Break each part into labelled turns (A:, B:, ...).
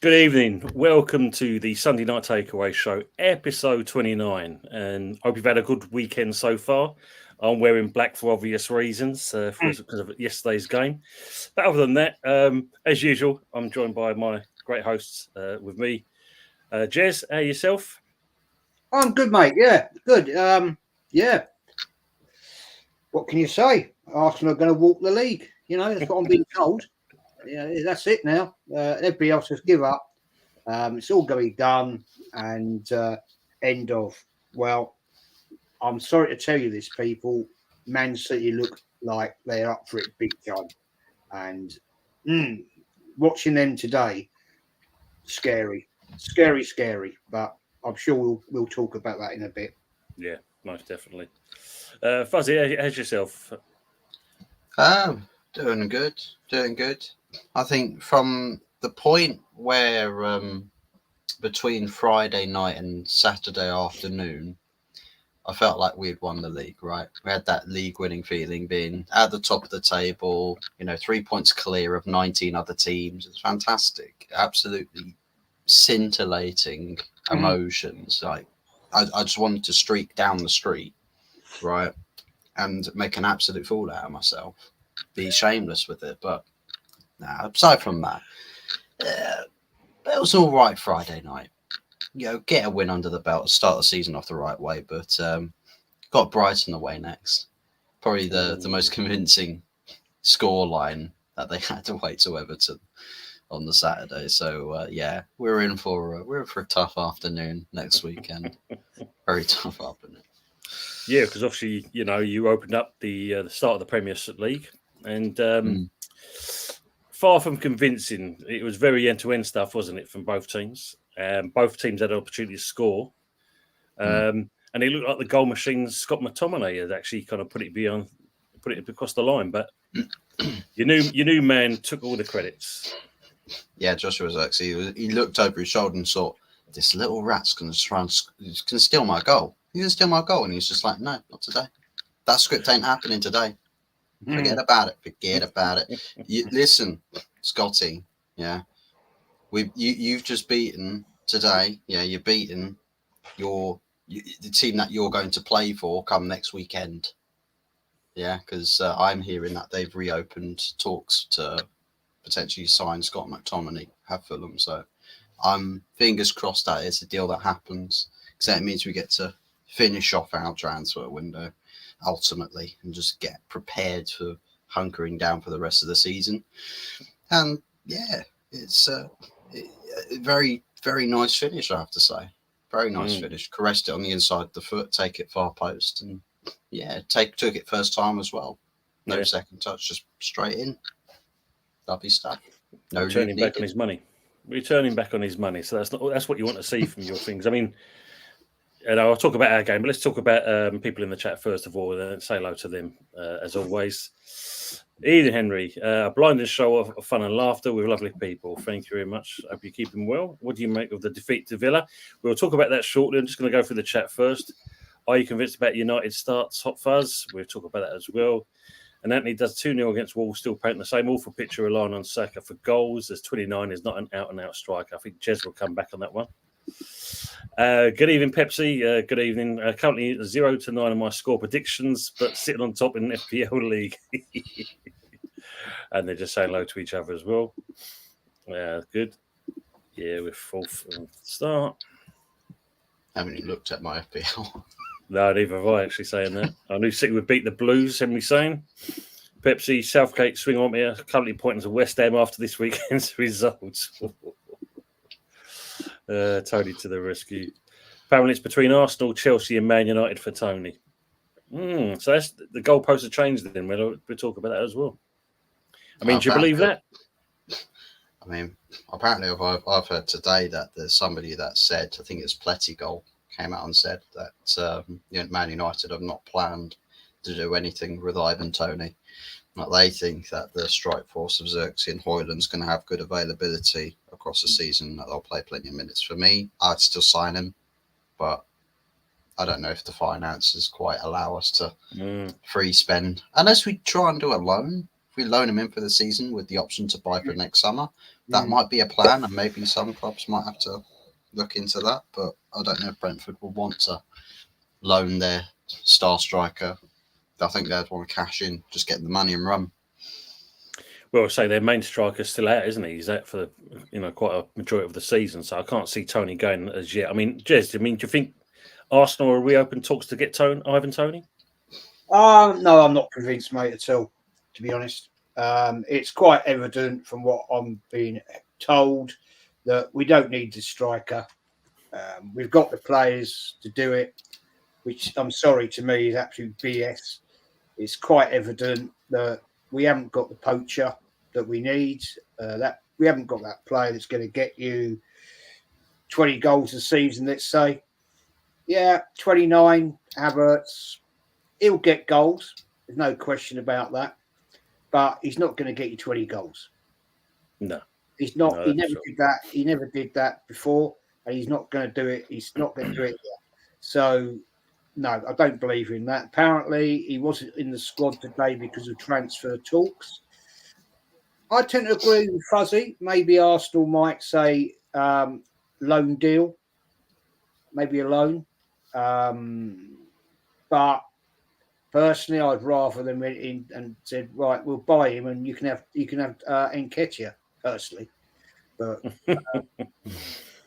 A: Good evening. Welcome to the Sunday Night Takeaway Show, episode 29. And I hope you've had a good weekend so far. I'm wearing black for obvious reasons because of yesterday's game. But other than that, as usual, I'm joined by my great hosts with me. Jez, how yourself?
B: I'm good, mate. Yeah, good. Yeah. What can you say? Arsenal are going to walk the league. You know, that's what I'm being told. Yeah, that's it now. Everybody else has give up. It's all going to be done and end of. Well, I'm sorry to tell you this, people. Man City look like they're up for it big time. And watching them today, scary. But I'm sure we'll talk about that in a bit.
A: Yeah, most definitely. Fuzzy, how's yourself?
C: Doing good. I think from the point where between Friday night and Saturday afternoon, I felt like we'd won the league, right? We had that league-winning feeling, being at the top of the table, 3 points clear of 19 other teams. It's fantastic, absolutely scintillating emotions. Like I just wanted to streak down the street, right, and make an absolute fool out of myself, be shameless with it. But aside from that, it was all right Friday night. Get a win under the belt, start the season off the right way. But got Brighton away next. Probably the most convincing score line that they had away to Everton on the Saturday. So we're in for a tough afternoon next weekend. Very tough afternoon.
A: Yeah, because obviously you opened up the start of the Premier League, and far from convincing. It was very end-to-end stuff, wasn't it, from both teams? Both teams had an opportunity to score, and it looked like the goal machine Scott McTominay had actually kind of put it across the line. But your new man took all the credits.
C: Yeah, Joshua Zirkzee, he looked over his shoulder and thought, this little rat's going to try and steal my goal. He's going to steal my goal. And he's just like, no, not today. That script ain't happening today. Forget about it. Listen, Scotty, yeah. You've just beaten today. Yeah, you're beating the team that you're going to play for come next weekend. Yeah, because I'm hearing that they've reopened talks to potentially sign Scott McTominay, have Fulham. So I'm fingers crossed that it's a deal that happens, because that means we get to finish off our transfer window ultimately and just get prepared for hunkering down for the rest of the season. And yeah, it's a very, very nice finish, I have to say. Very nice finish. Caressed it on the inside of the foot, take it far post, and took it first time as well. No second touch, just straight in. Lovely stuff. No
A: returning back on his money. Returning back on his money. So that's what you want to see from your things. I mean, and I'll talk about our game, but let's talk about people in the chat first of all, and say hello to them as always. Ian Henry, a blinding show of fun and laughter with lovely people. Thank you very much. Hope you're keeping well. What do you make of the defeat to Villa? We'll talk about that shortly. I'm just going to go through the chat first. Are you convinced about United starts? Hot fuzz. We'll talk about that as well. And Anthony does 2-0 against Wolves, still painting the same awful picture, relying on Saka for goals, as 29 is not an out-and-out striker. I think Jez will come back on that one. Good evening, Pepsi. Good evening. Currently 0-9 on my score predictions, but sitting on top in the FPL league. And they're just saying hello to each other as well. Good. Yeah, we're fourth from the start.
C: Haven't you looked at my FPL?
A: No, neither have I, actually, saying that. I knew City would beat the Blues, Henry saying. Pepsi, Southgate, swing on me. Currently pointing to West Ham after this weekend's results. Tony to the rescue. Apparently it's between Arsenal, Chelsea and Man United for Tony. So that's the goalposts have changed. Then we'll talk about that as well. I mean, do you believe that?
C: I mean, apparently, I've heard today that there's somebody that said, I think it's Plettigol, came out and said that Man United have not planned to do anything with Ivan Toney. Like they think that the strike force of Xerxes and Hoyland's going to have good availability across the season, that they'll play plenty of minutes. For me, I'd still sign him, but I don't know if the finances quite allow us to free spend. Unless we try and do a loan. If we loan him in for the season with the option to buy for next summer, that might be a plan, and maybe some clubs might have to look into that. But I don't know if Brentford will want to loan their star striker. I think they'd want to cash in, just get the money and run.
A: Well, say their main striker's still out, isn't he? He's out for quite a majority of the season, so I can't see Toney going as yet. I mean, Jez, do you think Arsenal are reopened talks to get Ivan Toney?
B: No, I'm not convinced, mate, at all, to be honest. It's quite evident from what I'm being told that we don't need the striker. We've got the players to do it, which I'm sorry, to me is absolute BS. It's quite evident that we haven't got the poacher that we need. That we haven't got that player that's going to get you 20 goals a season, let's say. Yeah, 29, Havertz, he'll get goals. There's no question about that. But he's not going to get you 20 goals.
A: No.
B: He's not. No, he never did that. He never did that before, and he's not going to do it. He's not going to do it yet. So, no, I don't believe in that. Apparently, he wasn't in the squad today because of transfer talks. I tend to agree with Fuzzy. Maybe Arsenal might say loan deal, maybe a loan. But personally, I'd rather them went in and said, right, we'll buy him, and you can have Nketiah personally. But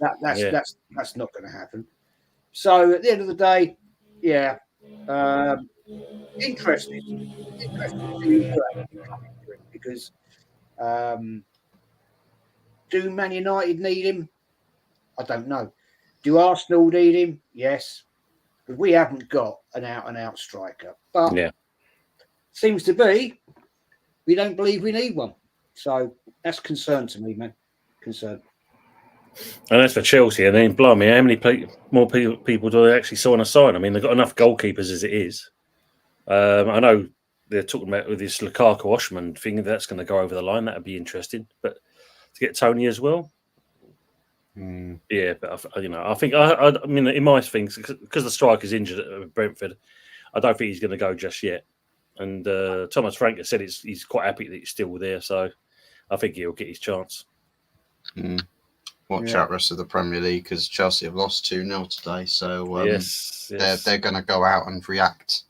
B: that's not going to happen. So at the end of the day, yeah, interesting because do Man United need him? I don't know. Do Arsenal need him? Yes. But we haven't got an out-and-out striker. But seems to be we don't believe we need one. So that's concern to me, man. Concern.
A: And that's for Chelsea. And then, blimey, how many more people do they actually want to sign? I mean, they've got enough goalkeepers as it is. I know they're talking about with this Lukaku-Oshman thing, that's going to go over the line. That would be interesting. But to get Toney as well, yeah. But I think I mean, in my things, because the striker's injured at Brentford, I don't think he's going to go just yet. And Thomas Frank has said he's quite happy that he's still there, so I think he'll get his chance.
C: Watch out, rest of the Premier League, because Chelsea have lost 2-0 today. So
A: yes.
C: They're going to go out and react.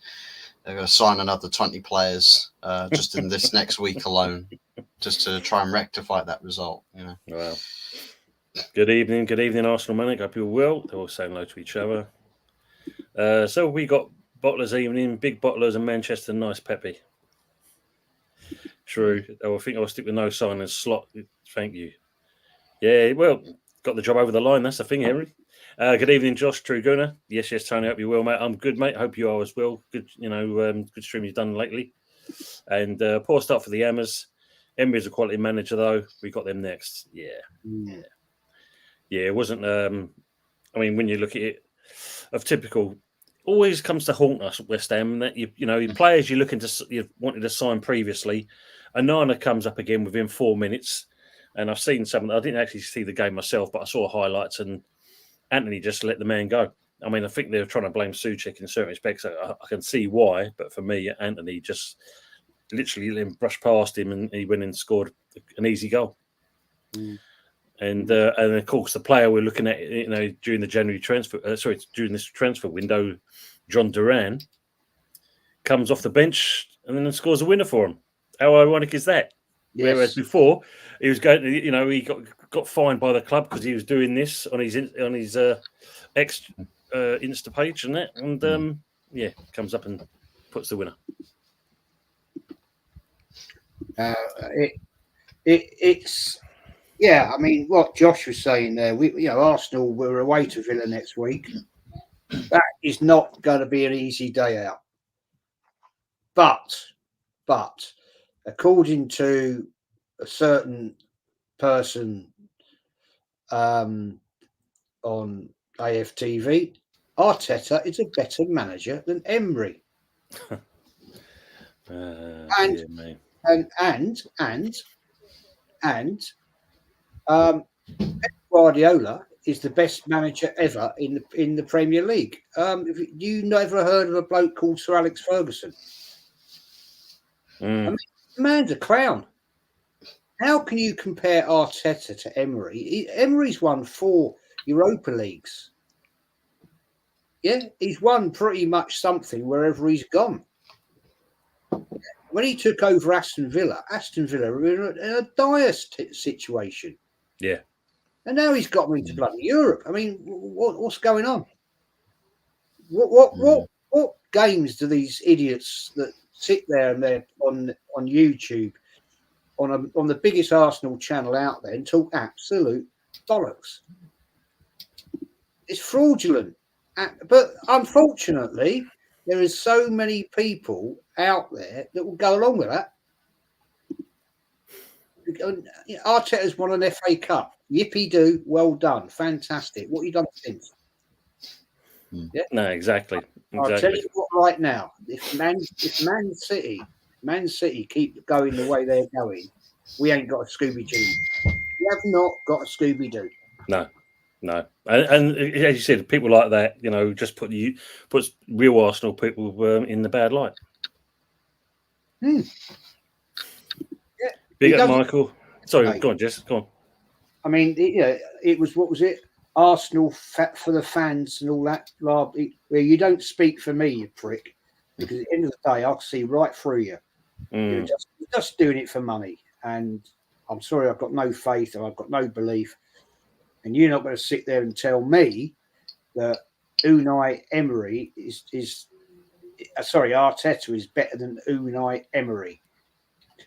C: They're going to sign another 20 players just in this next week alone, just to try and rectify that result.
A: Wow. Good evening, Arsenal Manic. Hope you're well. They're all saying hello to each other. So we got Bottlers evening, big Bottlers and Manchester, nice Peppy. True. I think I'll stick with no sign and slot. Thank you. Yeah, well, got the job over the line. That's the thing, Henry. Good evening, Josh Truguna. Yes, Tony. Hope you're well, mate. I'm good, mate. Hope you are as well. Good, good stream you've done lately. And poor start for the Hammers. Emery's a quality manager, though. We got them next. Yeah. It wasn't. I mean, when you look at it, of typical, always comes to haunt us at West Ham that players you've wanted to sign previously. Anana comes up again within 4 minutes. And I've seen some. I didn't actually see the game myself, but I saw highlights, and Anthony just let the man go. I mean, I think they're trying to blame Souček in certain respects. I can see why, but for me, Anthony just literally let him brush past him, and he went and scored an easy goal. And of course, the player we're looking at, during the January during this transfer window, John Duran comes off the bench and then scores a winner for him. How ironic is that? Yes. Whereas before he was going, he got fined by the club because he was doing this on his ex Insta page and that, and comes up and puts the winner.
B: It's I mean, what Josh was saying there, Arsenal were away to Villa next week. That is not going to be an easy day out. But according to a certain person on AFTV, Arteta is a better manager than Emery.
A: Dear me.
B: And Guardiola is the best manager ever in the Premier League. If you never heard of a bloke called Sir Alex Ferguson? I mean, the man's a clown. How can you compare Arteta to Emery? Emery's won 4 Europa Leagues. Yeah, he's won pretty much something wherever he's gone. When he took over Aston Villa were in a dire situation.
A: Yeah.
B: And now he's got them into bloody Europe. I mean, what's going on? What games do these idiots that sit there and they're on YouTube on the biggest Arsenal channel out there and talk absolute bollocks? It's fraudulent. But unfortunately, there is so many people out there that will go along with that. Arteta's won an FA Cup. Yippee do, well done, fantastic. What have you done since?
A: Yeah, no, exactly.
B: I'll tell you what, right now, if Man City keep going the way they're going, we ain't got a Scooby Doo. We have not got a Scooby Doo.
A: No. And as you said, people like that, just puts real Arsenal people in the bad light.
B: Yeah.
A: Big up, Michael. Sorry, go on, Jess. Go on.
B: I mean, it was, what was it? Arsenal for the fans and all that. Where you don't speak for me, you prick. Because at the end of the day, I can see right through you. You're just doing it for money. And I'm sorry, I've got no faith or I've got no belief. And you're not going to sit there and tell me that Unai Emery Arteta is better than Unai Emery.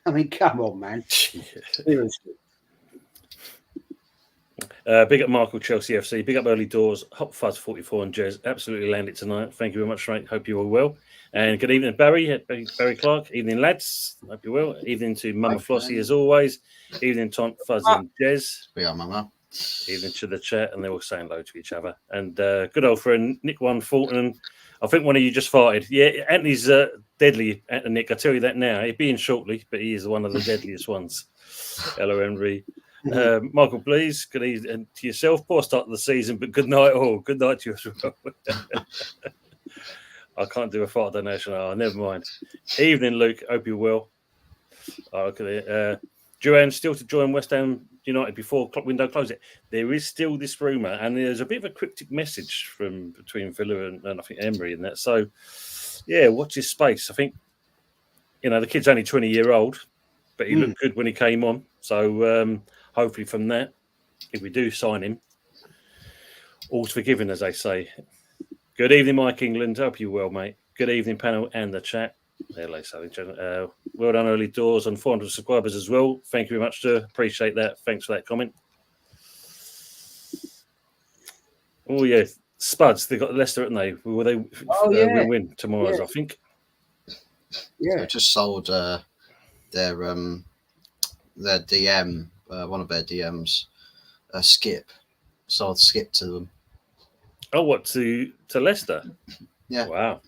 B: I mean, come on, man. Seriously.
A: Big up Michael, Chelsea FC. Big up Early Doors. Hot Fuzz 44 and Jez. Absolutely landed tonight. Thank you very much, Frank. Hope you all well. And good evening, Barry Clark. Evening, lads. Hope you're well. Evening to Mama Flossie, as always. Evening, Tom, Fuzzy and Jez.
C: We are, Mama.
A: Evening to the chat, and they're all saying hello to each other. And good old friend Nick One Fulton. I think one of you just farted. Yeah, Anthony's deadly, Nick. I tell you that now. He'll be in shortly, but he is one of the deadliest ones. Hello, Henry. Michael, please. Good evening to yourself. Poor start of the season, but good night all. Good night to you as well. I can't do a fart donation. Oh, never mind. Evening, Luke. Hope you're well. Okay. Joanne still to join West Ham United before clock window closes. There is still this rumour, and there's a bit of a cryptic message between Villa and I think Emery and that. So, yeah, watch his space. I think, the kid's only 20-year-old, but he looked good when he came on. So, hopefully from that, if we do sign him, all's forgiven, as they say. Good evening, Mike England. Hope you're well, mate. Good evening, panel and the chat. Hello, well done, Early Doors on 400 subscribers as well. Thank you very much, sir. Appreciate that. Thanks for that comment. Oh, yeah. Spuds, they got Leicester, haven't they? Will they win tomorrow, I think?
B: Yeah.
C: They just sold their DM, one of their DMs, Skip. Sold Skip to them.
A: Oh, what, to Leicester?
C: Yeah.
A: Wow.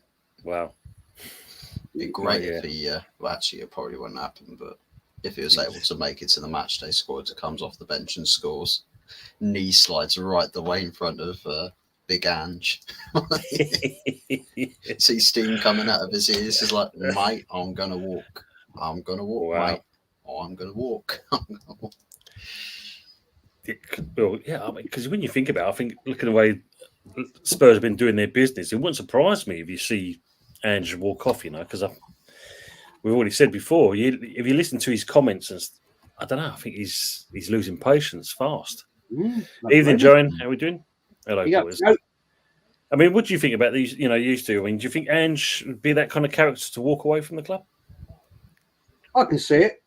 C: It'd be great if he, actually, it probably wouldn't happen, but if he was able to make it to the match day squad, comes off the bench and scores, knee slides right the way in front of Big Ange. See steam coming out of his ears. He's like, mate, I'm going to walk. I'm going to walk, mate. Oh, I'm going to walk.
A: Well, yeah, I mean, because when you think about it, I think looking at the way Spurs have been doing their business, it wouldn't surprise me if you see Ange walk off, because we've already said before, if you listen to his comments, and I don't know, I think he's losing patience fast. Evening, Joanne. How are we doing? Hello, boys. I mean, what do you think about these, used to? I mean, do you think Ange would be that kind of character to walk away from the club?
B: I can see it.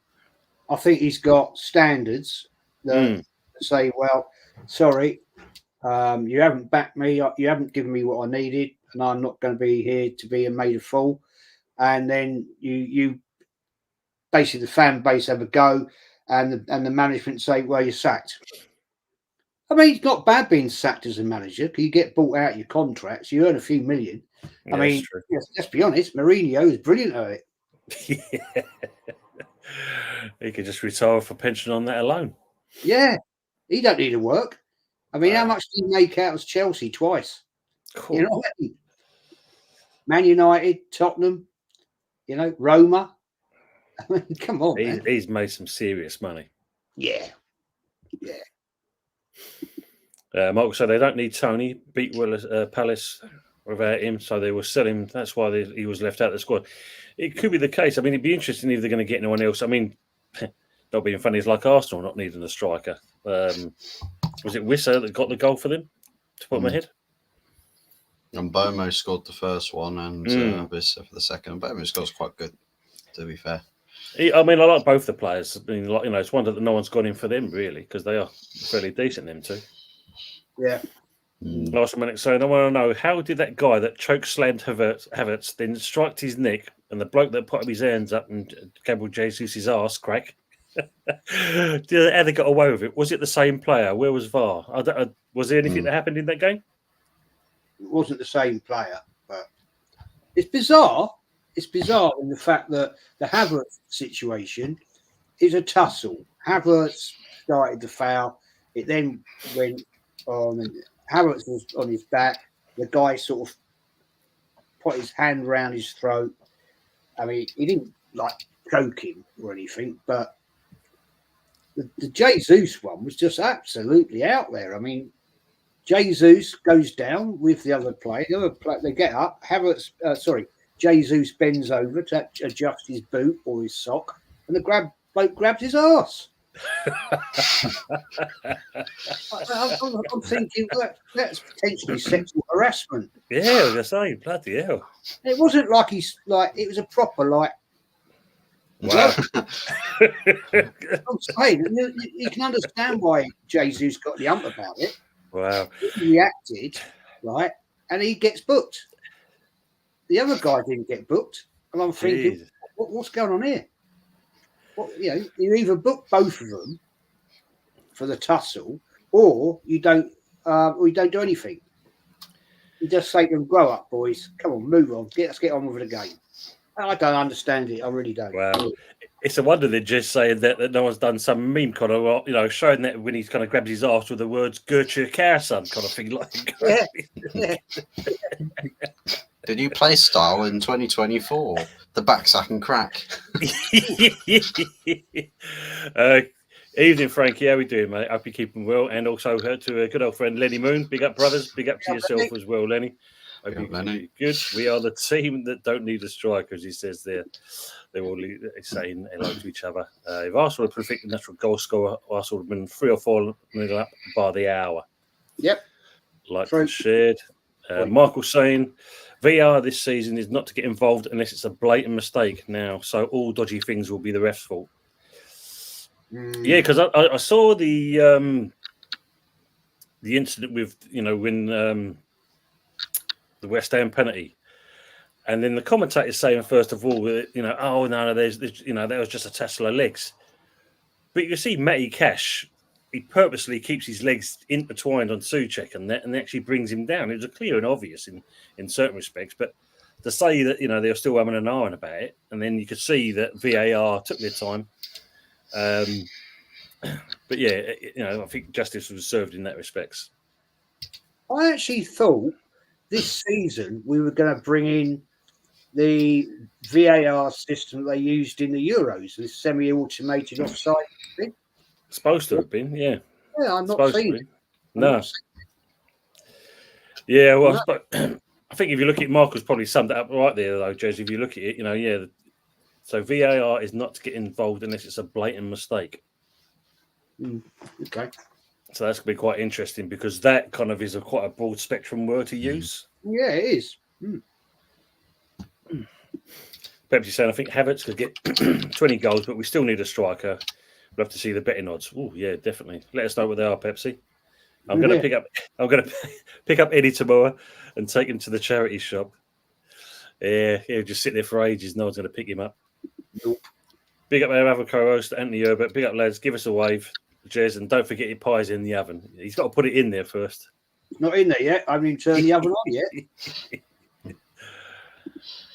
B: I think he's got standards that say, well, sorry, you haven't backed me, you haven't given me what I needed, and I'm not going to be here to be made a fool. and then you basically the fan base have a go, and the management say, "Well, you're sacked." I mean, it's not bad being sacked as a manager because you get bought out your contracts, you earn a few million.
A: Yeah,
B: I mean,
A: true.
B: let's be honest, Mourinho is brilliant at it.
A: Yeah. He could just retire for pension on that alone.
B: Yeah, he don't need to work. I mean, how
A: Wow.
B: much did he make out of Chelsea twice?
A: Cool.
B: You know what I mean? Man United, Tottenham, Roma. I mean, come on, man.
A: He's made some serious money.
B: Yeah.
A: Michael said they don't need Tony. Beat Palace without him, so they will sell him. That's why he was left out of the squad. It could be the case. I mean, it'd be interesting if they're going to get anyone else. I mean, not being funny, it's like Arsenal not needing a striker. Was it Wissa that got the goal for them? To put my head.
C: And Bomo scored the first one, and Wissa for the second. Bomo scores quite good, to be fair.
A: I mean, I like both the players. I mean, it's wonder that no one's gone in for them really because they are fairly decent. Them two.
B: Yeah.
A: Last minute saying, I want to know how did that guy that choke slammed Havertz then struck his neck and the bloke that put his hands up and gambled Jesus' arse crack? How they got away with it? Was it the same player? Where was VAR? Was there anything that happened in that game?
B: It wasn't the same player, but it's bizarre. It's bizarre in the fact that the Havertz situation is a tussle. Havertz started the foul. It then went on. Havertz was on his back. The guy sort of put his hand around his throat. I mean, he didn't choke him or anything, but the Jesus one was just absolutely out there. I mean, Jesus goes down with the other player. The other player, they get up. Jesus bends over to adjust his boot or his sock, and the bloke grabs his arse. I'm thinking that's potentially sexual harassment.
A: Yeah, I was gonna say, bloody hell!
B: It wasn't like it was a proper
A: Wow.
B: I'm saying you can understand why Jesus got the ump about it.
A: Wow.
B: He reacted, right, and he gets booked. The other guy didn't get booked, and I'm thinking, what's going on here? You either book both of them for the tussle, or you don't do anything. You just say to them, "Grow up, boys. Come on, move on. Let's get on with the game." I don't understand it. I really don't.
A: Wow. It's a wonder they're just saying that no one's done some meme kind of, showing that when he's kind of grabbed his arse with the words "Get your car, son" kind of thing.
B: Yeah.
C: Did you play style in 2024? The backsack and crack.
A: Evening, Frankie. How we doing, mate? Hope you're keeping well. And also to a good old friend, Lenny Moon. Big up, brothers. Big up to yourself as well, Lenny. Hope you're good. We are the team that don't need a striker, as he says there. They're all saying hello to each other. If Arsenal had predicted natural goal scorer, Arsenal would have been 3 or 4 nil up by the hour.
B: Yep.
A: Like I shared. Michael saying, VR this season is not to get involved unless it's a blatant mistake now. So all dodgy things will be the ref's fault. Yeah, because I saw the incident with, when the West Ham penalty. And then the commentator saying, first of all, oh, no, there's that was just a tussle of legs. But you see Matty Cash, he purposely keeps his legs intertwined on Souček and actually brings him down. It was clear and obvious in certain respects. But to say that, they were still having an eye on about it, and then you could see that VAR took their time. But yeah, I think justice was served in that respects.
B: I actually thought this season we were going to bring in the VAR system they used in the Euros, the semi-automated offside thing.
A: Supposed to have been, yeah.
B: Yeah, I'm not seeing it.
A: No. Yeah, well, but I think if you look at it, Marcus probably summed it up right there, though, Jez. If you look at it, So VAR is not to get involved unless it's a blatant mistake.
B: Okay.
A: So that's going to be quite interesting because that kind of is quite a broad spectrum word to use.
B: Yeah, it is.
A: Pepsi saying, I think Havertz could get 20 goals, but we still need a striker. We'll have to see the betting odds. Oh, yeah, definitely. Let us know what they are, Pepsi. I'm going to pick up Eddie tomorrow and take him to the charity shop. Yeah, he'll just sit there for ages. No one's going to pick him up.
B: Nope.
A: Big up our other co-host, Anthony Herbert. Big up, lads. Give us a wave, Jez, and don't forget your pie's in the oven. He's got to put it in there first.
B: It's not in there yet. I haven't even turned the oven on yet.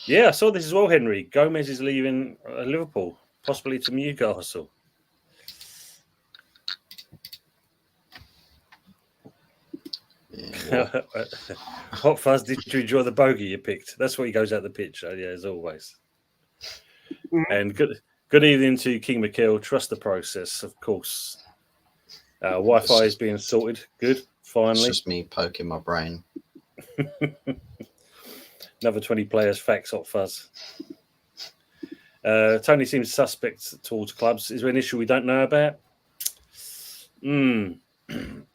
A: Yeah, I saw this as well, Henry. Gomez is leaving Liverpool, possibly to Newcastle.
C: Yeah,
A: Hot Fuzz, did you enjoy the bogey you picked? That's what he goes out the pitch, yeah, as always. And good evening to King McKell. Trust the process, of course. Wi-Fi is being sorted. Good,
C: it's
A: finally.
C: just me poking my brain.
A: Another 20 players, facts, Hot Fuzz. Tony seems suspect towards clubs. Is there an issue we don't know about?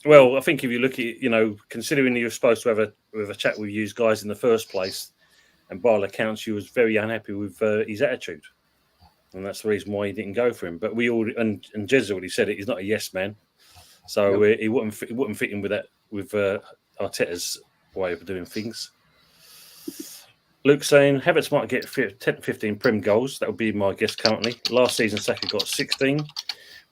A: Well, I think if you look at it, considering you're supposed to have a chat with you guys in the first place, and by all accounts, you was very unhappy with his attitude, and that's the reason why he didn't go for him. But we all and Jez already said it. He's not a yes man, so he wouldn't fit in with that with Arteta's way of doing things. Luke saying Havertz might get 10 15 Prem goals. That would be my guess currently. Last season, Saka got 16.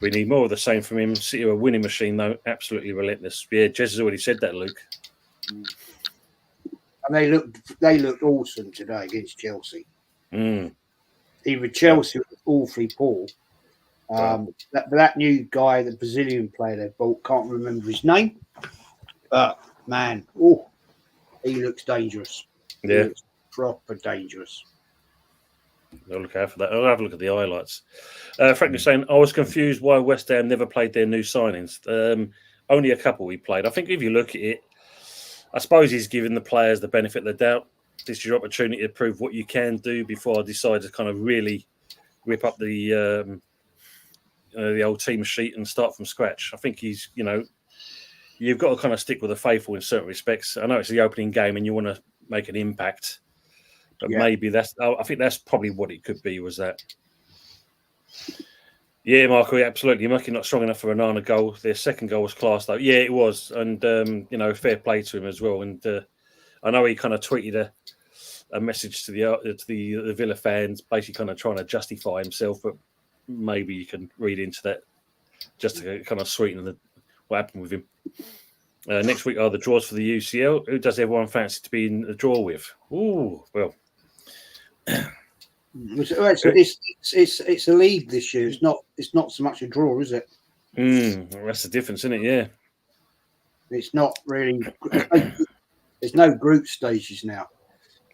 A: We need more of the same from him. City are a winning machine, though. Absolutely relentless. Yeah, Jez has already said that, Luke.
B: And they looked awesome today against Chelsea. Even Chelsea was awfully poor. That new guy, the Brazilian player they bought, can't remember his name. But man, he looks dangerous.
A: Yeah,
B: he looks proper dangerous.
A: I'll look out for that. I'll have a look at the highlights. Frank was saying, I was confused why West Ham never played their new signings. Only a couple we played. I think if you look at it, I suppose he's giving the players the benefit of the doubt. This is your opportunity to prove what you can do before I decide to kind of really rip up the old team sheet and start from scratch. I think he's, you've got to kind of stick with the faithful in certain respects. I know it's the opening game and you want to make an impact. But maybe I think that's probably what it could be, was that. Yeah, Marco, absolutely. Mucky not strong enough for an Onana goal. Their second goal was class, though. Yeah, it was. And, fair play to him as well. And I know he kind of tweeted a message to the Villa fans, basically kind of trying to justify himself. But maybe you can read into that just to kind of sweeten what happened with him. Next week are the draws for the UCL. Who does everyone fancy to be in the draw with? Ooh, well.
B: It's a league this year. It's not so much a draw, is it?
A: That's the difference, isn't it? Yeah.
B: It's not really. There's no group stages now.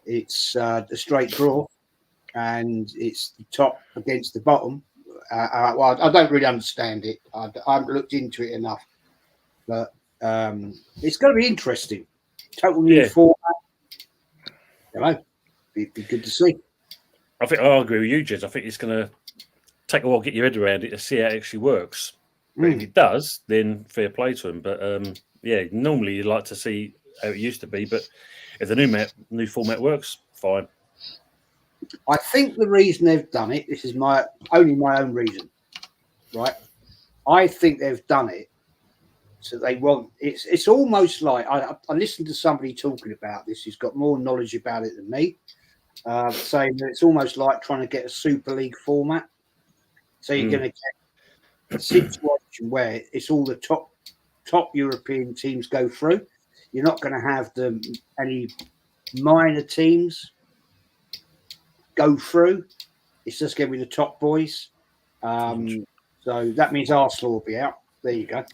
B: It's a straight draw, and it's the top against the bottom. Well, I don't really understand it. I haven't looked into it enough, but it's going to be interesting. Total new format. Be good to see.
A: I think I agree with you, Jez. I think it's going to take a while to get your head around it to see how it actually works. But if it does, then fair play to him. But normally you'd like to see how it used to be. But if the new format works, fine.
B: I think the reason they've done it, this is only my own reason, right? I think they've done it so they want. It's almost like I listened to somebody talking about this who's got more knowledge about it than me. Saying that it's almost like trying to get a Super League format. So you're going to get a situation where it's all the top European teams go through. You're not going to have any minor teams go through. It's just going to be the top boys. So that means Arsenal will be out. There you go.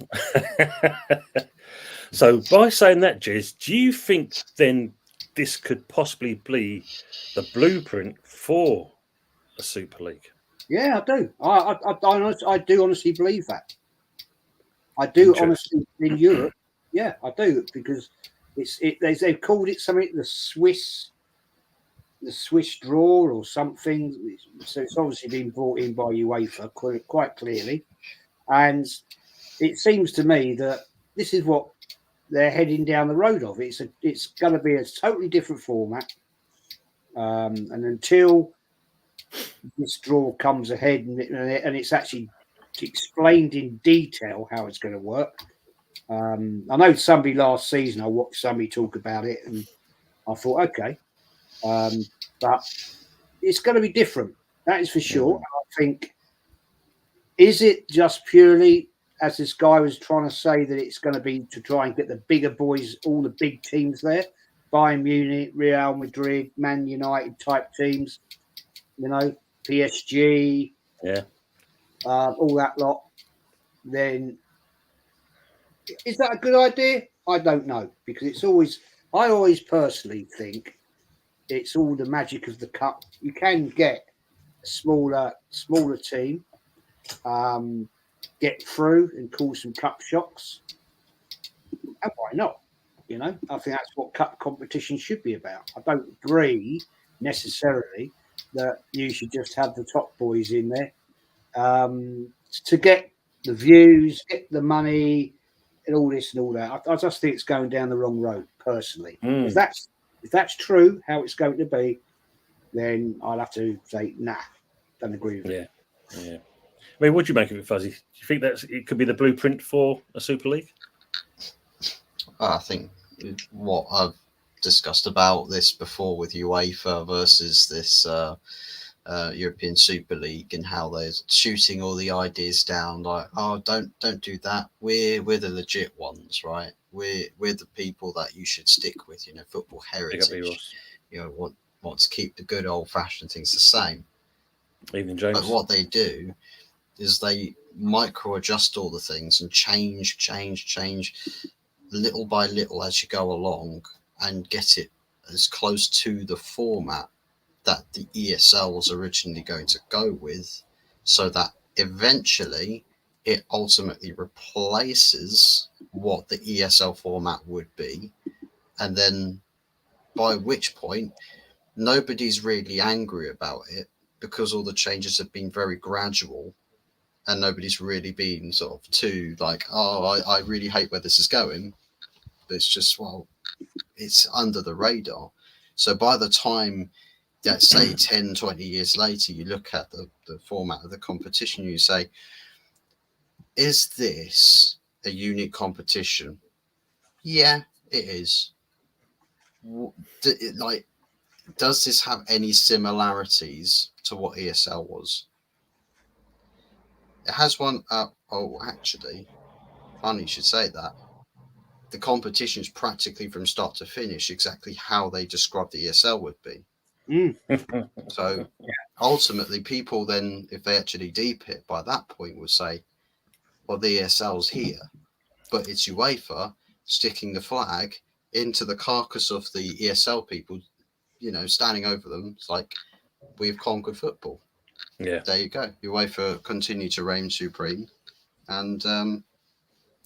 A: So by saying that, Jez, do you think then this could possibly be the blueprint for a Super League?
B: Yeah, I do. I do honestly believe that. I do honestly in Europe. Yeah, I do, because they've called it something the Swiss draw or something. So it's obviously been brought in by UEFA quite clearly, and it seems to me that this is what they're heading down the road of. It's going to be a totally different format, and until this draw comes ahead and it's actually explained in detail how it's going to work. I know somebody last season, I watched somebody talk about it and I thought, okay, but it's going to be different. That is for sure. I think, is it just purely, as this guy was trying to say, that it's going to be to try and get the bigger boys, all the big teams there, Bayern Munich, Real Madrid, Man United type teams, PSG, all that lot, then is that a good idea? I don't know, because I always personally think it's all the magic of the cup. You can get a smaller team, get through and cause some cup shocks, and why not? I think that's what cup competition should be about. I don't agree necessarily that you should just have the top boys in there to get the views, get the money, and all this and all that. I just think it's going down the wrong road, personally. If that's true, how it's going to be, then I'll have to say, nah, don't agree with it.
A: Yeah. I mean, what do you make of it, Fuzzy? Do you think it could be the blueprint for a Super League?
C: I think what I've discussed about this before with UEFA versus this European Super League, and how they're shooting all the ideas down, like, oh, don't do that. We're the legit ones, right? We're the people that you should stick with. Football heritage. Want to keep the good old fashioned things the same.
A: Even James.
C: But what they do is they micro adjust all the things and change little by little as you go along, and get it as close to the format that the ESL was originally going to go with, so that eventually it ultimately replaces what the ESL format would be. And then by which point nobody's really angry about it, because all the changes have been very gradual, and nobody's really been sort of too like, oh, I really hate where this is going. It's just, well, it's under the radar. So by the time, let's say 10, 20 years later, you look at the format of the competition, you say, is this a unique competition? Yeah, it is. Does this have any similarities to what ESL was? It has one. Actually, funny you should say that. The competition is practically from start to finish exactly how they described the ESL would be. So ultimately, people then, if they actually deep it by that point, would say, well, the ESL's here, but it's UEFA sticking the flag into the carcass of the ESL people, standing over them. It's like, we've conquered football.
A: Yeah.
C: There you go. UEFA continue to reign supreme, and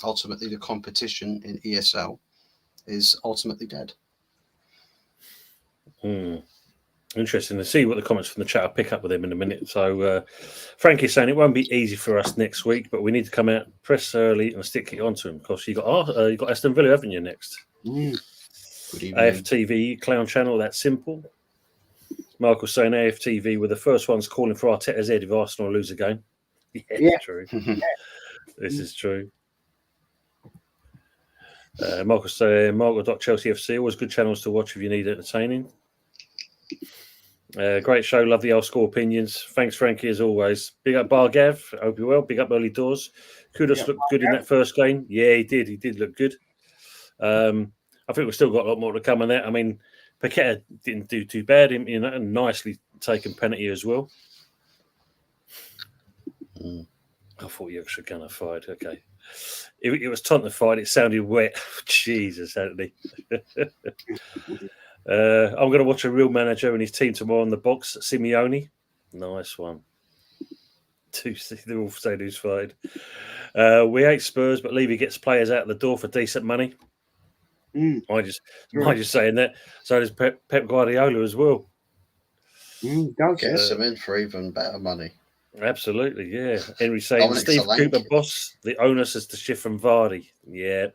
C: ultimately the competition in ESL is ultimately dead.
A: Interesting to see what the comments from the chat. I'll pick up with them in a minute. So Frankie's saying it won't be easy for us next week, but we need to come out, press early, and stick it onto them. Because you got Aston Villa, haven't you, next?
C: Good evening.
A: AFTV Clown Channel. That's simple. Michael's saying AFTV were the first ones calling for Arteta's head if Arsenal lose a game. Yeah. True. This is true. Michael's saying Margaret.Chelsea FC, always good channels to watch if you need entertaining. Great show, love the old score opinions. Thanks, Frankie, as always. Big up Bar Gav, hope you're well. Big up Early Doors. Kudos looked good in that first game. Yeah, he did look good. I think we've still got a lot more to come on that. I mean, Paqueta didn't do too bad, nicely taken penalty as well. I thought you should kind of fight. Okay. It was tontified. It sounded wet. Jesus, Anthony. I'm going to watch a real manager and his team tomorrow on the box. Simeone. Nice one. They're all saying who's fired. We hate Spurs, but Levy gets players out the door for decent money. I just saying that. So does Pep Guardiola as well.
C: Gets them in for even better money.
A: Absolutely, yeah. Henry saying Steve Cooper boss, the onus is to shift from Vardy. Yeah.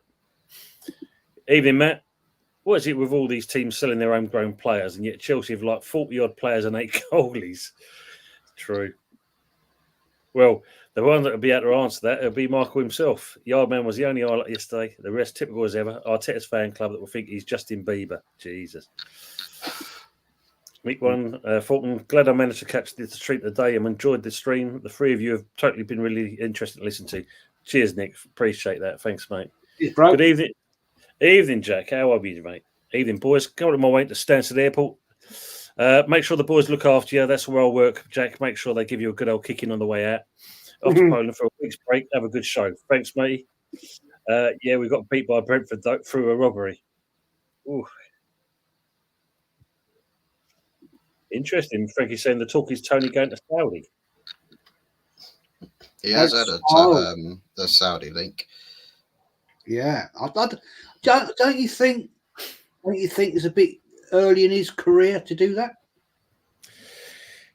A: Evening, Matt. What is it with all these teams selling their homegrown players, and yet Chelsea have like 40-odd players and 8 goalies? True. Well, the one that would be able to answer that would be Michael himself. Yardman was the only highlight yesterday. The rest, typical as ever. Arteta's fan club that will think he's Justin Bieber. Jesus. Week one, Fulton. Glad I managed to catch the stream today and enjoyed the stream. The three of you have totally been really interesting to listen to. Cheers, Nick. Appreciate that. Thanks, mate.
B: Cheers, bro.
A: Good evening. Evening, Jack. How are you, mate? Evening, boys. Coming on my way to Stansted Airport. Make sure the boys look after you. That's where I'll work, Jack. Make sure they give you a good old kicking on the way out. Off to Poland for a week's break. Have a good show. Thanks, mate. Yeah, we got beat by Brentford through a robbery. Ooh. Interesting. Frankie's saying the talk is Tony going to Saudi.
C: He has had the Saudi link.
B: Yeah, don't you think? Don't you think it's a bit early in his career to do that?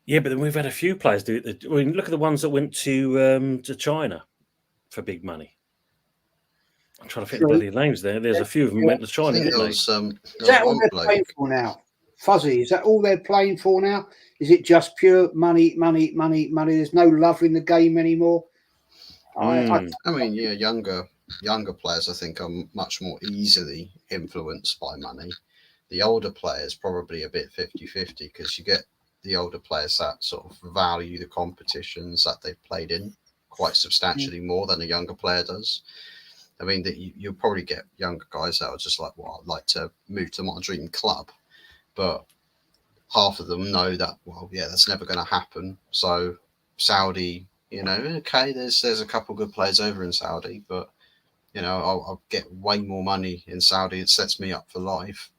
A: Yeah, but then we've had a few players do it. I mean, look at the ones that went to China for big money. I'm trying to think the bloody names there. There's a few of them went to China, didn't they?
B: Is that all they're playing for now? Fuzzy, is that all they're playing for now? Is it just pure money, money, money, money? There's no love in the game anymore.
C: I mean, yeah, younger players, I think, are much more easily influenced by money. The older players probably a bit 50-50 because you get the older players that sort of value the competitions that they've played in quite substantially more than a younger player does. I mean, that you'll probably get younger guys that are just like, well, I'd like to move to my dream club. But half of them know that, well, yeah, that's never going to happen. So Saudi, you know, okay, there's a couple good players over in Saudi, but, you know, I'll get way more money in Saudi. It sets me up for life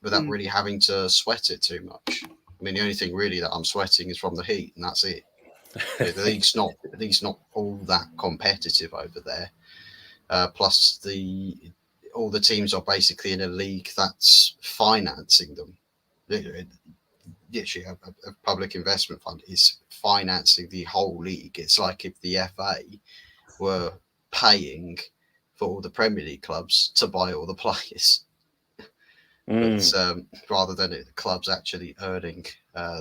C: without really having to sweat it too much. I mean, the only thing really that I'm sweating is from the heat, and that's it. The league's not all that competitive over there. Plus, all the teams are basically in a league that's financing them. Literally, a public investment fund is financing the whole league. It's like if the FA were paying for all the Premier League clubs to buy all the players. But rather than the clubs actually earning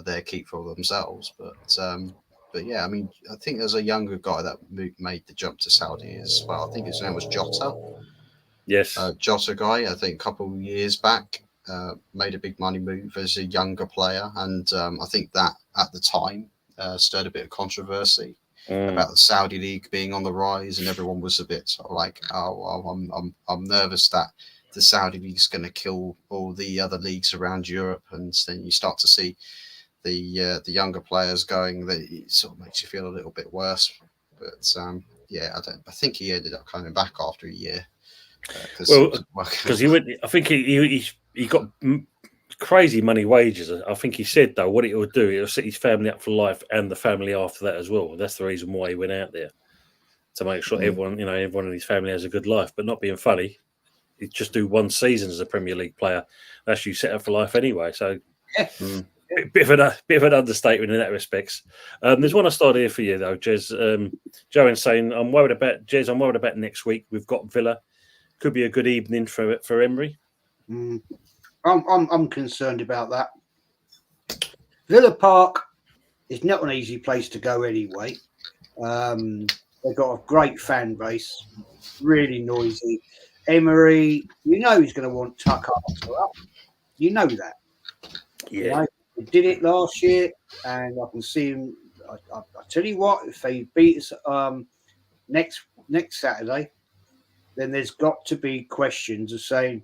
C: their keep for themselves. But yeah, I mean, I think there's a younger guy that made the jump to Saudi as well. I think his name was Jota.
A: Yes.
C: Jota guy, I think a couple of years back, made a big money move as a younger player. And I think that at the time stirred a bit of controversy about the Saudi league being on the rise. And everyone was a bit sort of like, I'm nervous that the Saudi league is going to kill all the other leagues around Europe. And then you start to see the younger players going, that it sort of makes you feel a little bit worse. But yeah, I think he ended up coming back after a year. Because
A: he went. I think he got crazy money wages. I think he said though what it would do, it'll set his family up for life and the family after that as well. That's the reason why he went out there, to make sure everyone in his family has a good life. But not being funny, he'd just do one season as a Premier League player. That's you set up for life anyway. So. Bit of an understatement in that respects. There's one I started here for you though, Jez. Joanne's saying, I'm worried about next week. We've got Villa. Could be a good evening for Emery.
B: I'm concerned about that. Villa Park is not an easy place to go anyway. They've got a great fan base, really noisy. Emery, you know he's going to want Tuck Arthur up. You know that.
A: Yeah.
B: You know, he did it last year, and I can see him. I tell you what, if they beat us next Saturday, then there's got to be questions of saying,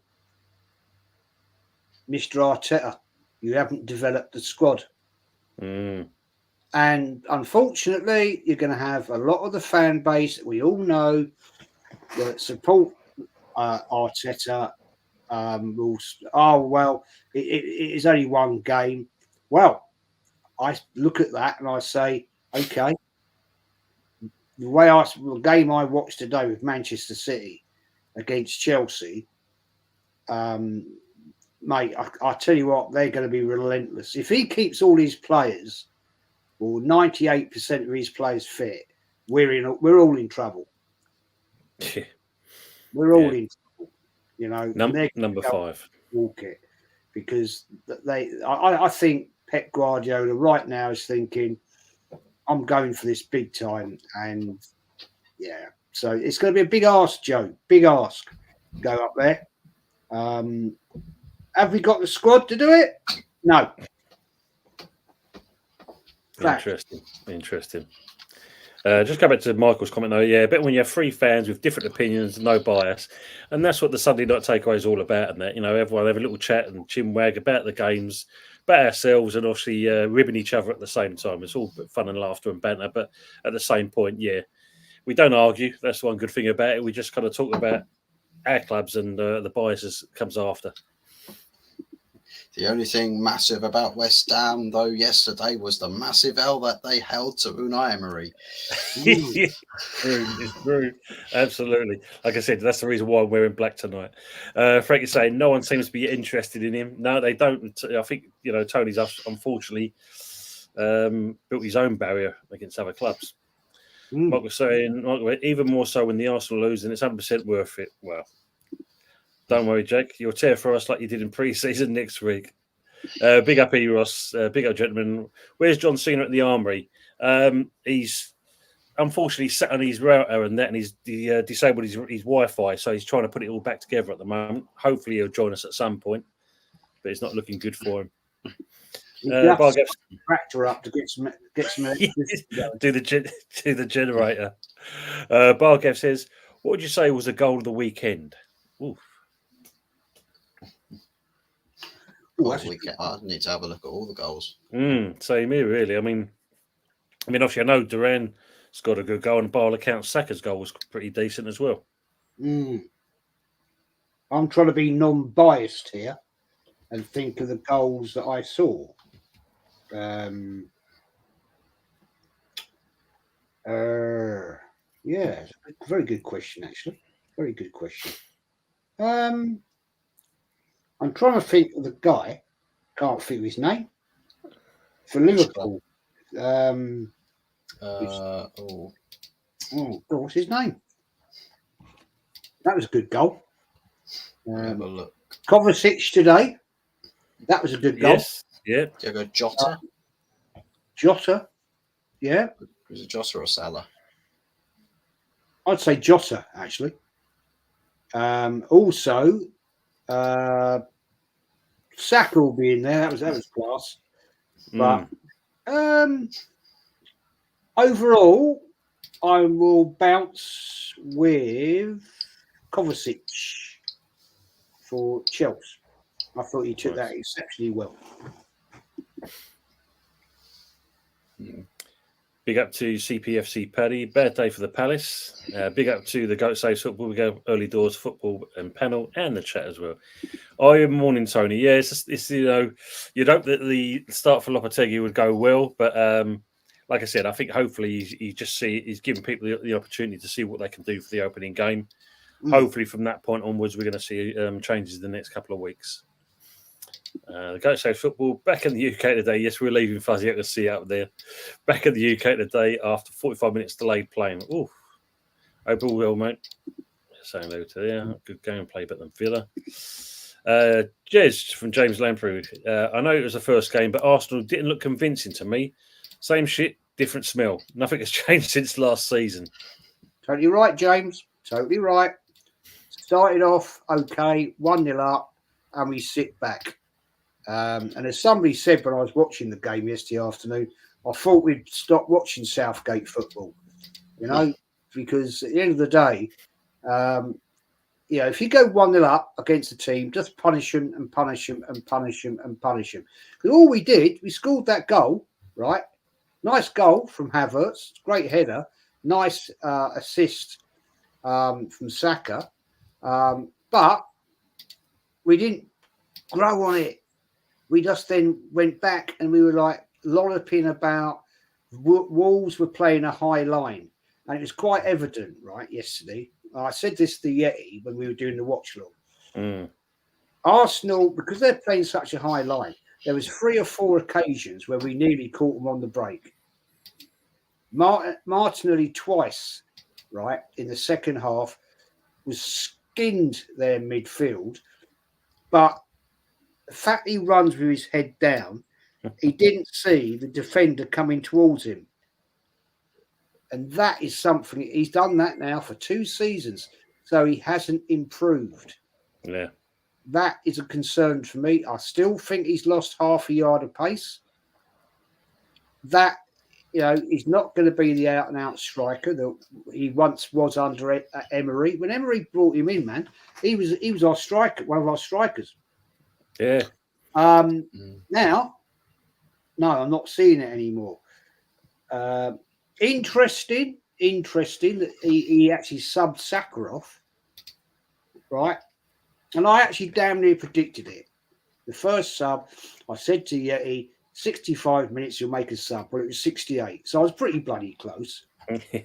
B: Mr. Arteta, you haven't developed the squad. And unfortunately, you're going to have a lot of the fan base that we all know that support Arteta. It is only one game. Well, I look at that and I say, okay, the game I watched today with Manchester City against Chelsea, mate, I tell you what, they're going to be relentless. If he keeps all his players, or 98% of his players fit, we're all in trouble.
A: Yeah.
B: We're all in trouble. You know,
A: number 5.
B: Walk it, because I think Pep Guardiola right now is thinking, I'm going for this big time, and yeah, so it's going to be a big ask, Joe. Big ask. Go up there. Have we got the squad to do it? No. Fact.
A: Interesting. Just go back to Michael's comment though. Yeah, but when you have three fans with different opinions, no bias, and that's what the Sunday night takeaway is all about. And that, you know, everyone have a little chat and chinwag about the games, about ourselves, and obviously ribbing each other at the same time. It's all fun and laughter and banter, but at the same point, yeah, we don't argue. That's one good thing about it. We just kind of talk about our clubs, and the biases comes after.
C: The only thing massive about West Ham, though, yesterday was the massive L that they held to Unai Emery.
A: It's true. Absolutely. Like I said, that's the reason why I'm wearing black tonight. Frank is saying no one seems to be interested in him. No, they don't. I think, you know, Tony's unfortunately built his own barrier against other clubs. Mark was saying, even more so when the Arsenal lose, and it's 100% worth it. Well, don't worry, Jake. You'll tear for us like you did in pre-season next week. Big up, Ross. Big up, gentlemen. Where's John Cena at the Armory? He's unfortunately sat on his router and that, and he's disabled his Wi-Fi, so he's trying to put it all back together at the moment. Hopefully, he'll join us at some point, but it's not looking good for him.
B: Tractor up to get some
A: do the generator. Bargev says, "What would you say was the goal of the weekend?" Oof.
C: I need to have a look at all the goals.
A: Same here, really. I mean, obviously, I know Duran scored a good goal, and by all accounts, Saka's goal was pretty decent as well.
B: I'm trying to be non-biased here and think of the goals that I saw. Yeah, it's a very good question, actually. Very good question. I'm trying to think of the guy. Can't think of his name. For Liverpool. What's his name? That was a good goal.
C: Have a look.
B: Kovacic today. That was a good goal.
A: Yes. Yeah.
C: Diego Jota.
B: Jota. Yeah.
C: Was it Jota or Salah?
B: I'd say Jota, actually. Also, Saka will be in there. That was class. But overall, I will bounce with Kovacic for Chelsea. I thought he took that exceptionally well.
A: Big up to CPFC Paddy. Bad day for the Palace. Big up to the Goat Saves Football. We go early doors football and panel and the chat as well. Morning, Tony. Yeah, it's you know, you'd hope that the start for Lopetegui would go well, but like I said, I think hopefully he's giving people the opportunity to see what they can do for the opening game. Hopefully, from that point onwards, we're going to see changes in the next couple of weeks. The Goat Saves Football back in the UK today. Yes, we're leaving Fuzzy out to see out there. Back in the UK today after 45 minutes delayed playing. Ooh, hope all well, mate. Saying hello to there. Good gameplay, but than Villa. Jez from James Lamprey. I know it was the first game, but Arsenal didn't look convincing to me. Same shit, different smell. Nothing has changed since last season.
B: Totally right, James. Totally right. Started off okay, 1-0 up, and we sit back. And as somebody said when I was watching the game yesterday afternoon, I thought we'd stop watching Southgate football, you know, because at the end of the day, if you go 1-0 up against a team, just punish them and punish them and punish them and punish them. Because all we did, we scored that goal, right? Nice goal from Havertz, great header, nice assist from Saka, but we didn't grow on it. We just then went back and we were like lolloping about. Wolves were playing a high line, and it was quite evident, right, yesterday. I said this to Yeti when we were doing the watch log. Arsenal, because they're playing such a high line, there was 3 or 4 occasions where we nearly caught them on the break. Martinelli twice, right, in the second half, was skinned their midfield, but the fact he runs with his head down, he didn't see the defender coming towards him. And that is something, he's done that now for 2 seasons, so he hasn't improved.
A: Yeah.
B: that is a concern for me. I still think he's lost half a yard of pace. That, he's not going to be the out-and-out striker that he once was under Emery. When Emery brought him in, man, he was our striker, one of our strikers.
A: Yeah.
B: Now, no, I'm not seeing it anymore. Interesting that he actually subbed Sakharov, right? And I actually damn near predicted it. The first sub, I said to Yeti, 65 minutes you'll make a sub. Well, it was 68. So I was pretty bloody close.
A: Yeah.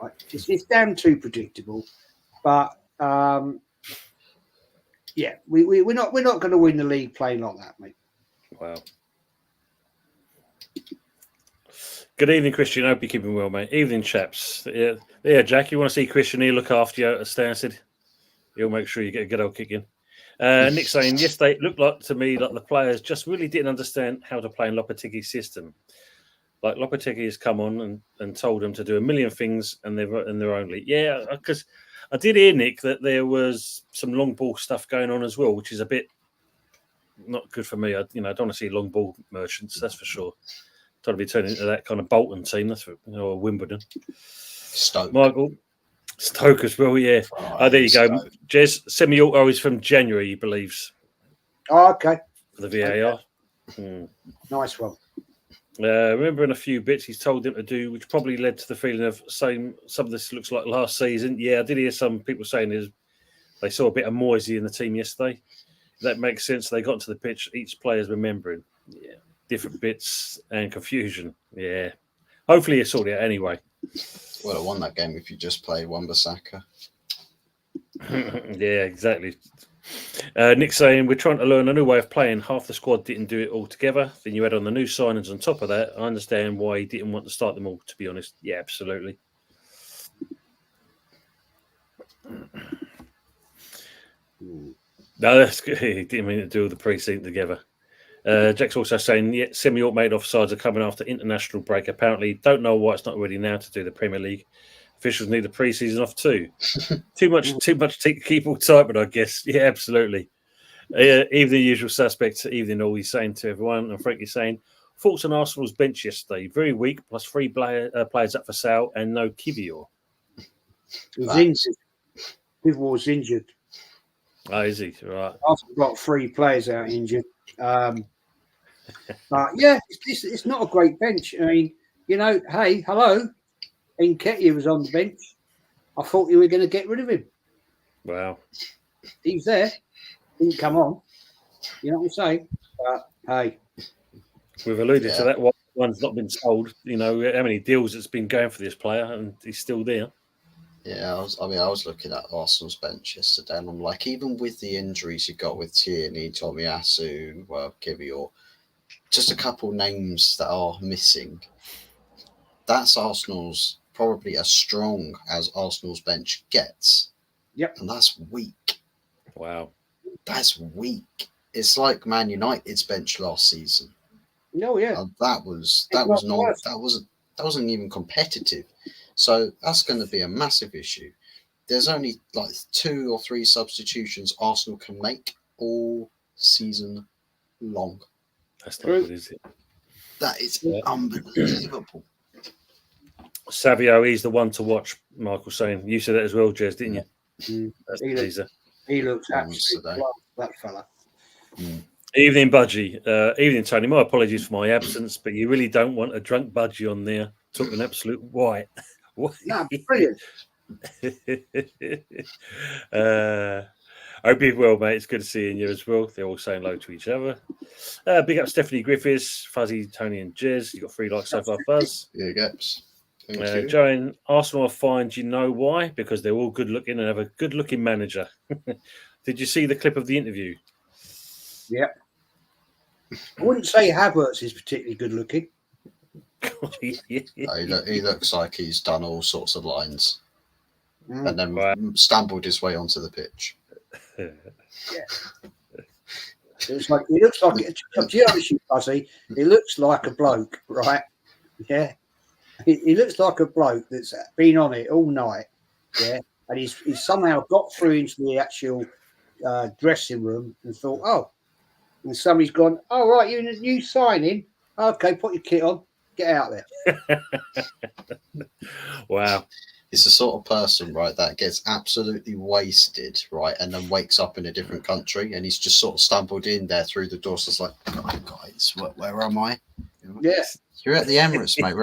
B: Right? It's damn too predictable. But yeah, we're not going to win the league playing like that, mate.
A: Wow. Good evening, Christian. Hope you're keeping well, mate. Evening, chaps. Yeah, Jack, you want to see Christian here look after you at Stansted? He'll make sure you get a good old kick in. Nick saying, yesterday it looked like to me like the players just really didn't understand how to play in Lopetegui's system. Like Lopetegui has come on and told them to do a million things and they're only. Yeah, because I did hear, Nick, that there was some long ball stuff going on as well, which is a bit not good for me. I don't want to see long ball merchants, that's for sure. Trying to be turning into that kind of Bolton team, that's for, or Wimbledon.
C: Stoke.
A: Michael. Stoke as well, yeah. Oh, there you go. Jez, semi-auto is from January, he believes.
B: Oh, okay.
A: For the VAR.
B: Okay. Nice one.
A: Remembering a few bits he's told them to do, which probably led to the feeling of some of this looks like last season. Yeah, I did hear some people saying they saw a bit of Moisey in the team yesterday. That makes sense. They got into the pitch, each player's remembering. Yeah. Different bits and confusion. Yeah. Hopefully you sort it out anyway.
C: Would have won that game if you just played Wan-Bissaka.
A: Yeah, exactly. Nick saying, we're trying to learn a new way of playing. Half the squad didn't do it all together. Then you add on the new signings on top of that. I understand why he didn't want to start them all, to be honest. Yeah, absolutely. No, that's good. He didn't mean to do all the pre-season together. Jack's also saying, yeah, semi-automated offsides are coming after international break. Apparently, don't know why it's not ready now to do the Premier League. Officials need the pre-season off too. Too much to keep all typing, I guess. Yeah, absolutely. Even the usual suspects, evening all he's saying to everyone. And Frankie's saying, thoughts on Arsenal's bench yesterday. Very weak, plus 3 players up for sale and no Kivior.
B: He's injured. Kivior's injured.
A: Oh, is he? Right.
B: I've got 3 players out injured. But yeah, it's not a great bench. I mean, hey, hello. Nketiah was on the bench. I thought you were going to get rid of him.
A: Wow.
B: He's there. Didn't come on. You know what I'm saying? But hey.
A: We've alluded to that. One's not been sold. How many deals it's been going for this player and he's still there.
C: Yeah, I was looking at Arsenal's bench yesterday, and I'm like, even with the injuries you got with Tierney, Tomiyasu, Kivior, just a couple names that are missing. That's Arsenal's probably as strong as Arsenal's bench gets.
B: Yep,
C: and that's weak.
A: Wow,
C: that's weak. It's like Man United's bench last season.
B: No, yeah,
C: that wasn't even competitive. So that's going to be a massive issue. There's only like 2 or 3 substitutions Arsenal can make all season long.
A: That's not good, is it?
C: That is unbelievable.
A: Savio, he's the one to watch, Michael saying. You said that as well, Jez, didn't you? That's
B: he looks absolutely that fella.
A: Evening, Budgie. Evening, Tony. My apologies for my absence, but you really don't want a drunk Budgie on there talking absolute white.
B: No, brilliant.
A: Hope you're well, mate. It's good to see you as well. They're all saying hello to each other. Big up Stephanie Griffiths, Fuzzy, Tony, and Jez. You got 3 likes so far, Fuzz.
C: Yeah, gaps.
A: Joan, Arsenal are fine. Do you know why? Because they're all good looking and have a good looking manager. Did you see the clip of the interview?
B: Yeah. I wouldn't say Havertz is particularly good looking.
C: He looks like he's done all sorts of lines and then stumbled his way onto the pitch.
B: Yeah. He looks like Fuzzy. He looks like a bloke, right? Yeah. He looks like a bloke that's been on it all night, yeah, and he's somehow got through into the actual dressing room and thought, oh, and somebody's gone, oh, right, you signing? Okay, put your kit on, get out there.
A: Wow.
C: It's the sort of person, right, that gets absolutely wasted, right, and then wakes up in a different country, and he's just sort of stumbled in there through the door. So it's like, guys, where am I?
B: Yeah.
C: You're at the Emirates, mate.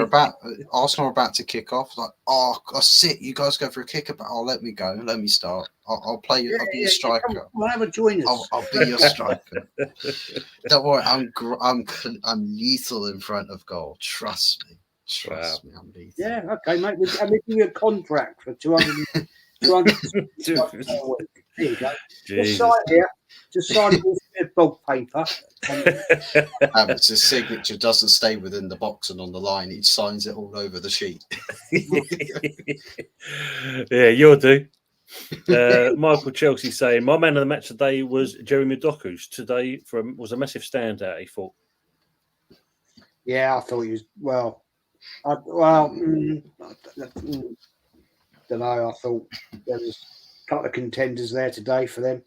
C: Arsenal are about to kick off. Like, oh, sit. You guys go for a kick. But let me go. Let me start. I'll play you. I'll be your striker.
B: Come on, have a join us.
C: I'll be your striker. Don't worry. I'm lethal in front of goal. Trust me. Trust me. I'm lethal.
B: Yeah. Okay, mate. I'm making you a contract for 200. 200 there you go. Just sign here. Just sign it with a bulk paper.
C: But his signature doesn't stay within the box and on the line. He signs it all over the sheet.
A: Yeah, you'll do. Michael Chelsea saying, my man of the match today was Jeremy Doku's. Today was a massive standout, he thought.
B: Yeah, I thought he was, don't know. I thought there was a couple of contenders there today for them.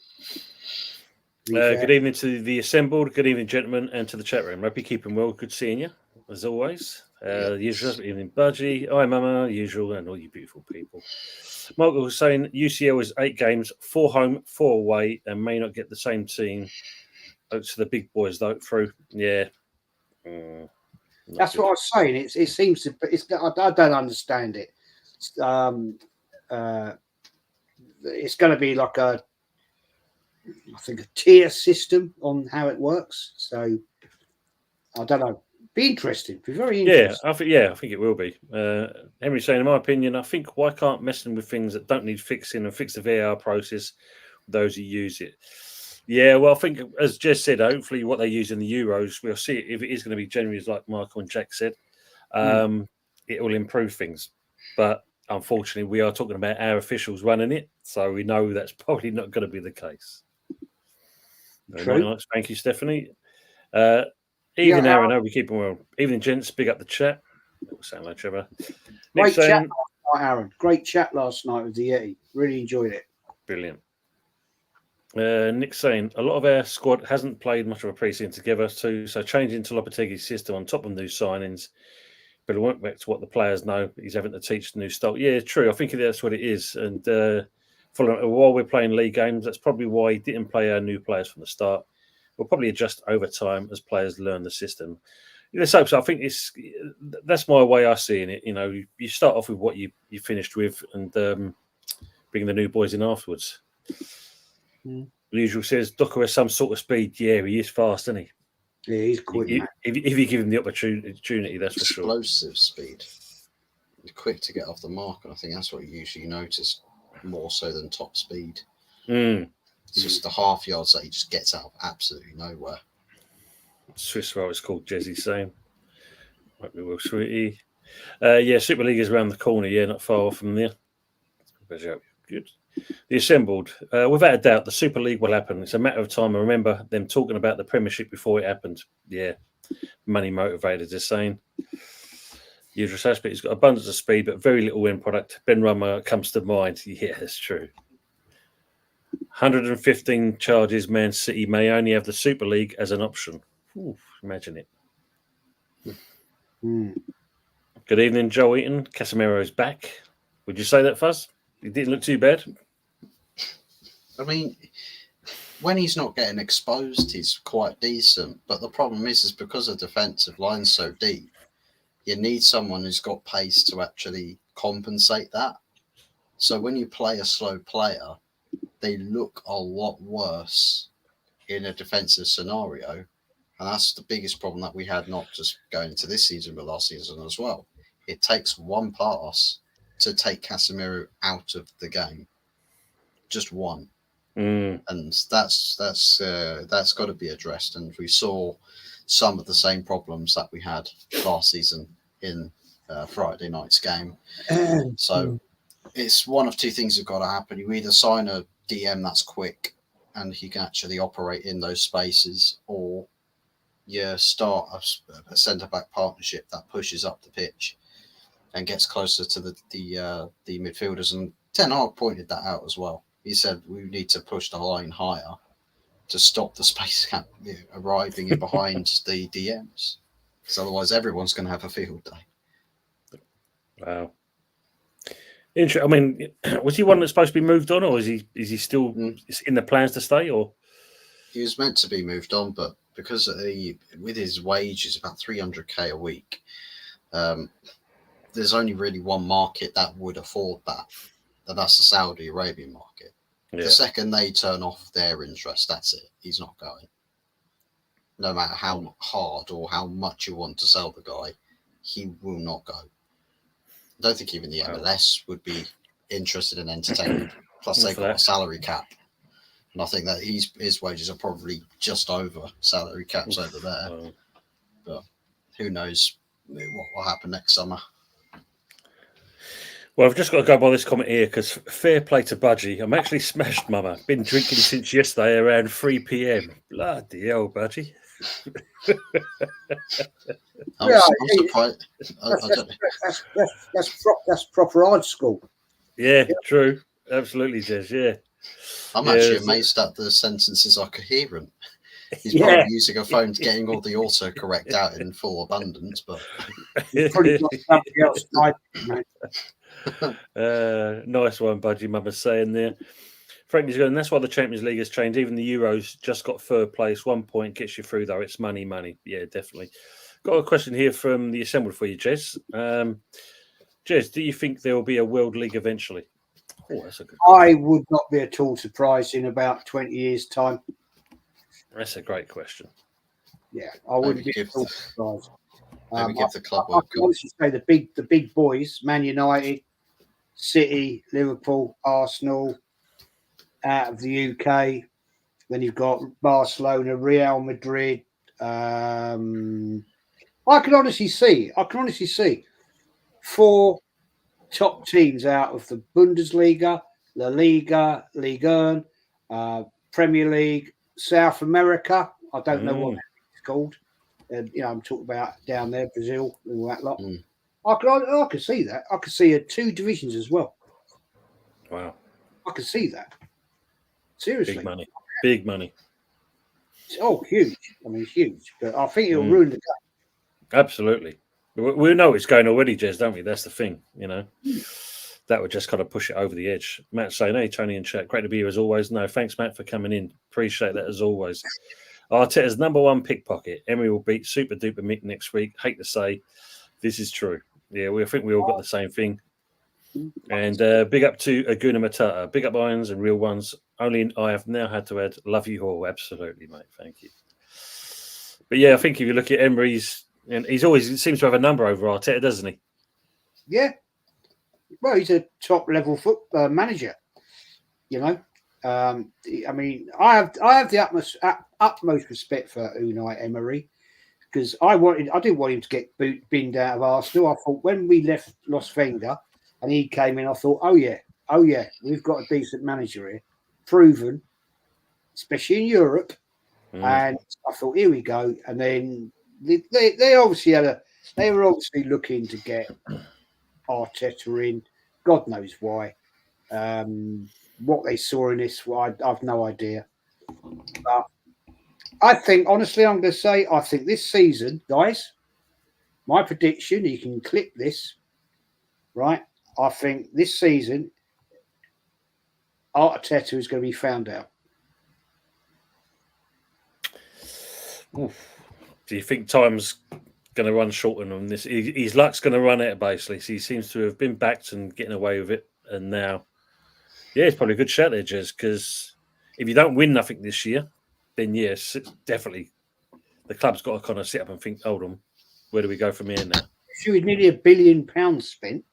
A: Good evening to the assembled. Good evening, gentlemen, and to the chat room. Hope you're keeping well. Good seeing you, as always. Usual evening, Budgie. Hi, Mama. Usual, and all you beautiful people. Michael was saying UCL is 8 games, 4 home, 4 away, and may not get the same team. To the big boys though through. Yeah.
B: That's good. What I was saying. It seems to. I don't understand it. It's going to be like a tier system on how it works. So I don't know. Be interesting. Be very interesting.
A: I think it will be. Henry saying, in my opinion, I think why can't messing with things that don't need fixing and fix the VAR process with those who use it. Yeah, well, I think as Jez said, hopefully what they use in the Euros, we'll see if it is going to be generally like Michael and Jack said. It will improve things, but unfortunately, we are talking about our officials running it, so we know that's probably not going to be the case. Nice. Thank you, Stephanie. Evening, Aaron. Hope we keep them well. Evening, gents. Big up the chat. We'll sound like each other.
B: Great chat last night, Aaron. Great chat last night with the Yeti. Really enjoyed it.
A: Brilliant. Nick saying a lot of our squad hasn't played much of a pre-season together too, so changing to Lopetegui's system on top of new signings. But it went back to what the players know. He's having to teach the new style. Yeah, true. I think that's what it is. And while we're playing league games, that's probably why he didn't play our new players from the start. We'll probably adjust over time as players learn the system. Let's hope so. I think that's my way of seeing it. You know, you start off with what you finished with, and bring the new boys in afterwards. The usual says Doku has some sort of speed. Yeah, he is fast, isn't he?
B: Yeah, he's quick.
A: If you give him the opportunity, that's for sure.
C: Explosive speed. Quick to get off the mark, and I think that's what you usually notice more so than top speed. It's just the half yards that he just gets out of absolutely nowhere.
A: Swiss roll, it's called Jezzy saying. Might be well, sweetie. Yeah, Super League is around the corner. Yeah, not far off from there. Good. The assembled. Without a doubt, the Super League will happen. It's a matter of time. I remember them talking about the Premiership before it happened. Yeah, money motivated, they're saying. Usual aspect, he's got abundance of speed, but very little end product. Ben Rummer comes to mind. Yeah, that's true. 115 charges. Man City may only have the Super League as an option. Ooh, imagine it. Good evening, Joe Eaton. Casemiro's back. Would you say that, Fuzz? He didn't look too bad.
C: I mean, when he's not getting exposed, he's quite decent. But the problem is because the defensive line's so deep, you need someone who's got pace to actually compensate that. So when you play a slow player, they look a lot worse in a defensive scenario. And that's the biggest problem that we had, not just going into this season, but last season as well. It takes one pass to take Casemiro out of the game. Just one. And that's got to be addressed. And we saw some of the same problems that we had last season in Friday night's game. So it's one of two things that got to happen. You either sign a DM that's quick and he can actually operate in those spaces, or you start a centre-back partnership that pushes up the pitch and gets closer to the midfielders. And Ten Hag pointed that out as well. He said we need to push the line higher to stop the space camp arriving in behind the DMs. Because otherwise everyone's going to have a field day.
A: Wow. Interesting. I mean, was he one that's supposed to be moved on, or is he still in the plans to stay? Or
C: he was meant to be moved on, but because with his wages about 300k a week, there's only really one market that would afford that, and that's the Saudi Arabian market. Yeah. The second they turn off their interest, that's it. He's not going. No matter how hard or how much you want to sell the guy, he will not go. I don't think even the MLS would be interested in entertaining. Plus, they've got a salary cap. And I think that his wages are probably just over salary caps over there. Oh. But who knows what will happen next summer.
A: Well, I've just got to go by this comment here because fair play to Budgie. I'm actually smashed, Mama. Been drinking since yesterday around 3 p.m. Bloody hell, Budgie.
C: I'm surprised.
B: That's proper old school.
A: Yeah, true. Absolutely, Jez. Yeah.
C: I'm actually amazed that the sentences are coherent. He's probably using a phone to getting all the autocorrect out in full abundance, but
B: he's probably got something else typing, mate.
A: Nice one, Budgie. Mama's saying there. Frankie's going, that's why the Champions League has changed. Even the Euros just got third place. 1 point gets you through, though. It's money. Yeah, definitely. Got a question here from the Assembled for you, Jez. Jez, do you think there will be a World League eventually? Oh, that's a good question.
B: I would not be at all surprised in about 20 years' time.
A: That's a great question.
B: Yeah, I wouldn't be at all surprised.
C: Maybe give the club
B: I can honestly say the big boys, Man United, City, Liverpool, Arsenal, out of the UK. Then you've got Barcelona, Real Madrid. I can honestly see 4 top teams out of the Bundesliga, La Liga, Ligue 1, Premier League, South America. I don't know what it's called. I'm talking about down there, Brazil, and all that lot. I could see that. I could see 2 divisions as well.
A: Wow.
B: I could see that. Seriously.
A: Big money.
B: Oh, huge. I mean, huge. But I think it'll ruin the game.
A: Absolutely. We know it's going already, Jez, don't we? That's the thing, That would just kind of push it over the edge. Matt saying, hey, Tony and chat, great to be here as always. No, thanks, Matt, for coming in. Appreciate that as always. Arteta's number 1 pickpocket. Emery will beat Super Duper Mick next week. Hate to say, this is true. Yeah, I think we all got the same thing. And big up to Aguna Matata. Big up Irons and real ones. Only I have now had to add, love you all. Absolutely, mate. Thank you. But yeah, I think if you look at Emery's, and he seems to have a number over Arteta, doesn't he?
B: Yeah. Well, he's a top level manager. I mean, I have the utmost respect for Unai Emery because I didn't want him to get binned out of Arsenal. I thought when we left Los Wenger and he came in, I thought, oh yeah, we've got a decent manager here, proven, especially in Europe. And I thought, here we go. And then they obviously they were obviously looking to get Arteta in. God knows why. What they saw in this, I've no idea. But I think, honestly, I'm going to say, I think this season, guys, my prediction, you can clip this, right? I think this season, Arteta is going to be found out.
A: Oof. Do you think time's going to run short on this? His luck's going to run out, basically. So he seems to have been backed and getting away with it. And now, yeah, it's probably a good shout there, Jez, because if you don't win nothing this year, then yes, definitely the club's got to kind of sit up and think, hold on, where do we go from here now?
B: She was nearly £1 billion spent.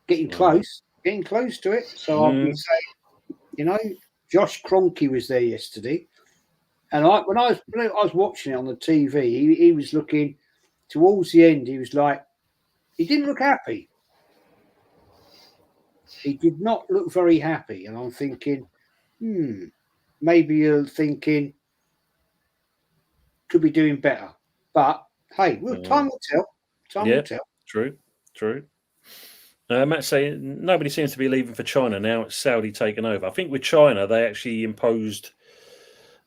B: Getting close to it. So I can say, Josh Kroenke was there yesterday. And when I was watching it on the TV, he was looking towards the end. He was like, he didn't look happy. He did not look very happy. And I'm thinking, maybe you're thinking, could be doing better. But hey, time will tell. Time will tell.
A: True. Matt saying nobody seems to be leaving for China now. It's Saudi taking over. I think with China they actually imposed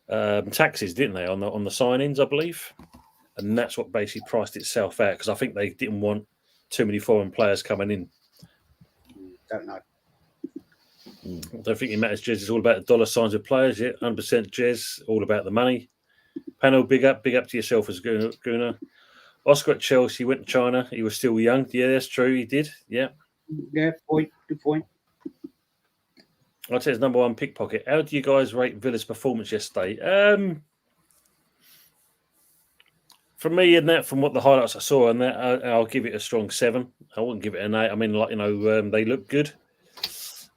A: taxes, didn't they, on the signings, I believe, and that's what basically priced itself out because I think they didn't want too many foreign players coming in.
B: Don't know.
A: I don't think it matters, Jez. It's all about the dollar signs of players. Yeah, 100% Jez. All about the money. Panel, big up to yourself as Guna. Oscar at Chelsea went to China. He was still young. Yeah, that's true. He did. Yeah.
B: Yeah, good point.
A: I'd say it's number one pickpocket. How do you guys rate Villa's performance yesterday? From me and that, from what the highlights I saw and that, I'll give it a strong 7. I wouldn't give it an 8. I mean, they look good.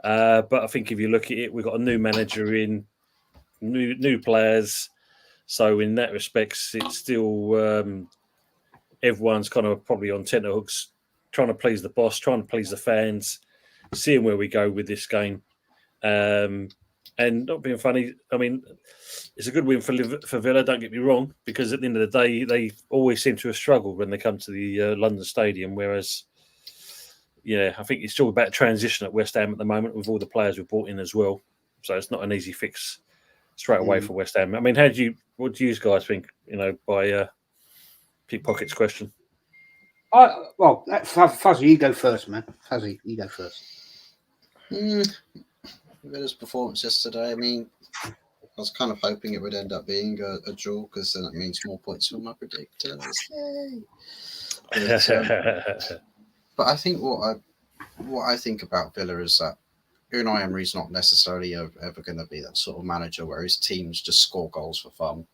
A: But I think if you look at it, we've got a new manager in, new players. So in that respect, it's still everyone's kind of probably on tenterhooks, trying to please the boss, trying to please the fans, seeing where we go with this game. And not being funny, I mean, it's a good win for Villa, don't get me wrong, because at the end of the day, they always seem to have struggled when they come to the London Stadium, whereas, yeah, I think it's still about transition at West Ham at the moment with all the players we've brought in as well. So it's not an easy fix straight away for West Ham. I mean, what do you guys think, by Pickpocket's question?
B: Well, Fuzzy, you go first, man. Fuzzy, you go first.
C: Villa's performance yesterday, I mean, I was kind of hoping it would end up being a draw because then it means more points for my predictors. But I think what I think about Villa is that Unai Emery's not necessarily ever going to be that sort of manager where his teams just score goals for fun.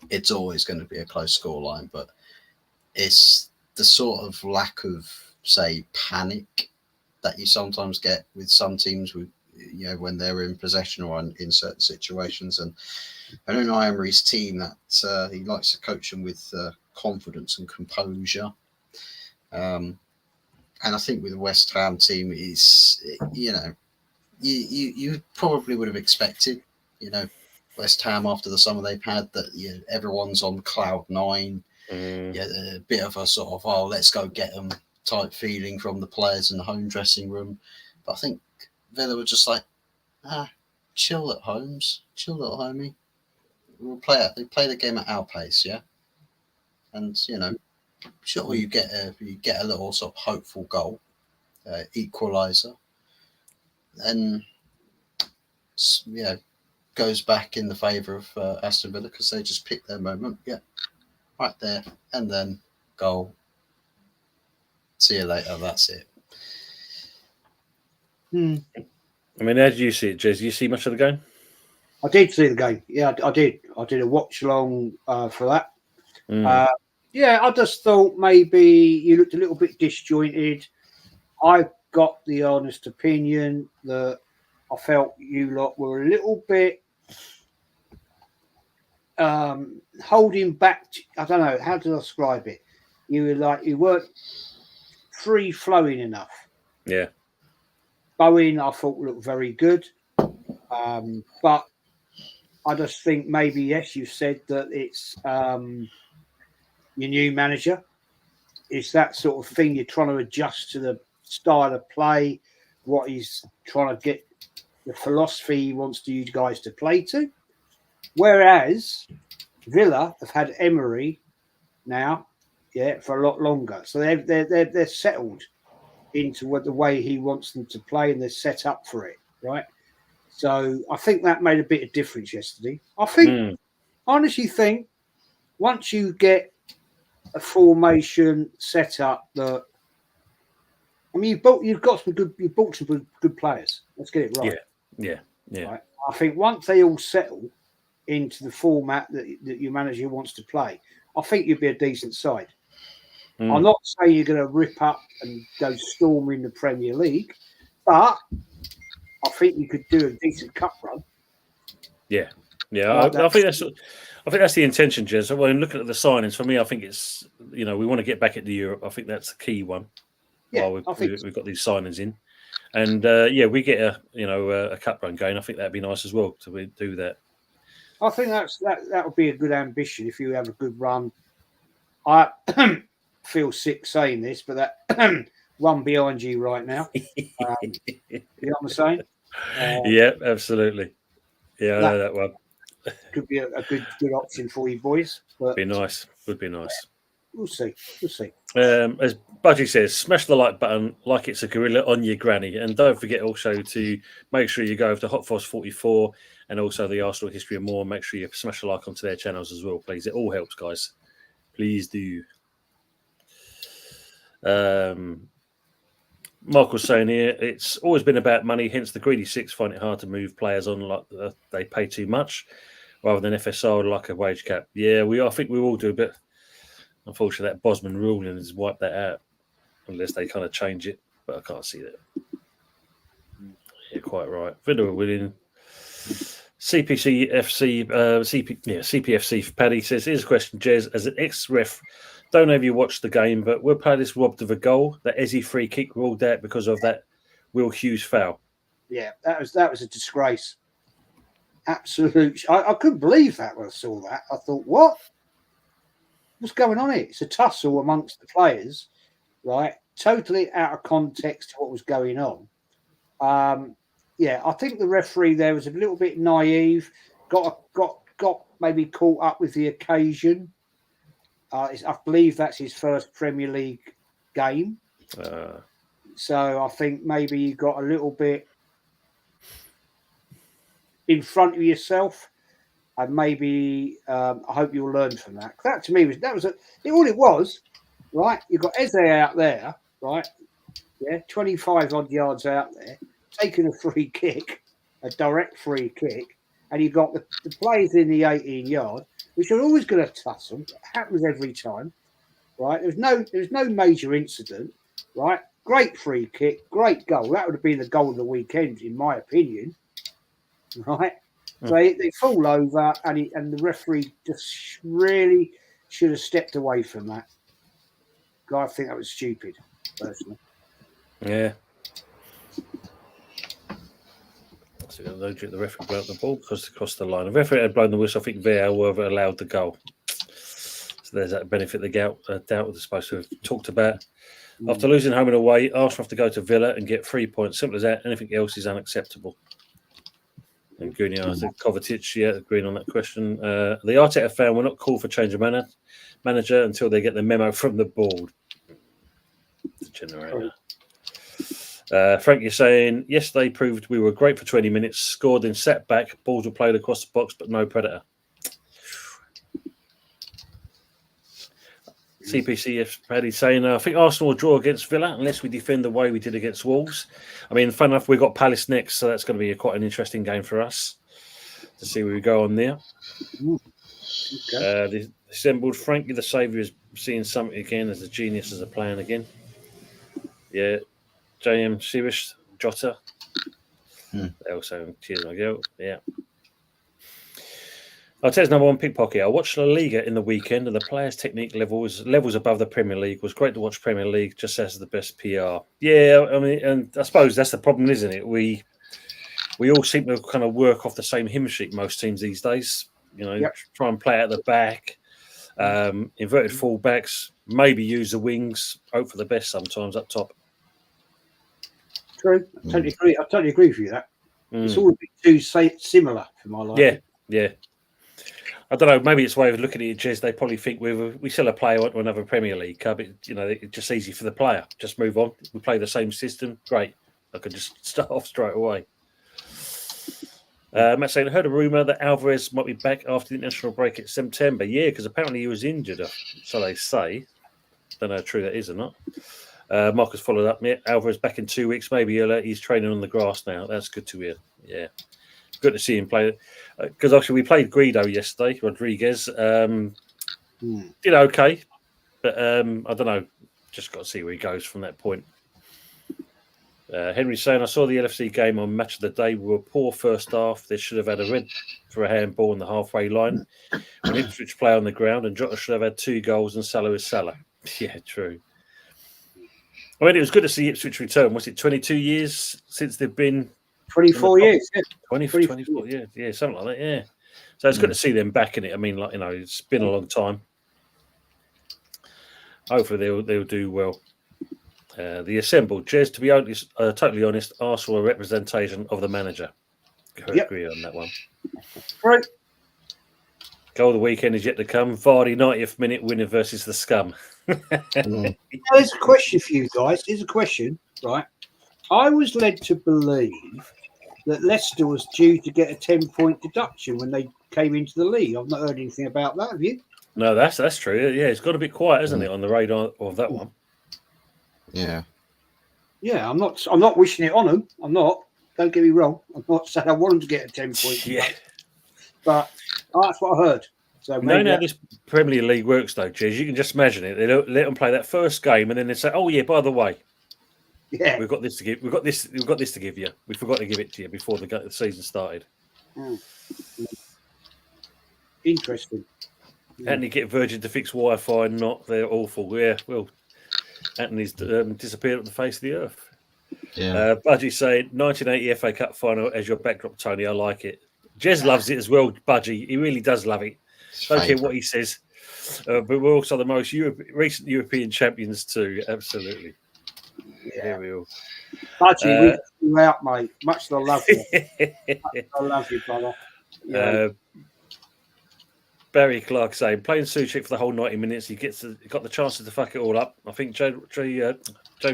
C: It's always going to be a close scoreline, but it's the sort of lack of, say, panic that you sometimes get with some teams with, when they're in possession or in certain situations. And Unai Emery's team, that he likes to coach them with confidence and composure. And I think with the West Ham team, you probably would have expected, West Ham after the summer they've had, that everyone's on cloud 9. A bit of a sort of, let's go get them type feeling from the players in the home dressing room. But I think Villa were just like, chill at Holmes, chill little homie. We'll play it. They play the game at our pace, yeah. And sure, you get a little sort of hopeful goal, equaliser, and goes back in the favour of Aston Villa because they just pick their moment. Yeah, right there, and then goal. See you later. That's it.
A: I mean, how did you see it, Jez? Did you see much of the game?
B: I did see the game. Yeah, I did. I did a watch along for that. I just thought maybe you looked a little bit disjointed. I got the honest opinion that I felt you lot were a little bit holding back. I don't know how to describe it. You weren't free flowing enough.
A: Yeah.
B: Bowen, I thought looked very good, but I just think maybe yes, you said that it's your new manager. It's that sort of thing. You're trying to adjust to the style of play, what he's trying to get, the philosophy he wants you guys to play to. Whereas Villa have had Emery now, for a lot longer, so they're settled into the way he wants them to play, and they're set up for it, right? So I think that made a bit of difference yesterday. I honestly think once you get a formation set up, you've bought some good players. Let's get it right.
A: Yeah.
B: Right? I think once they all settle into the format that your manager wants to play, I think you'll be a decent side. I'm not saying you're going to rip up and go storming the Premier League, but I think you could do a decent cup run.
A: Yeah. I think that's the intention, Jez. When looking at the signings, for me, I think it's we want to get back into Europe. I think that's the key one.
B: Yeah,
A: we've got these signings in, and we get a cup run going. I think that'd be nice as well to do that.
B: I think that would be a good ambition if you have a good run. I feel sick saying this, but that one behind you right now. You know what I'm saying?
A: Yeah, absolutely. Yeah, I know that one.
B: Could be a good option for you boys, but
A: Be nice. Would be nice.
B: we'll see. We'll see.
A: As Budgie says, smash the like button like it's a gorilla on your granny. And don't forget also to make sure you go over to Hot Fuzz 44 and also the Arsenal History and More. Make sure you smash a like onto their channels as well, please. It all helps, guys. Please do. Michael's saying here, it's always been about money, hence the greedy six find it hard to move players on like they pay too much rather than FSR like a wage cap. Yeah, I think we all do, but unfortunately that Bosman ruling has wiped that out unless they kind of change it, but I can't see that. Yeah, quite right. Villa winning. CPFC for Paddy says, here's a question, Jez. As an ex-ref, don't know if you watched the game, but were Palace robbed of a goal? That Ezzy free kick ruled out because of that Will Hughes foul.
B: Yeah, that was a disgrace. Absolute. I couldn't believe that when I saw that. I thought, what? What's going on here? It's a tussle amongst the players, right? Totally out of context to what was going on. Yeah, I think the referee there was a little bit naive. Got maybe caught up with the occasion. I believe that's his first Premier League game. So I think maybe you got a little bit in front of yourself, and maybe I hope you'll learn from that. That to me was all it was, right? You've got Eze out there, right? Yeah, 25 odd yards out there, taking a free kick, a direct free kick, and you've got the players in the 18 yard, which are always going to tussle. It happens every time, right? There's no major incident, right? Great free kick, great goal. That would have been the goal of the weekend, in my opinion, right? So they fall over, and the referee just really should have stepped away from that. I think that was stupid, personally.
A: Yeah. So the referee blew the ball because it crossed the line. The referee had blown the whistle. I think VAR were allowed the goal. So there's that benefit the doubt was supposed to have talked about. After losing home and away, Arsenal have to go to Villa and get 3 points. Simple as that. Anything else is unacceptable. And Goonie asked Kovacic, agreeing on that question. The Arteta fan will not call for change of manager until they get the memo from the board. The generator. Frank, you're saying, yes, they proved we were great for 20 minutes, scored and sat back, balls were played across the box, but no predator. CPCF Paddy saying, I think Arsenal will draw against Villa unless we defend the way we did against Wolves. I mean, fun enough, we've got Palace next, so that's going to be quite an interesting game for us to see where we go on there. Okay. The assembled Frankie the Saviour is seeing something again as a genius as a plan again. Yeah. JM Sirish, Jota. Also, cheers, my girl. Yeah. Arteta's number one pickpocket. I watched La Liga in the weekend, and the players' technique levels above the Premier League. It was great to watch Premier League, just as the best PR. Yeah, I mean, and I suppose that's the problem, isn't it? We all seem to kind of work off the same hymn sheet. Most teams these days, try and play out the back, inverted fullbacks, maybe use the wings, hope for the best sometimes up top.
B: True. I totally agree with you. That it's all a bit too similar for my life.
A: Yeah. I don't know. Maybe it's a way of looking at it, Jez. They probably think we sell a player to another Premier League club. It's just easy for the player. Just move on. We play the same system. Great. I can just start off straight away. Matt saying, I heard a rumour that Alvarez might be back after the international break in September. Yeah, because apparently he was injured, so they say. Don't know how true that is or not. Marcus followed up. Yeah, Alvarez back in 2 weeks. Maybe he's training on the grass now. That's good to hear. Yeah. Good to see him play. Because actually we played Guido yesterday, Rodriguez. Did okay. But I don't know. Just got to see where he goes from that point. Henry's saying, I saw the LFC game on Match of the Day. We were poor first half. They should have had a red for a handball on the halfway line. When Ipswich play on the ground, and Jota should have had 2 goals, and Salah is Salah. Yeah, true. I mean, it was good to see Ipswich return. Was it 22 years since they've been?
B: 24 years. Yeah.
A: 24 years. Yeah, something like that, yeah. So it's good to see them back in it. I mean, it's been a long time. Hopefully they'll do well. The assembled. Jez, to be honest, totally honest, Arsenal are a representation of the manager.
B: Yep.
A: Agree on that one.
B: Right.
A: Goal of the weekend is yet to come. Vardy, 90th minute winner versus the scum.
B: There's a question for you guys. Here's a question, right? I was led to believe that Leicester was due to get a 10-point deduction when they came into the league. I've not heard anything about that, have you?
A: No, that's true. Yeah, it's got a bit quiet, hasn't it, on the radar of that one?
C: Yeah.
B: Yeah, I'm not wishing it on them. I'm not. Don't get me wrong. I'm not saying I want them to get a 10-point
A: Yeah.
B: but that's what I heard. So
A: No, this Premier League works though, Jez. You can just imagine it. They let them play that first game, and then they say, "Oh yeah, by the way,
B: yeah,
A: we've got this to give. We've got this to give you. We forgot to give it to you before the season started."
B: Interesting.
A: Anthony get Virgin to fix Wi-Fi, not they're awful. Yeah, well, Anthony's disappeared off the face of the earth.
C: Yeah.
A: Budgie saying 1980 FA Cup final as your backdrop, Tony. I like it. Jez loves it as well, Budgie. He really does love it. Don't care what he says. But we're also the most recent European champions too. Absolutely.
B: Yeah.
A: We all.
B: Budgie, we got you out, mate. Much as I love you. I love you, brother. Yeah.
A: Barry Clark saying playing Suchik for the whole 90 minutes, he got the chances to fuck it all up. I think James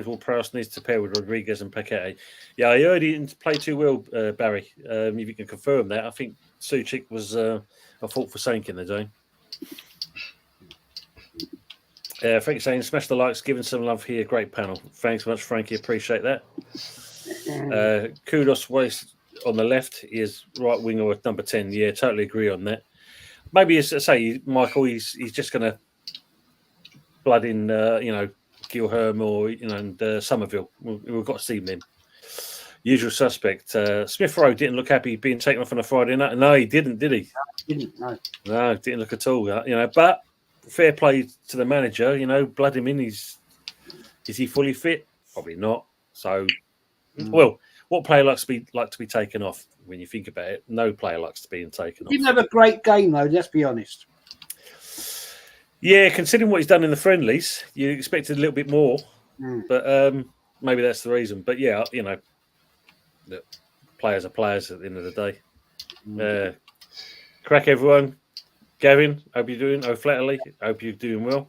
A: Ward-Prowse needs to pair with Rodriguez and Paquette. Yeah, I heard he didn't play too well, Barry. If you can confirm that, I think Suchik was a fault for sinking the day. Frank saying smash the likes, giving some love here. Great panel. Thanks so much, Frankie. Appreciate that. Kudos Waste on the left is right winger with number 10. Yeah, totally agree on that. Maybe, as I say, Michael, he's just going to blood in, Gilherme or, and Somerville. We've got to see them. Usual suspect. Smith Rowe didn't look happy being taken off on a Friday night. No, he didn't, did he?
B: Didn't, no.
A: No, didn't look at all. But fair play to the manager. Blood him in. Is he fully fit? Probably not. So, well, what player likes to be taken off? When you think about it, no player likes to be taken off.
B: Didn't have a great game though. Let's be honest.
A: Yeah, considering what he's done in the friendlies, you expected a little bit more, but maybe that's the reason. But yeah, the players are players at the end of the day. Crack everyone. Gavin, hope you're doing. O'Flatterly, hope you're doing well.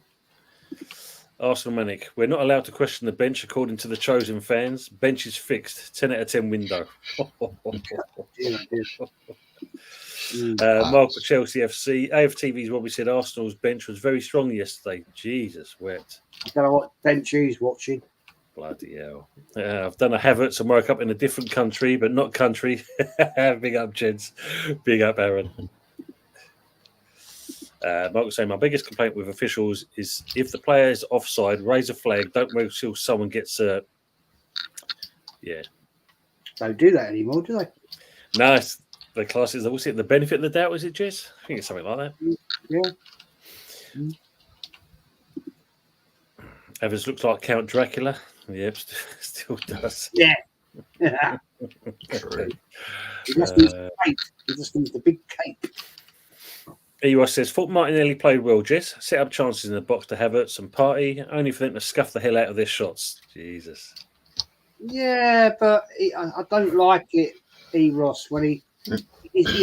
A: Arsenal Manic, we're not allowed to question the bench according to the chosen fans. Bench is fixed. 10 out of 10 window. Mark for Chelsea FC. AFTV's Robbie said Arsenal's bench was very strong yesterday. Jesus, wet.
B: I don't know what bench he's watching.
A: Bloody hell. I've done a Havertz and woke up in a different country, but not country. Big up, gents. Big up, Aaron. Mark was saying, my biggest complaint with officials is if the player is offside, raise a flag, don't wait till someone gets yeah.
B: Don't do that anymore, do they?
A: No, it's the class is, what's it, the benefit of the doubt, is it, Jez? I think it's something like that.
B: Yeah.
A: Evans looks like Count Dracula. Yep, still does.
B: Yeah.
C: True.
B: He just needs the cape. He just needs the big cape.
A: EOS says, thought Martinelli played well, Jess. Set up chances in the box to Havertz and Party, only for them to scuff the hell out of their shots. Jesus.
B: Yeah, but I don't like it, Ross, when he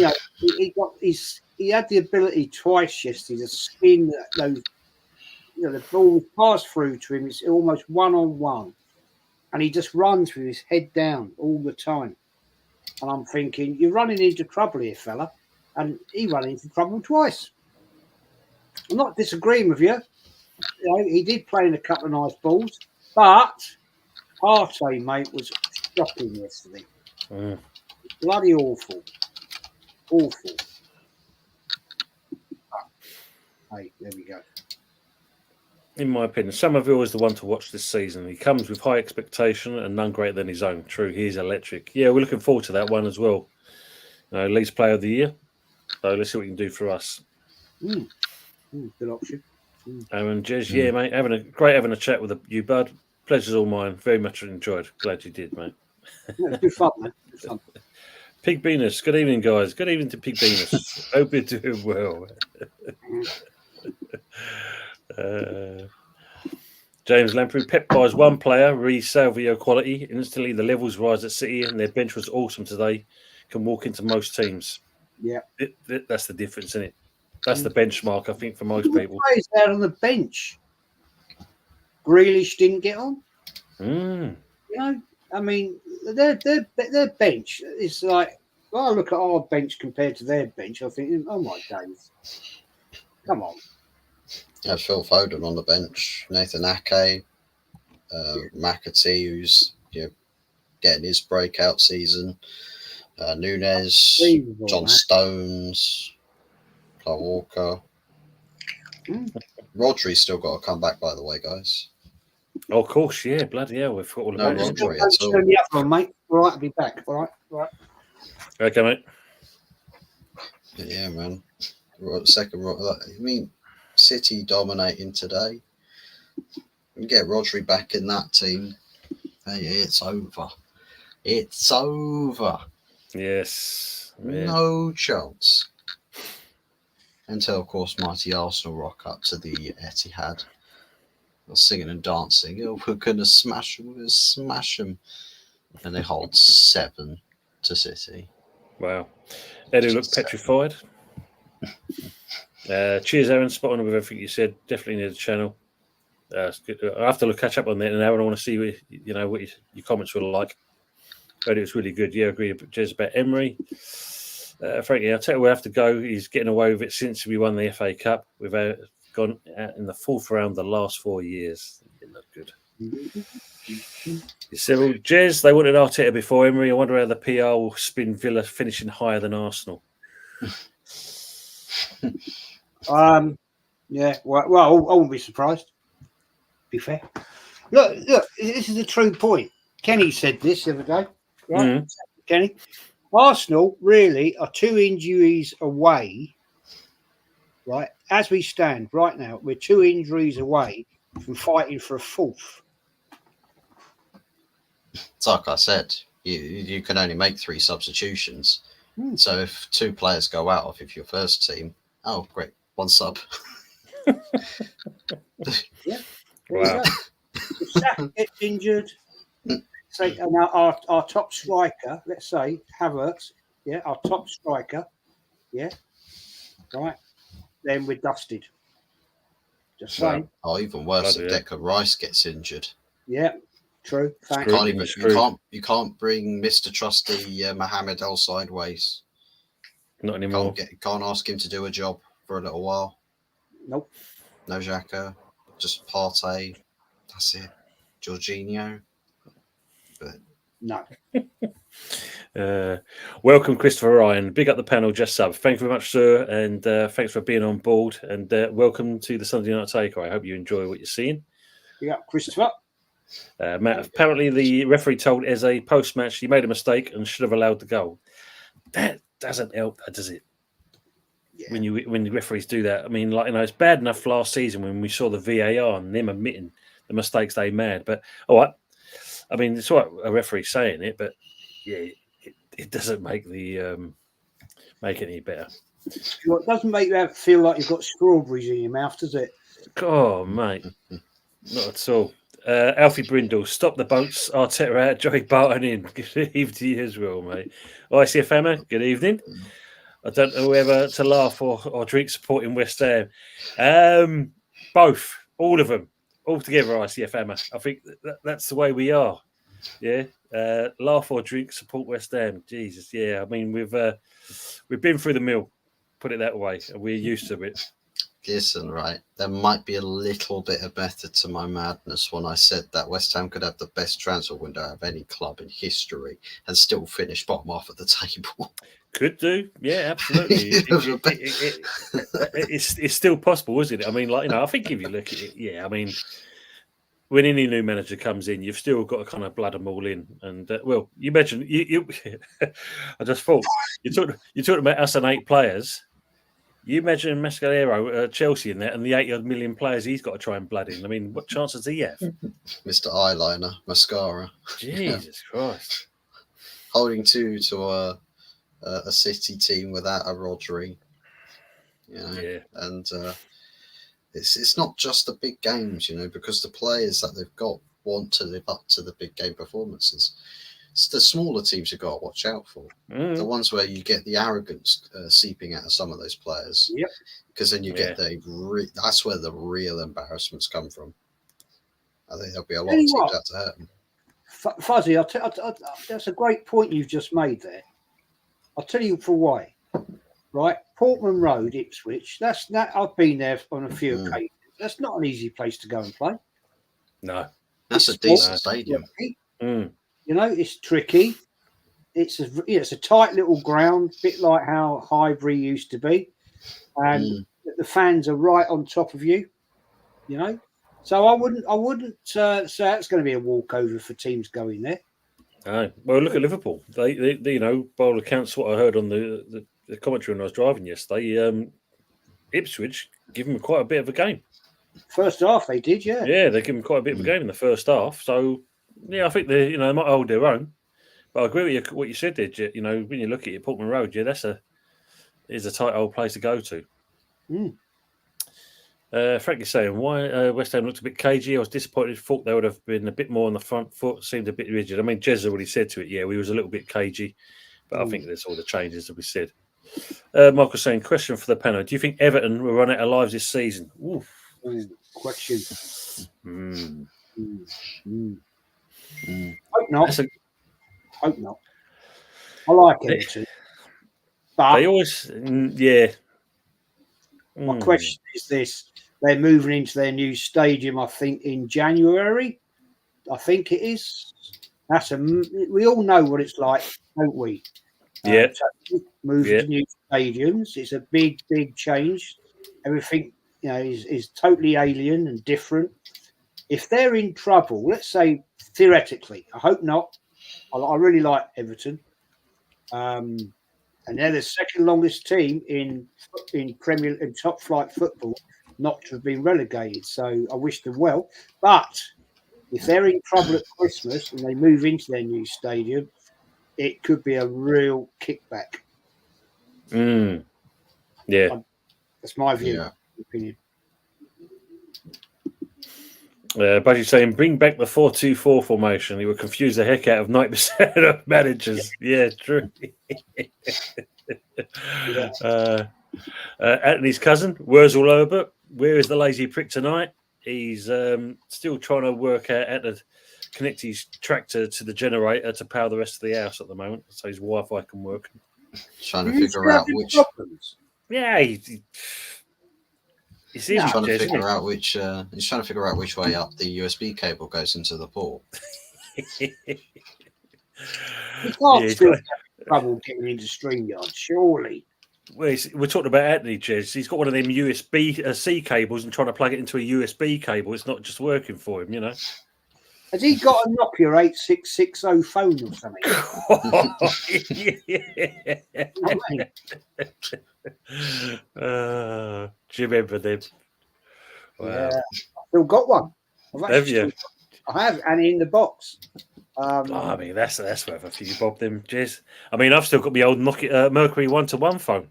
B: had the ability twice yesterday to spin those. The ball was passed through to him. It's almost one-on-one, and he just runs with his head down all the time. And I'm thinking, you're running into trouble here, fella. And he ran into trouble twice. I'm not disagreeing with you. He did play in a couple of nice balls, but Partey, mate, was shocking yesterday. Bloody awful. Awful. Hey, there we go.
A: In my opinion, Somerville is the one to watch this season. He comes with high expectation and none greater than his own. True, he's electric. Yeah, we're looking forward to that one as well. Leeds Player of the Year. So let's see what we can do for us.
B: Good option.
A: And Jez, yeah, mate, having a chat with you, bud. Pleasure's all mine. Very much enjoyed. Glad you did, mate.
B: Yeah, good fun, man. Good fun.
A: Pig Venus. Good evening, guys. Good evening to Pig Venus. Hope you're doing well. James Lamprey, Pep buys one player, Salvio quality. Instantly, the levels rise at City, and their bench was awesome today. Can walk into most teams.
B: Yeah.
A: That's the difference, isn't it? That's the benchmark, I think, for most people.
B: Players out on the bench. Grealish didn't get on.
A: Mm.
B: You know, I mean, their bench is like. Well, I look at our bench compared to their bench. I think, oh my days, come on.
C: Yeah, Phil Foden on the bench, Nathan Ake, McAtee, who's getting his breakout season, Nunes, John Stones, Kyle Walker. Rodri's still got to come back, by the way, guys.
A: Oh, of course, yeah, bloody hell, we've got all
C: No
A: about
C: Rodri
A: it.
C: at all.
B: The other one, mate. All right, I'll be back. All right.
A: Okay, mate.
C: Yeah, man. Second, I mean, City dominating today. You get Rodri back in that team. Hey, it's over. It's over.
A: Yes. Yeah.
C: No chance. Until, of course, mighty Arsenal rock up to the Etihad. They're singing and dancing. Oh, we're going to smash them. We're going to smash them. And they hold 7 to City.
A: Wow. Edu looked petrified. Cheers, Aaron. Spot on with everything you said. Definitely near the channel. It's good. I have to catch up on that now, and I want to see what your comments were like. But it was really good. Yeah, I agree. Cheers about Emery. Frankly, I'll tell you, we'll have to go. He's getting away with it since we won the FA Cup. We've gone out in the 4th round the last 4 years. Not good. Cyril, Jez, they wanted Arteta before Emery. I wonder how the PR will spin Villa finishing higher than Arsenal.
B: Yeah. Well, I won't be surprised. Be fair. Look. This is a true point. Kenny said this the other day. Right, Kenny. Arsenal really are 2 injuries away. Right, as we stand right now, we're 2 injuries away from fighting for a 4th.
C: It's like I said, you can only make 3 substitutions. So if 2 players go out of your first team, oh great, 1 sub.
B: Yeah.
A: Wow.
B: If Saka gets injured, say our top striker, let's say Havertz, yeah, our top striker, yeah, right, then we're dusted. Just saying.
C: Wow. Or even worse, if Declan Rice gets injured.
B: Yeah, true. Thanks.
C: You can't bring Mr. Trusty Mohamed El Sideways.
A: Not anymore.
C: Can't ask him to do a job for a little while.
B: Nope.
C: No Xhaka, just Partey. That's it. Jorginho. But
B: no.
A: Welcome, Christopher Ryan. Big up the panel, just sub. Thank you very much, sir, and thanks for being on board. And welcome to the Sunday Night Takeaway. I hope you enjoy what you're seeing.
B: Yeah, Christopher.
A: Matt, apparently the referee told Eze post-match he made a mistake and should have allowed the goal. That doesn't help, does it? Yeah. When the referees do that, I mean, it's bad enough last season when we saw the VAR and them admitting the mistakes they made. But all right, I mean, it's all right a referee saying it, but yeah, it doesn't make make it any better.
B: Well, it doesn't make you feel like you've got strawberries in your mouth, does it?
A: Oh, mate, not at all. Alfie Brindle, stop the boats. Arteta out, Joey Barton in. Good evening to you as well, mate. ICFMer, good evening. I don't know whether to laugh or drink supporting West Ham. Both, all of them, all together, ICFMer. I think that's the way we are. Yeah, laugh or drink, support West Ham. Jesus, yeah. I mean, we've been through the mill, put it that way, and we're used to it.
C: Listen, right, there might be a little bit of method to my madness when I said that West Ham could have the best transfer window of any club in history and still finish bottom half of the table.
A: Could do, yeah, absolutely. It's still possible, isn't it? I mean, I think if you look at it, yeah, I mean, when any new manager comes in, you've still got to kind of blood them all in. And well, you mentioned you I just thought you talked about us and 8 players. You imagine Mascherano at Chelsea in there and the 80 million players he's got to try and blood in. I mean, what chance does he have?
C: Mr. Eyeliner, mascara.
A: Jesus Christ.
C: Holding to a City team without a Rodri. Yeah. And It's not just the big games, you know, because the players that they've got want to live up to the big game performances. It's the smaller teams you've got to watch out for. The ones where you get the arrogance seeping out of some of those players.
B: Yep.
C: Because then you get that's where the real embarrassments come from. I think there'll be a lot of teams out to hurt them.
B: Fuzzy, that's a great point you've just made there. I'll tell you for why. Right, Portman Road, Ipswich. That's that. I've been there on a few occasions. That's not an easy place to go and play.
A: No,
C: that's a decent stadium.
B: You know, it's tricky. It's a tight little ground, bit like how Highbury used to be, and the fans are right on top of you. You know, so I wouldn't say that's going to be a walkover for teams going there.
A: No. Well, look at Liverpool. They you know, by all accounts, what I heard on the commentary when I was driving yesterday, Ipswich give them quite a bit of a game.
B: First half, they did, yeah.
A: Yeah, they give them quite a bit of a game in the first half. So, yeah, I think they might hold their own. But I agree with what you said there, Jet. You know, when you look at it, Portman Road, yeah, is a tight old place to go to. Frank is saying, why West Ham looked a bit cagey. I was disappointed. Thought they would have been a bit more on the front foot. Seemed a bit rigid. I mean, Jez already said to it, yeah, we was a little bit cagey. But I think there's all the changes that we said. Michael saying, question for the panel. Do you think Everton will run out of lives this season?
B: Question. Hope not. Hope not. I like Everton. But
A: they always,
B: my question is this. They're moving into their new stadium, I think, in January. I think it is. We all know what it's like, don't we?
A: Yeah.
B: Moving to new stadiums. It's a big, big change. Everything, you know, is totally alien and different. If they're in trouble, let's say theoretically, I hope not. I really like Everton. And they're the second longest team in top flight football not to have been relegated. So I wish them well. But if they're in trouble at Christmas and they move into their new stadium, it could be a real kickback.
A: Yeah.
B: That's my view, opinion.
A: Budgie saying, bring back the 4-2-4 formation. It would confuse the heck out of 90% of managers. Yeah, true. Anthony's cousin, Wurzel Herbert. Where is the lazy prick tonight? He's still trying to work out how to connect his tractor to the generator to power the rest of the house at the moment, so his Wi-Fi can work.
C: Trying to figure out which.
A: Yeah, he's trying to figure out which. He's trying to figure out which way up the USB cable goes into the port.
B: He can't still have trouble getting into StreamYard, surely.
A: Well, we're talking about Anthony, Jez. He's got one of them USB-C cables and trying to plug it into a USB cable. It's not just working for him, you know.
B: Has he got a Nokia 8660 phone or something?
A: Do you remember them? Wow.
B: Yeah, I've still got one.
A: Have you?
B: I have, and in the box.
A: I mean, that's worth a few bob, them, Jez. I mean, I've still got my old Nokia Mercury 1-to-1 phone.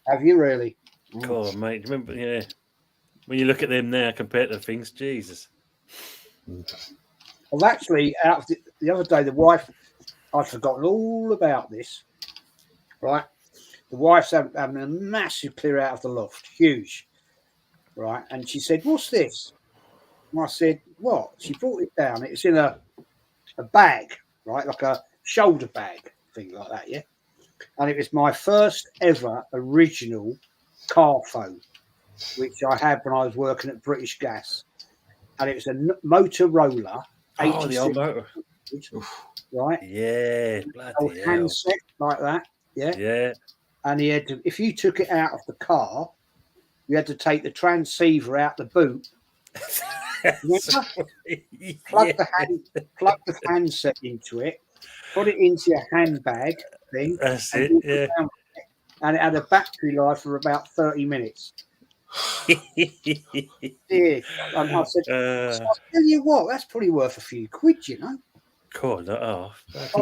B: Have you really?
A: God, mate, do you remember? Yeah, when you look at them now compared to things, Jesus.
B: Well, actually, the other day, the wife, I'd forgotten all about this. Right, the wife's having a massive clear out of the loft, huge. Right, and she said, "What's this?" And I said, "What?" She brought it down. It's in a bag, right, like a shoulder bag thing like that, yeah. And it was my first ever original car phone, which I had when I was working at British Gas, and it was a Motorola.
A: Oh, the old motor,
B: right?
A: Yeah, bloody hell.
B: Handset like that, yeah.
A: Yeah.
B: And he had to, if you took it out of the car, you had to take the transceiver out the boot. Plug the handset into it, put it into your handbag thing.
A: That's it, yeah.
B: And it had a battery life for about 30 minutes. Yeah. And I said, I'll tell you what, that's probably worth a few quid, you know.
A: Cool. Oh,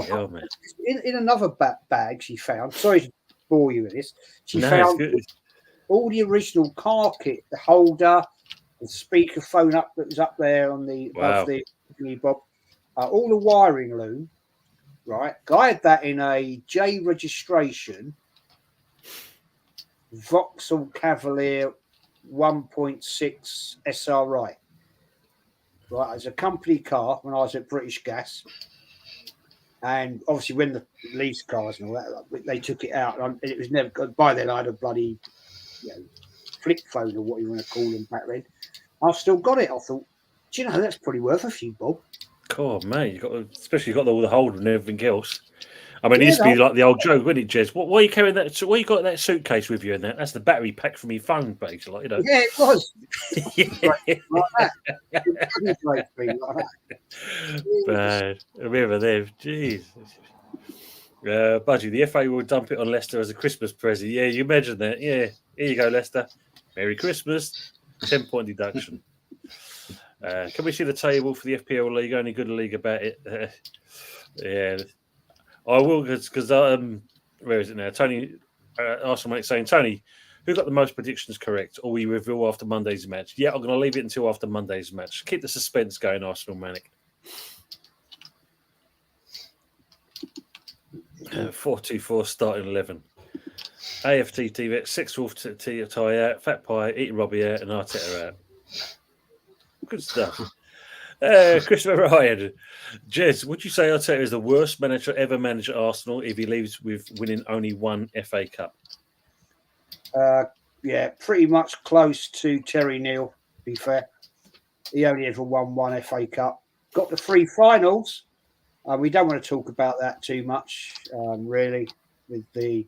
A: hell, man.
B: In another bag she found, sorry to bore you with this, she
A: it's
B: found
A: good.
B: all the original car kit, the holder, the speaker phone up that was up there on the above the bob, all the wiring loom. Right, I had that in a J registration Vauxhall Cavalier 1.6 SRI. Right, as a company car when I was at British Gas, and obviously when the lease cars and all that, they took it out, and it was never. By then, I had a bloody, flip phone or what you want to call them back then. I've still got it. I thought, do you know that's probably worth a few bob.
A: God, mate, especially got all the hold and everything else. I mean, it used to be like the old joke, wouldn't it, Jez? Why are you carrying that? Why you got that suitcase with you in that? That's the battery pack from your phone, basically.
B: Yeah, it was. Like that.
A: Bad. I remember them. Jeez. Budgie, the FA will dump it on Leicester as a Christmas present. Yeah, you imagine that. Yeah, here you go, Leicester. Merry Christmas. 10-point deduction. Can we see the table for the FPL League? Only good league about it. Yeah, I will because where is it now? Tony Arsenal mate saying, Tony, who got the most predictions correct? Or we reveal after Monday's match? Yeah, I'm going to leave it until after Monday's match. Keep the suspense going, Arsenal Manic. 4-2-4 starting 11. AFT TV 6 Wolf tie out, Fat Pie, Eating Robbie out, and Arteta out. Good stuff. Christopher Ryan. Jez, would you say Arteta is the worst manager ever managed at Arsenal if he leaves with winning only one FA Cup?
B: Yeah, pretty much close to Terry Neal, to be fair. He only ever won one FA Cup. Got the 3 finals. We don't want to talk about that too much, really, with the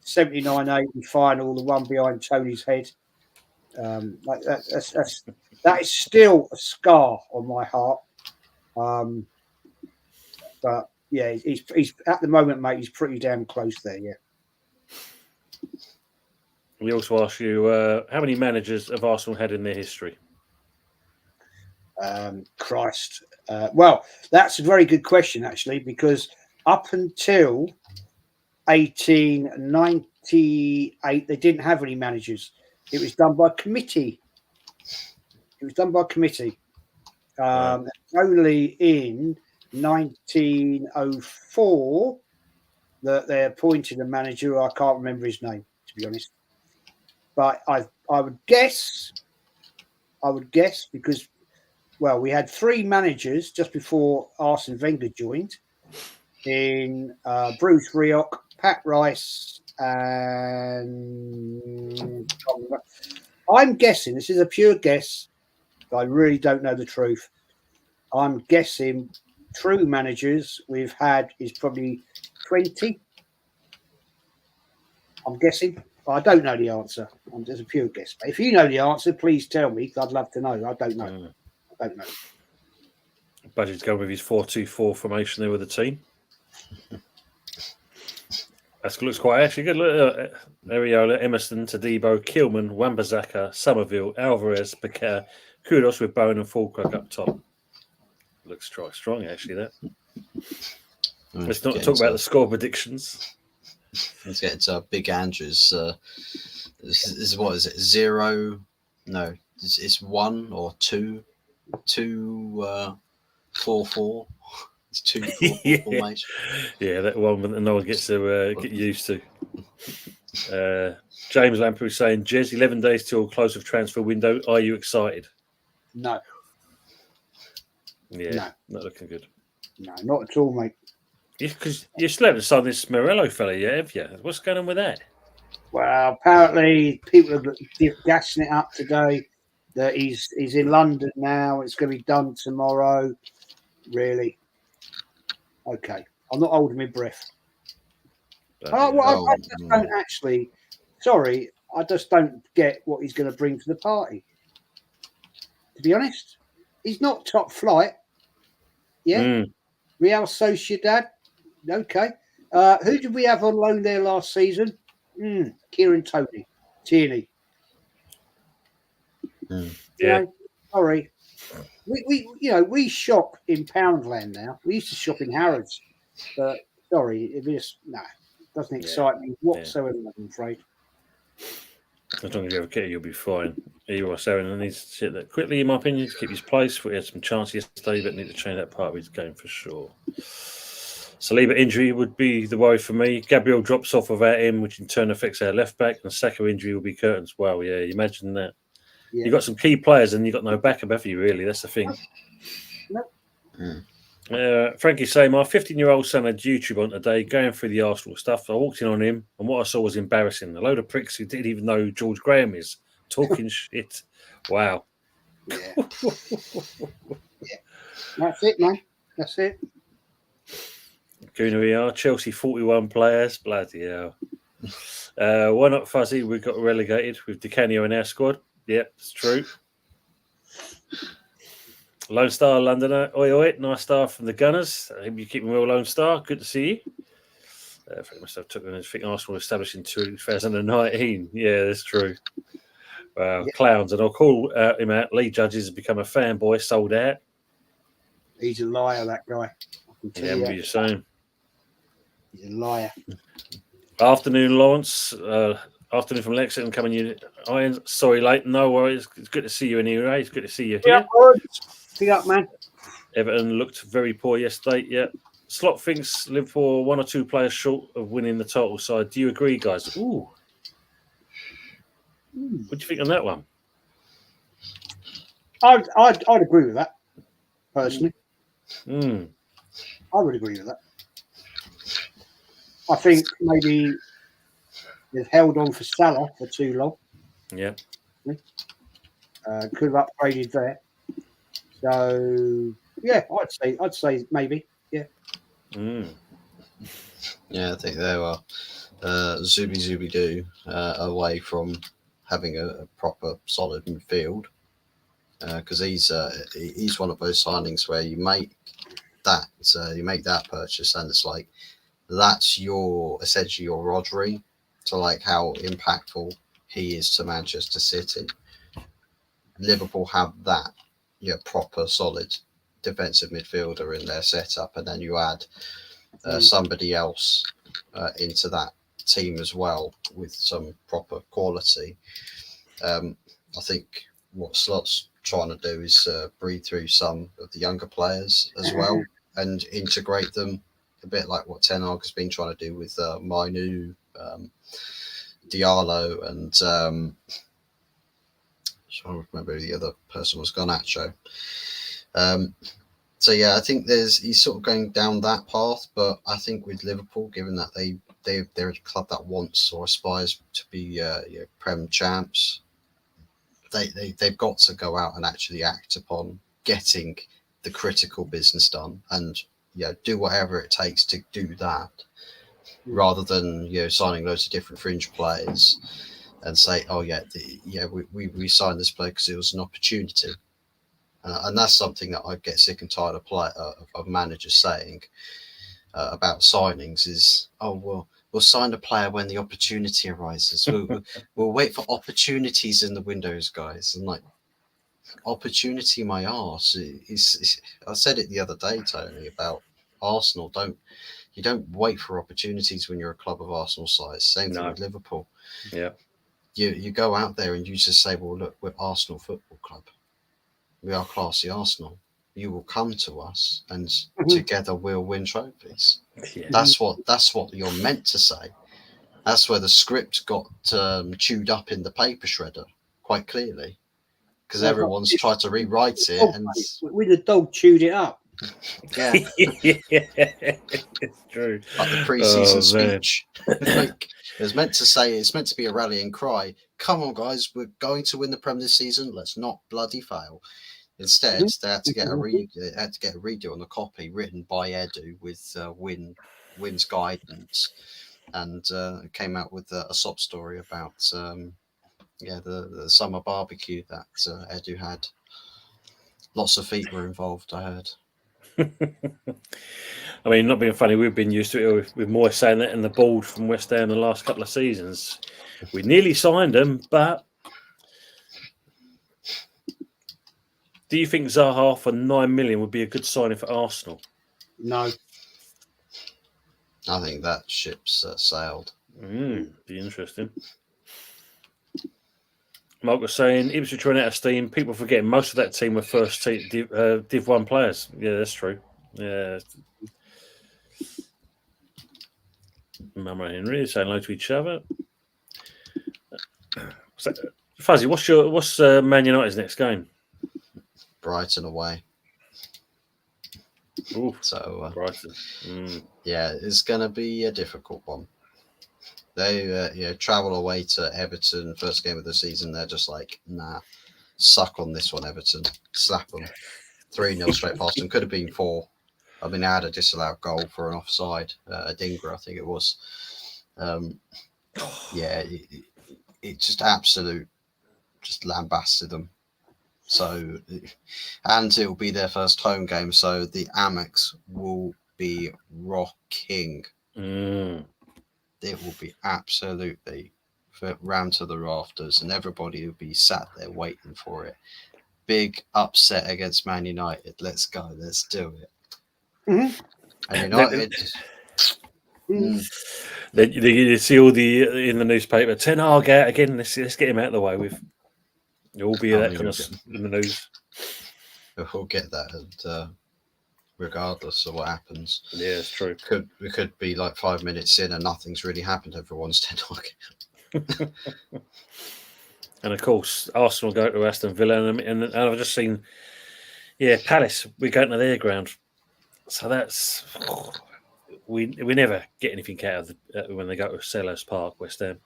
B: 79-80 final, the one behind Tony's head. That is still a scar on my heart. But yeah, he's at the moment, mate. He's pretty damn close there. Yeah.
A: We also ask you how many managers have Arsenal had in their history?
B: Christ. Well, that's a very good question actually, because up until 1898, they didn't have any managers. It was done by committee. Only in 1904 that they appointed a manager. I can't remember his name, to be honest. But I would guess because, well, we had 3 managers just before Arsene Wenger joined, in Bruce Rioch, Pat Rice, and I'm guessing, this is a pure guess, but I really don't know the truth. I'm guessing true managers we've had is probably 20. I'm guessing. I don't know the answer. There's a pure guess. But if you know the answer, please tell me. I'd love to know. I don't know.
A: Budget's going with his 4-2-4 formation there with the team. That looks quite actually good. Look, Ariola, Emerson, Tadibo, Kilman, Wan-Bissaka, Somerville, Alvarez, Paqueta, Kudos with Bowen and Falkirk up top. Looks strong actually, that. Let's not talk about the score predictions.
C: Let's get into Big Andrew's. This is what is it? 0? No, it's 1 or 2. 4-4. It's 2-4 formation.
A: Yeah, that one that no one gets to get used to. James Lamprey saying, Jez, 11 days till close of transfer window. Are you excited?
B: No.
A: Yeah, no. Not looking good.
B: No, not at all, mate.
A: Because you still haven't signed this Morello fella yet, have you? What's going on with that?
B: Well, apparently people are gassing it up today that he's in London now. It's going to be done tomorrow. Really? Okay. I'm not holding my breath. I just don't actually. Sorry, I just don't get what he's going to bring to the party. To be honest, he's not top flight. Yeah. Real Sociedad. Okay. Who did we have on loan there last season? Kieran Tierney.
A: Yeah.
B: Sorry. We shop in Poundland now. We used to shop in Harrods. But sorry, it doesn't excite me whatsoever, I'm afraid.
A: As long as you have a kit, you'll be fine. Either or Sarah needs to sit there quickly, in my opinion, to keep his place. We had some chance yesterday, but need to change that part of his game for sure. Saliba injury would be the worry for me. Gabriel drops off without him, which in turn affects our left back, and Saka injury will be curtains. Well, yeah, you imagine that.
B: Yeah.
A: You've got some key players and you've got no backup, have you, really? That's the thing.
B: No.
A: Frankie's saying, my 15-year-old son had YouTube on today going through the Arsenal stuff. I walked in on him, and what I saw was embarrassing. A load of pricks who didn't even know who George Graham is talking shit. Wow.
B: Yeah. Yeah. That's it, man. That's it.
A: Goonery are Chelsea 41 players. Bloody hell. Why not Fuzzy? We got relegated with Di Canio in our squad. Yep, it's true. Lone Star Londoner. Oi, oi. Nice star from the Gunners. I hope you're keeping well, Lone Star. Good to see you. I think myself took I think Arsenal was established in 2019. Yeah, that's true. Wow,
B: Yeah.
A: clowns. And I'll call him out. Lee Judges has become a fanboy, sold out.
B: He's a liar, that guy. I can tell
A: Yeah,
B: you
A: what
B: that.
A: you're saying.
B: He's a liar.
A: Afternoon, Lawrence. Afternoon from Lexington coming in. Irons. Sorry, late. No worries. It's good to see you anyway. It's good to see you here.
B: Pick up, man.
A: Everton looked very poor yesterday. Yeah. Slot thinks Liverpool 1 or 2 players short of winning the title side. Do you agree, guys? Ooh. What do you think on that one?
B: I'd agree with that, personally. I would agree with that. I think maybe they've held on for Salah for too long.
A: Yeah.
B: Could have upgraded there. So yeah, I'd say maybe. Yeah.
C: Yeah, I think they were Zubi Doo away from having a proper solid midfield, because he's one of those signings where you make that purchase and it's like that's essentially your Rodri, to like how impactful he is to Manchester City. Liverpool have that proper solid defensive midfielder in their setup, and then you add somebody else into that team as well with some proper quality. I think what Slot's trying to do is breathe through some of the younger players as well and integrate them a bit like what Ten Hag has been trying to do with Mainu, Diallo, and I don't remember who the other person was, Garnacho. So yeah, I think he's sort of going down that path, but I think with Liverpool, given that they're a club that wants or aspires to be Prem champs, they've got to go out and actually act upon getting the critical business done, and do whatever it takes to do that, rather than signing loads of different fringe players and say, oh we signed this player because it was an opportunity. And that's something that I get sick and tired of managers saying about signings is, oh, well, we'll sign a player when the opportunity arises. We'll wait for opportunities in the windows, guys. And like, opportunity, my arse. I said it the other day, Tony, about Arsenal. You don't wait for opportunities when you're a club of Arsenal size. Same thing with Liverpool.
A: Yeah.
C: You go out there and you just say, well, look, we're Arsenal Football Club. We are classy Arsenal. You will come to us, and together we'll win trophies. Yeah. That's what you're meant to say. That's where the script got chewed up in the paper shredder quite clearly, because everyone's tried to rewrite it. And
B: with the dog chewed it up.
C: Yeah,
A: it's true.
C: Like the pre-season speech. Like, it's meant to be a rallying cry. Come on, guys, we're going to win the Prem this season. Let's not bloody fail. Instead, they had to get a redo on the copy written by Edu with Wynn's guidance, and came out with a sob story about the summer barbecue that Edu had. Lots of feet were involved, I heard.
A: I mean, not being funny, we've been used to it with Moy saying that in the board from West Ham the last couple of seasons. We nearly signed them, but do you think Zaha for 9 million would be a good signing for Arsenal?
B: No.
C: I think that ship's sailed.
A: Be interesting. Mark was saying Ipswich ran out of steam. People forgetting most of that team were first Div 1 players. Yeah, that's true. Yeah. Mama and Henry saying hello to each other. So, Fuzzy, what's Man United's next game?
C: Brighton away.
A: Ooh,
C: So
A: Brighton.
C: Yeah, it's going to be a difficult one. They travel away to Everton, first game of the season. They're just like, nah, suck on this one, Everton. Slap them. 3-0 straight past them. Could have been 4. I mean, they had a disallowed goal for an offside. Dingra, I think it was. It just absolute, just lambasted them. So, and it will be their first home game. So the Amex will be rocking. It will be absolutely round to the rafters, and everybody will be sat there waiting for it. Big upset against Man United. Let's go. Let's do it.
B: Mm-hmm.
C: And United.
A: Then you see all the in the newspaper. Ten Hag out again. Let's get him out of the way. You'll all be that kind of in the news.
C: We'll get that, and regardless of what happens.
A: Yeah, it's true.
C: We could be like 5 minutes in and nothing's really happened. Everyone's Ten Hag.
A: And of course, Arsenal go to Aston Villa, and I've just seen, Palace. We're going to their ground, so that's we never get anything out of when they go to Selhurst Park, West Ham.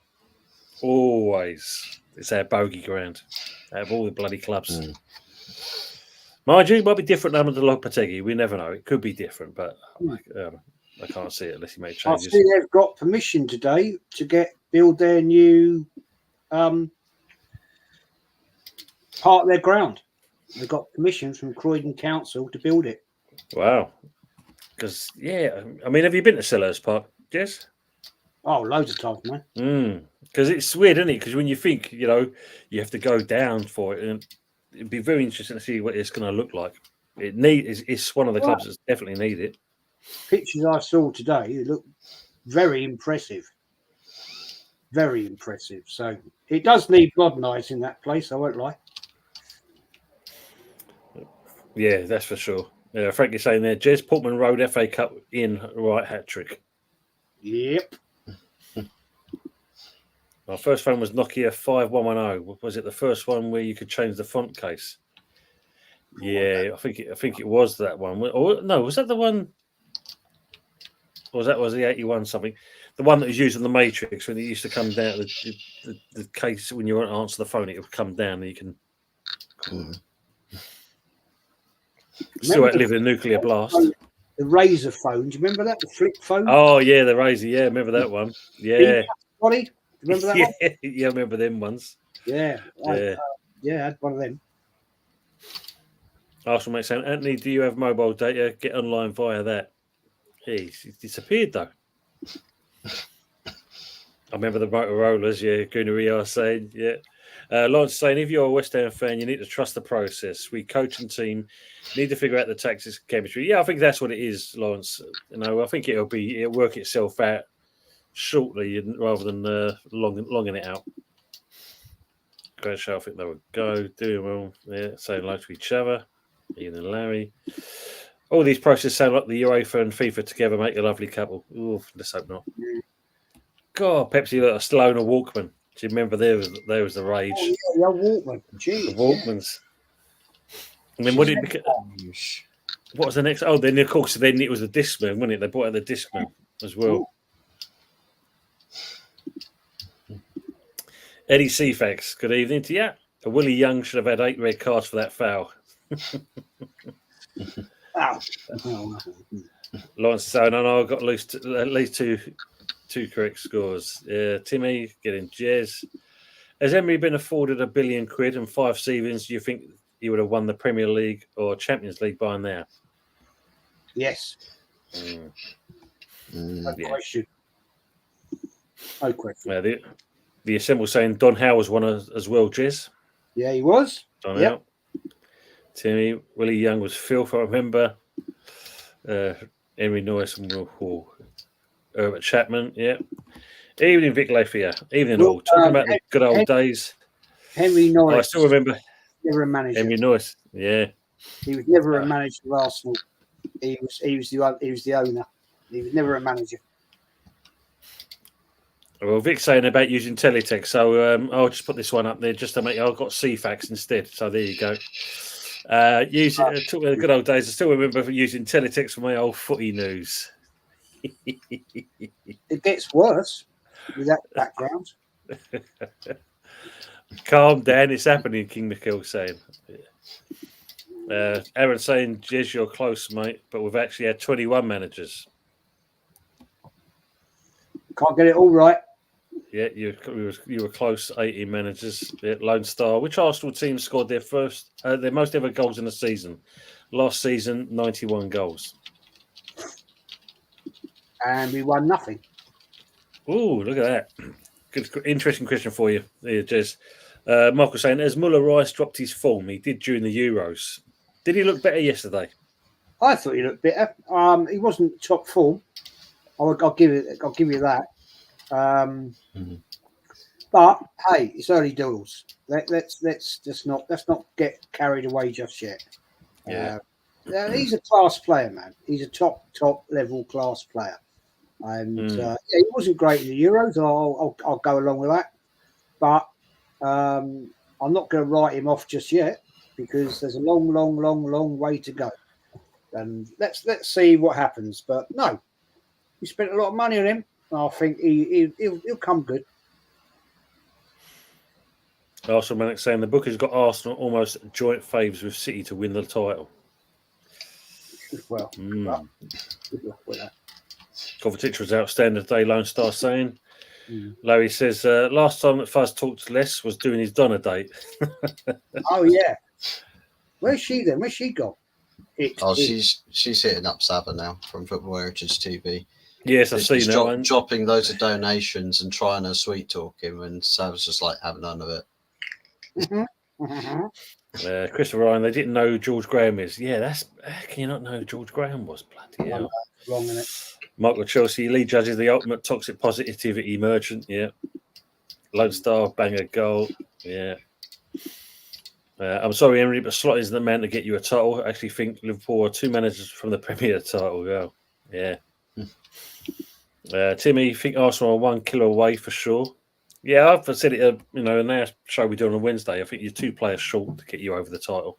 A: Always, it's our bogey ground out of all the bloody clubs. Mind you, it might be different under the Lopetegui. We never know. It could be different, but I can't see it unless he makes changes.
B: I see they've got permission today to build their new part of their ground. They got permission from Croydon Council to build it.
A: Wow. Because, I mean, have you been to Selhurst Park, Jess?
B: Oh, loads of times, man.
A: Because it's weird, isn't it? Because when you think, you have to go down for it, and it'd be very interesting to see what it's going to look like. It's one of the clubs that definitely need it.
B: Pictures I saw today, they look very impressive. Very impressive. So it does need modernising, that place, I won't lie.
A: Yeah, that's for sure. Frankie's saying there, Jez Portman Road FA Cup in right hat trick.
B: Yep.
A: Our first phone was Nokia 5110. Was it the first one where you could change the font case? Yeah, I think it was that one. Or no, was that the one? Or was the 81 something? The one that was used in the Matrix when it used to come down the case when you won't answer the phone, it would come down and you can. Still outlived a nuclear blast.
B: The Razor phone. Do you remember that? The flip phone?
A: Oh, yeah, the Razor. Yeah, remember that one. Yeah.
B: Body? Remember that one?
A: Yeah, I remember them ones.
B: Yeah. I had one of them.
A: Arsenal mate saying, Anthony, do you have mobile data? Get online via that. He's disappeared, though. I remember the Motorola's, Gunnery saying, Lawrence saying, if you're a West Ham fan, you need to trust the process. We coach and team need to figure out the tactics and chemistry. Yeah, I think that's what it is, Lawrence. I think it'll work itself out shortly rather than longing it out. Great show. I think they would go doing well. Yeah, saying hello to each other. Ian and Larry. All these processes sound like the UEFA and FIFA together make a lovely couple. Ooh, let's hope not. God, Pepsi still own a Walkman. Do you remember there was the rage?
B: Oh, yeah, the Walkman. Jeez,
A: the Walkmans. And then what was the next? Oh, then of course, then it was the Discman, wasn't it? They brought out the Discman as well. Ooh. Eddie Cefax, good evening to you. Willie Young should have had 8 red cards for that foul. Lawrence saying, I got at least two correct scores. Timmy getting Jez. Has Emery been afforded £1 billion and 5 seasons? Do you think he would have won the Premier League or Champions League by now?
B: Yes. No question. No question.
A: The Assemble saying Don Howe was one as well, Jez.
B: Yeah, he was.
A: Don Howe. Timmy, Willie Young was filth, I remember. Henry Norris and Herbert Chapman, yeah. Evening, Vic Lafia. Evening, all. Talking about the good old days.
B: Henry
A: I
B: Norris.
A: still remember
B: Never a manager.
A: Henry Norris. Yeah.
B: He was never a manager of Arsenal. He was the owner. He was never a manager.
A: Well, Vic's saying about using teletext, so I'll just put this one up there just to make. I've got CFAX instead, so there you go. Talking of the good old days, I still remember using teletext for my old footy news.
B: It gets worse with that background.
A: Calm down, it's happening. King Nikhil saying. Aaron saying, "Jez, you're close, mate, but we've actually had 21 managers."
B: Can't get it all right.
A: Yeah, you were close. 18 managers. Yeah, Lone Star. Which Arsenal team scored their most ever goals in a season? Last season, 91 goals.
B: And we won nothing.
A: Ooh, look at that. Good, interesting question for you, Jez. Michael saying, has Muller Rice dropped his form? He did during the Euros. Did he look better yesterday?
B: I thought he looked better. He wasn't top form. I'll give you that. But hey, it's early doors. Let's not get carried away just yet.
A: Yeah.
B: He's a class player, man. He's a top level class player, and he wasn't great in the Euros. I'll go along with that, but I'm not going to write him off just yet because there's a long way to go, and let's see what happens. But no, we spent a lot of money on him. I think he'll come good.
A: Arsenal Manic saying the book has got Arsenal almost joint faves with City to win the title.
B: Well, good luck with that.
A: Kovacic was outstanding today, Lone Star saying. Larry says, last time that Fuzz talked less was doing his Donna date.
B: Oh, yeah. Where's she then? Where's she gone?
C: She's hitting up Saba now from Football Heritage TV.
A: Yes, I've seen that one.
C: Dropping loads of donations and trying to sweet talk him, and Saba's just like having none of it.
A: Christopher Ryan, they didn't know who George Graham is. Yeah, how can you not know who George Graham was? Bloody hell.
B: Wrong, isn't it?
A: Michael Chelsea, Lee judges the ultimate toxic positivity merchant. Yeah. Lone Star, banger goal. Yeah. I'm sorry, Henry, but Slot isn't the man to get you a title. I actually think Liverpool are 2 managers from the Premier title. Yeah. Timmy, think Arsenal are 1 kilo away for sure. Yeah, I've said it, in our show we do on a Wednesday. I think you're 2 players short to get you over the title.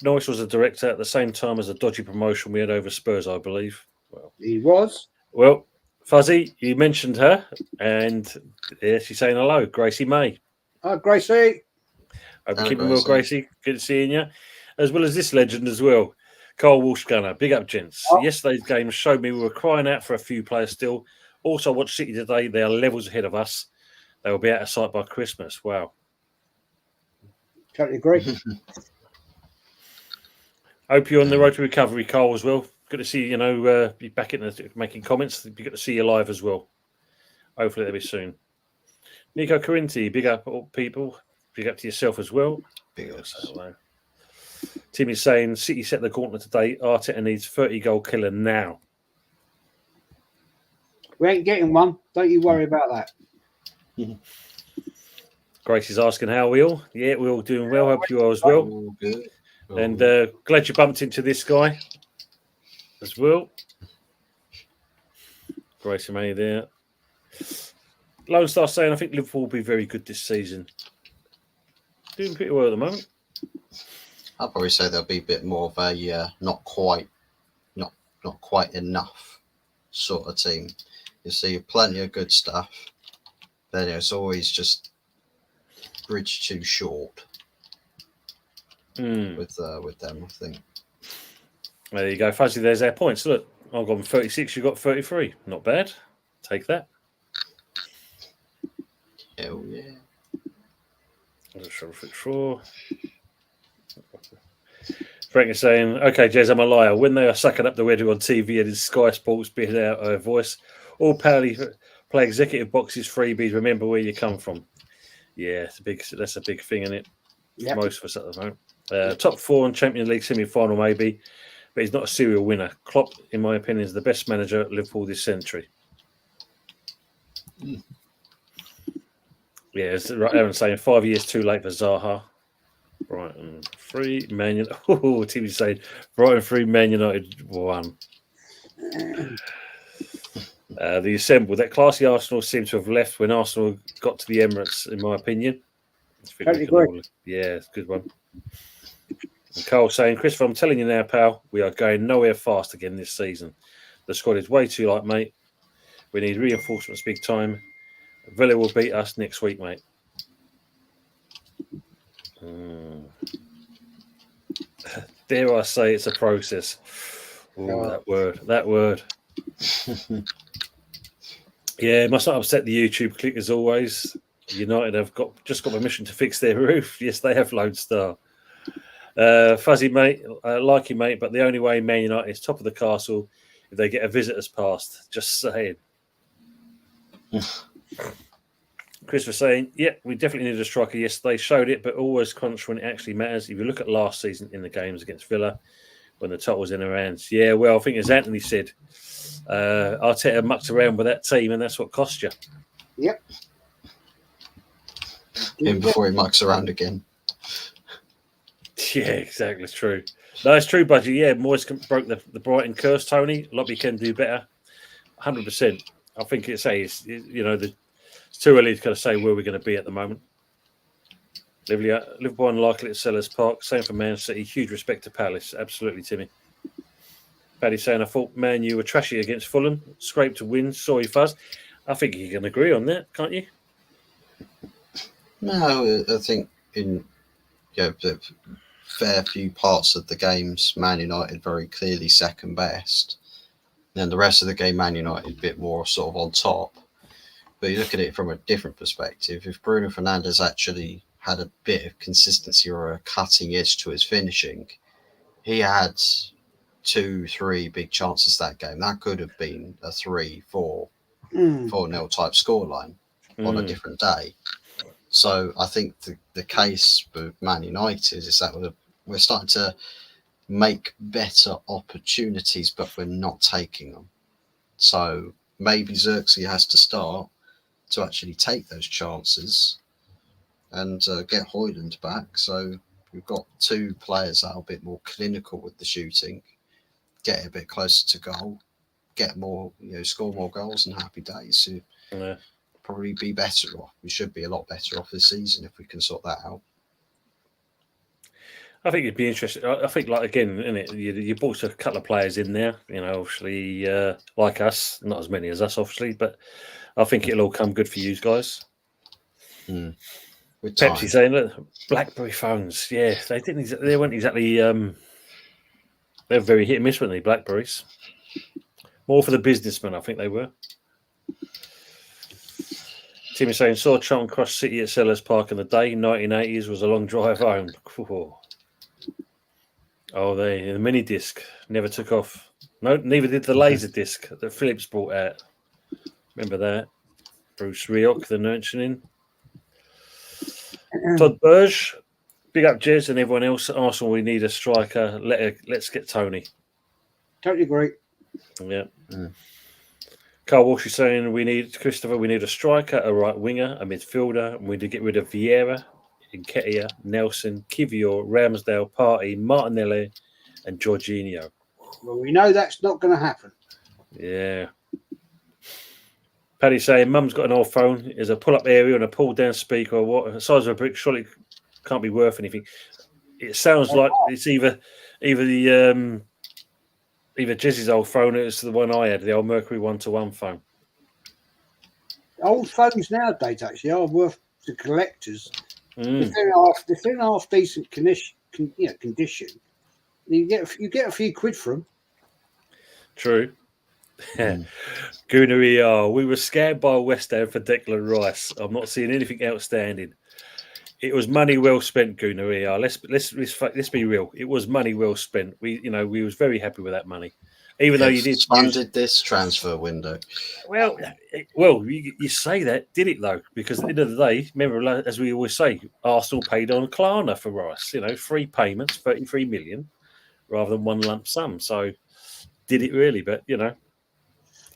A: Norris was a director at the same time as a dodgy promotion we had over Spurs, I believe. Well,
B: he was.
A: Well, Fuzzy, you mentioned her, and she's saying hello, Gracie May.
B: Hi, Gracie.
A: Hope you're keeping well, Gracie. Good seeing you. As well as this legend as well. Carl Walsh-Gunner, big up, gents.
B: Oh.
A: Yesterday's game showed me we were crying out for a few players still. Also, I watched City today. They are levels ahead of us. They will be out of sight by Christmas. Wow.
B: Totally agree.
A: Hope you're on the road to recovery, Carl, as well. Good to see you, be back in making comments. Be good to see you live as well. Hopefully that'll be soon. Nico Corinti, big up all people. Big up to yourself as well.
C: Big up.
A: Timmy's saying City set the gauntlet today. Arteta needs 30-goal killer now.
B: We ain't getting one. Don't you worry about that.
A: Grace is asking how we all. Yeah, we're all doing well. Hope you are as well.
C: All good.
A: And glad you bumped into this guy as well. Gracie May there. Lone Star saying, I think Liverpool will be very good this season. Doing pretty well at the moment.
C: I'll probably say there'll be a bit more of a not quite enough sort of team. You see plenty of good stuff. Then it's always just bridge too short with them, I think.
A: There you go, Fuzzy. There's our points. Look, I've got 36. You got 33. Not bad. Take that.
C: Hell yeah.
A: Frank is saying, okay, Jez, I'm a liar. When they are sucking up the weather on TV and in Sky Sports spit out her voice, all play executive boxes, freebies, remember where you come from. Yeah, that's a big thing, isn't it? Yep. Most of us at the moment. Top 4 in Champions League semi-final, maybe, but he's not a serial winner. Klopp, in my opinion, is the best manager at Liverpool this century. Yeah, it's right. Aaron's saying 5 years too late for Zaha. Brighton 3, Man United. Oh, Timmy's saying Brighton 3, Man United 1. The assemble that classy Arsenal seems to have left when Arsenal got to the Emirates, in my opinion. I think
B: Totally agree.
A: yeah, it's a good one. And Carl saying, Christopher, I'm telling you now, pal, we are going nowhere fast again this season. The squad is way too light, mate. We need reinforcements big time. Villa will beat us next week, mate. Dare I say it's a process? Oh, that word. Yeah, must not upset the YouTube click as always. United have just got permission to fix their roof. Yes, they have, Lone Star. Fuzzy mate, like you, mate, but the only way Man United is top of the castle if they get a visitors pass. Just saying. Chris was saying, yeah, we definitely need a striker. Yes, they showed it, but always crunch when it actually matters. If you look at last season in the games against Villa, when the top was in their hands. Yeah, well, I think as Anthony said, Arteta mucked around with that team, and that's what cost you.
B: Yep.
C: Even before he mucks around again.
A: Yeah, exactly. It's true. No, it's true, Budgie. Yeah, Moyes broke the Brighton curse, Tony. Lobby can do better. 100%. I think it's too early to kind of say where we're going to be at the moment. Liverpool unlikely at Sellers Park. Same for Man City. Huge respect to Palace. Absolutely, Timmy. Paddy saying, I thought Man U were trashy against Fulham. Scraped to win. Sorry, Fuzz. I think you can agree on that, can't you?
C: No, I think in the fair few parts of the games, Man United very clearly second best. Then the rest of the game, Man United a bit more sort of on top. But you look at it from a different perspective. If Bruno Fernandes actually had a bit of consistency or a cutting edge to his finishing, he had 2-3 big chances that game. That could have been a 3-4, 4-0 type scoreline on a different day. So I think the case for Man United is that we're starting to make better opportunities, but we're not taking them. So maybe Xerxes has to start to actually take those chances and get Højlund back. So we've got two players that are a bit more clinical with the shooting, get a bit closer to goal, get more, score more goals and happy days. So probably be better off. We should be a lot better off this season if we can sort that out.
A: I think it'd be interesting. I think, isn't it? You brought a couple of players in there, obviously, like us, not as many as us, obviously, but I think it'll all come good for you guys. Pepsi saying, look, BlackBerry phones. Yeah, they weren't exactly. They're very hit and miss, weren't they? Blackberries. More for the businessmen, I think they were. Tim is saying, saw Charlton Cross City at Sellers Park in the day. 1980s was a long drive home. Oh, the mini disc never took off. No, neither did the laser disc that Phillips brought out. Remember that? Bruce Rioch, the nurturing. Todd Burge, big up Jez and everyone else. Arsenal, we need a striker. Let's get Tony.
B: Totally agree.
A: Yeah. Carl Walsh is saying we need a striker, a right winger, a midfielder, and we need to get rid of Vieira, Nketiah, Nelson, Kivior, Ramsdale, Partey, Martinelli, and Jorginho.
B: Well, we know that's not going to happen.
A: Yeah. Paddy saying, Mum's got an old phone. There's a pull-up area and a pull-down speaker. Or what? The size of a brick surely can't be worth anything. It sounds like it's either Jez's old phone, or it's the one I had, the old Mercury 1-to-1 phone.
B: Old phones nowadays actually are worth to collectors. If they're in half decent condition, you get a few quid for them.
A: True. Goonery, we were scammed by West Ham for Declan Rice. I'm not seeing anything outstanding. It was money well spent, Goonery. Let's be real. It was money well spent. We was very happy with that money, even though you did
C: funded this transfer window.
A: Well, you say that, did it though? Because at the end of the day, remember, as we always say, Arsenal paid on Klarna for Rice. 3 payments, 33 million, rather than one lump sum. So, did it really? But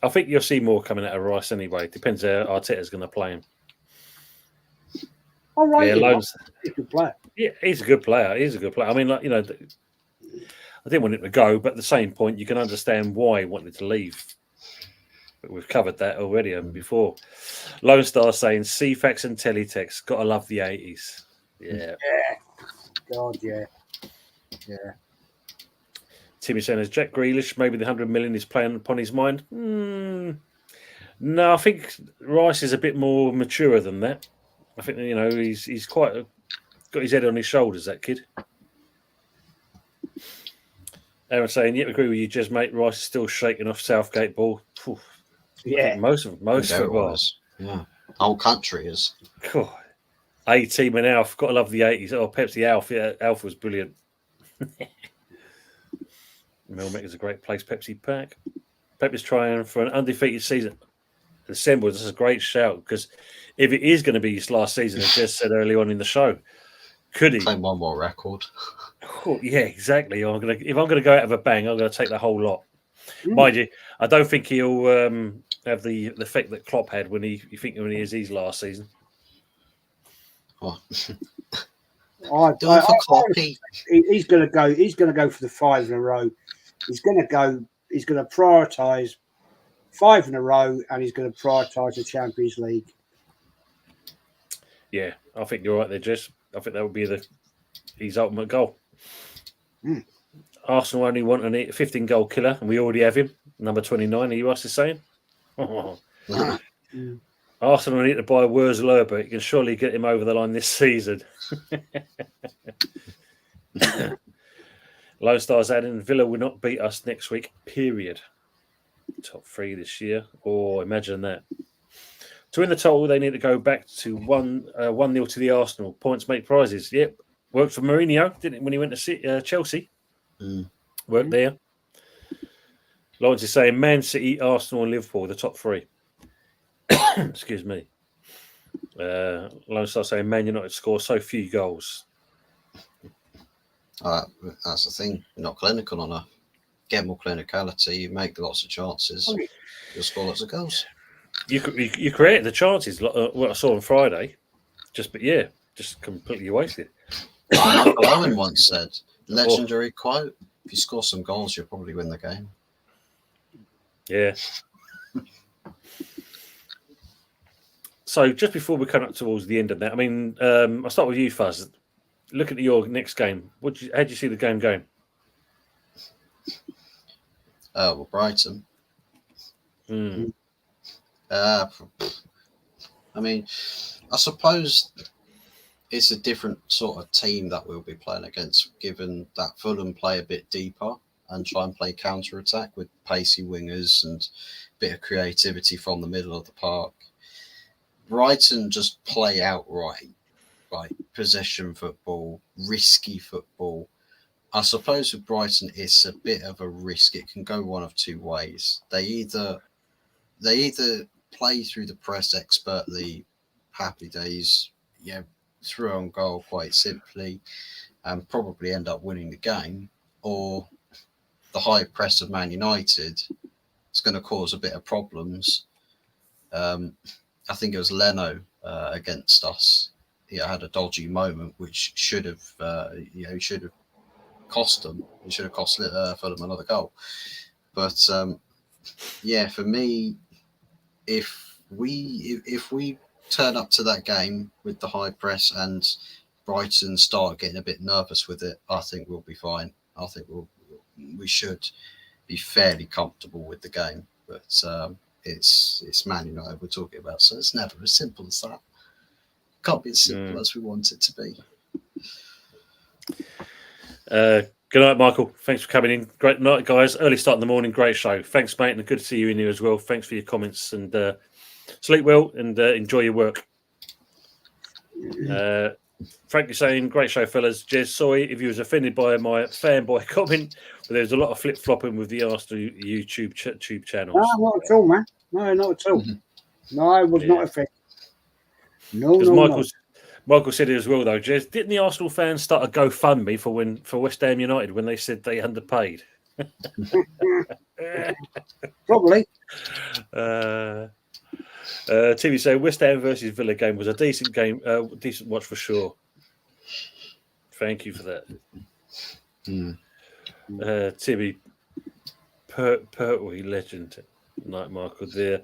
A: I think you'll see more coming out of Rice anyway. Depends how Arteta's going to play him.
B: All right,
A: Yeah, Loans.
B: he's a good player.
A: Yeah, he's a good player. He's a good player. I mean, like, I didn't want him to go, but at the same point, you can understand why he wanted to leave. But we've covered that already before. Lone Star saying CFAX and Teletext. Gotta love the 80s. Yeah.
B: God, yeah.
A: Timmy saying, is Jack Grealish, maybe the 100 million is playing upon his mind? No, I think Rice is a bit more mature than that. I think, he's quite got his head on his shoulders, that kid. Aaron saying, yep, agree with you, Jez, mate. Rice is still shaking off Southgate ball. Whew.
B: Yeah.
A: I think most of it was.
C: Yeah. Whole country is.
A: God. A-Team and Alf. Gotta love the 80s. Oh, Pepsi Alf. Yeah, Alf was brilliant. Melmaker's a great place. Pepsi Pack. Pep is trying for an undefeated season. Assembled. This is a great shout because if it is going to be his last season, as Jez said early on in the show, could he
C: claim one more record?
A: Oh, yeah, exactly. If I'm going to go out of a bang, I'm going to take the whole lot. Mind you, I don't think he'll have the effect that Klopp had when he is his last season.
C: Oh.
B: He's going to go. He's going to go for the 5 in a row. He's going to go. He's going to prioritise 5 in a row, and he's going to prioritise the Champions League.
A: Yeah, I think you're right there, Jess. I think that would be his ultimate goal. Arsenal only want a 15-goal killer, and we already have him, number 29. Are you us saying? Arsenal need to buy Wurzler, but you can surely get him over the line this season. Lone Stars adding, Villa will not beat us next week, period. Top 3 this year. Oh, imagine that. To win the title, they need to go back to 1-0 to the Arsenal. Points make prizes. Yep. Worked for Mourinho, didn't it, when he went to Chelsea? Worked there. Lawrence is saying Man City, Arsenal and Liverpool, the top 3. Excuse me. Lone Star saying Man United score so few goals.
C: That's the thing. You're not clinical enough. Get more clinicality. You make lots of chances. You'll score lots of goals.
A: You created the chances. What I saw on Friday, just completely wasted.
C: Michael Owen once said, legendary quote: "If you score some goals, you'll probably win the game."
A: Yeah. So just before we come up towards the end of that, I mean, I'll start with you, Fuzz. Looking at your next game, how do you see the game going?
C: Well, Brighton. I mean, I suppose it's a different sort of team that we'll be playing against, given that Fulham play a bit deeper and try and play counter-attack with pacey wingers and a bit of creativity from the middle of the park. Brighton just play outright, like possession football, risky football. I suppose with Brighton, it's a bit of a risk. It can go one of 2 ways. They either play through the press expertly, happy days, through on goal quite simply, and probably end up winning the game, or the high press of Man United is going to cause a bit of problems. I think it was Leno against us. He had a dodgy moment, which should have cost them. It should have cost Fulham another goal. But for me, if we turn up to that game with the high press and Brighton start getting a bit nervous with it, I think we'll be fine. I think we should be fairly comfortable with the game. But it's Man United we're talking about, so it's never as simple as that. Can't be as simple as we want it to be.
A: Good night, Michael. Thanks for coming in. Great night, guys. Early start in the morning. Great show. Thanks, mate, and good to see you in here as well. Thanks for your comments, and sleep well and enjoy your work. Frank is saying, great show, fellas. Jez, sorry if you was offended by my fanboy comment, but there's a lot of flip-flopping with the Arsenal YouTube channels.
B: No, not at all, man. No, not at all. No, I was not affected. No.
A: Michael said it as well, though, Jez. Didn't the Arsenal fans start a GoFundMe for West Ham United when they said they underpaid?
B: Probably.
A: TV say West Ham versus Villa game was a decent game, decent watch for sure. Thank you for that. Timmy Pertwee, legend. Night Michael there.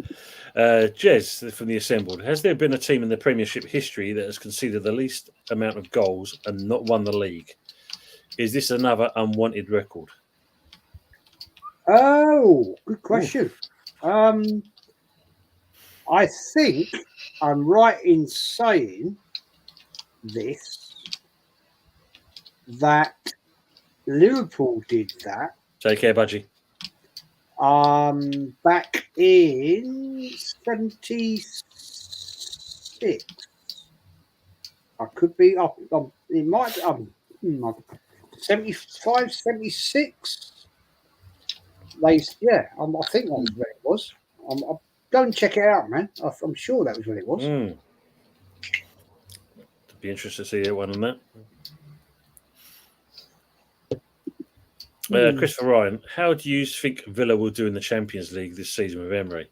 A: Jez from the Assembled. Has there been a team in the Premiership history that has conceded the least amount of goals and not won the league? Is this another unwanted record?
B: Oh, good question. I think I'm right in saying this, that Liverpool did that.
A: Take care, Budgie.
B: Back in 76. I could be up. It might 75, 76. I think that was what it was. Go and check it out, man. I'm sure that was what it was.
A: Be interested to see that one on that. Christopher Ryan, how do you think Villa will do in the Champions League this season with Emery?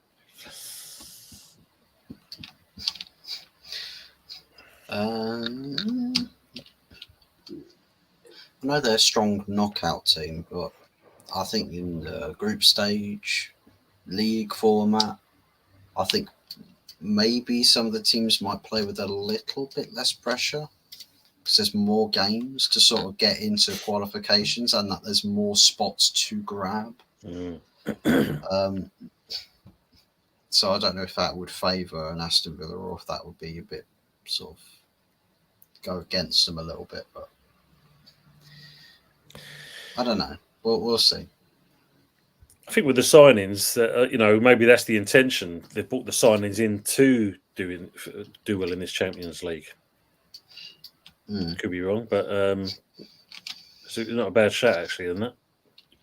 C: I know they're a strong knockout team, but I think in the group stage, league format, I think maybe some of the teams might play with a little bit less pressure because there's more games to sort of get into qualifications and that there's more spots to grab. So I don't know if that would favour an Aston Villa or if that would be a bit sort of go against them a little bit, but I don't know. We'll see.
A: I think with the signings, maybe that's the intention. They've brought the signings in to do well in this Champions League. Could be wrong, but it's not a bad shot actually, isn't it?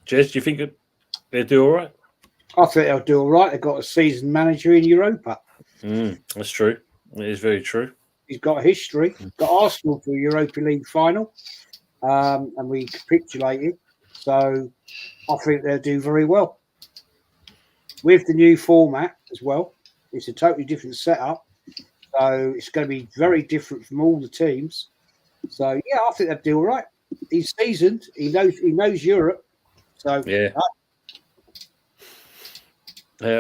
A: Jez, do you think they'll do all right?
B: I think they'll do all right. They've got a seasoned manager in Europa.
A: That's true. It is very true.
B: He's got a history. Got Arsenal to a Europa League final, and we capitulated. So I think they'll do very well. With the new format as well, it's a totally different setup. So it's going to be very different from all the teams. So yeah, I think they'll do all right. He's seasoned. He knows Europe. So
A: yeah.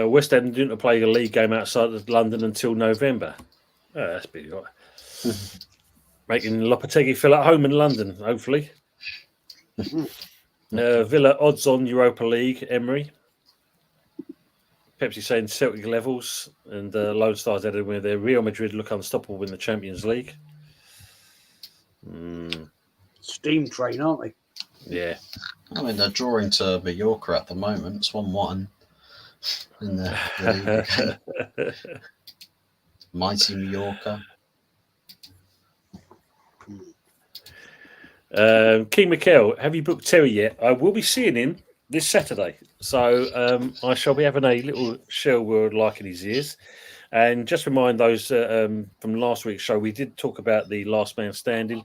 A: West Ham didn't play a league game outside of London until November. Oh, that's big. Right. Making Lopetegui feel at home in London, hopefully. Villa odds on Europa League, Emery. Pepsi saying Celtic levels, and Lone Stars added with their Real Madrid look unstoppable in the Champions League.
B: Steam train, aren't they?
A: Yeah.
C: I mean, they're drawing to Mallorca at the moment. It's 1-1 in the league. Mighty Mallorca.
A: King Mikel, have you booked Terry yet? I will be seeing him this Saturday. So I shall be having a little shell word like in his ears. And just remind those from last week's show, we did talk about the last man standing.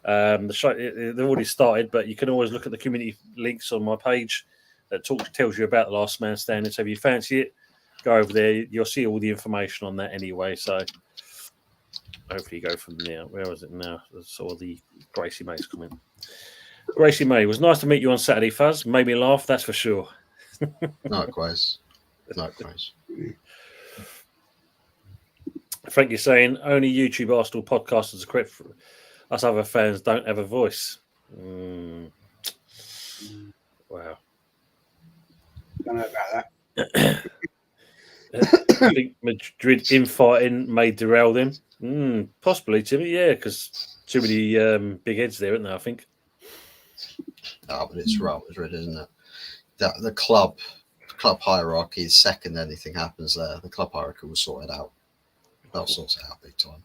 A: The show, they've already started, but you can always look at the community links on my page that tells you about the last man standing. So if you fancy it, go over there. You'll see all the information on that anyway. So hopefully you go from there. Where was it now? I saw the Gracie May's comment. Gracie May, it was nice to meet you on Saturday, Fuzz. Made me laugh, that's for sure.
C: Likewise.
A: Frank, you're saying only YouTube Arsenal podcasters are correct. Us other fans don't have a voice. Wow.
B: Don't know about
A: that. I think Madrid infighting may derail them. Possibly, Timmy. Yeah, because too many big heads there, isn't there? I think.
C: Oh, but it's Real Madrid, isn't it? The club hierarchy is second. Anything happens there, the club hierarchy will sort it out. They'll sort it out big time.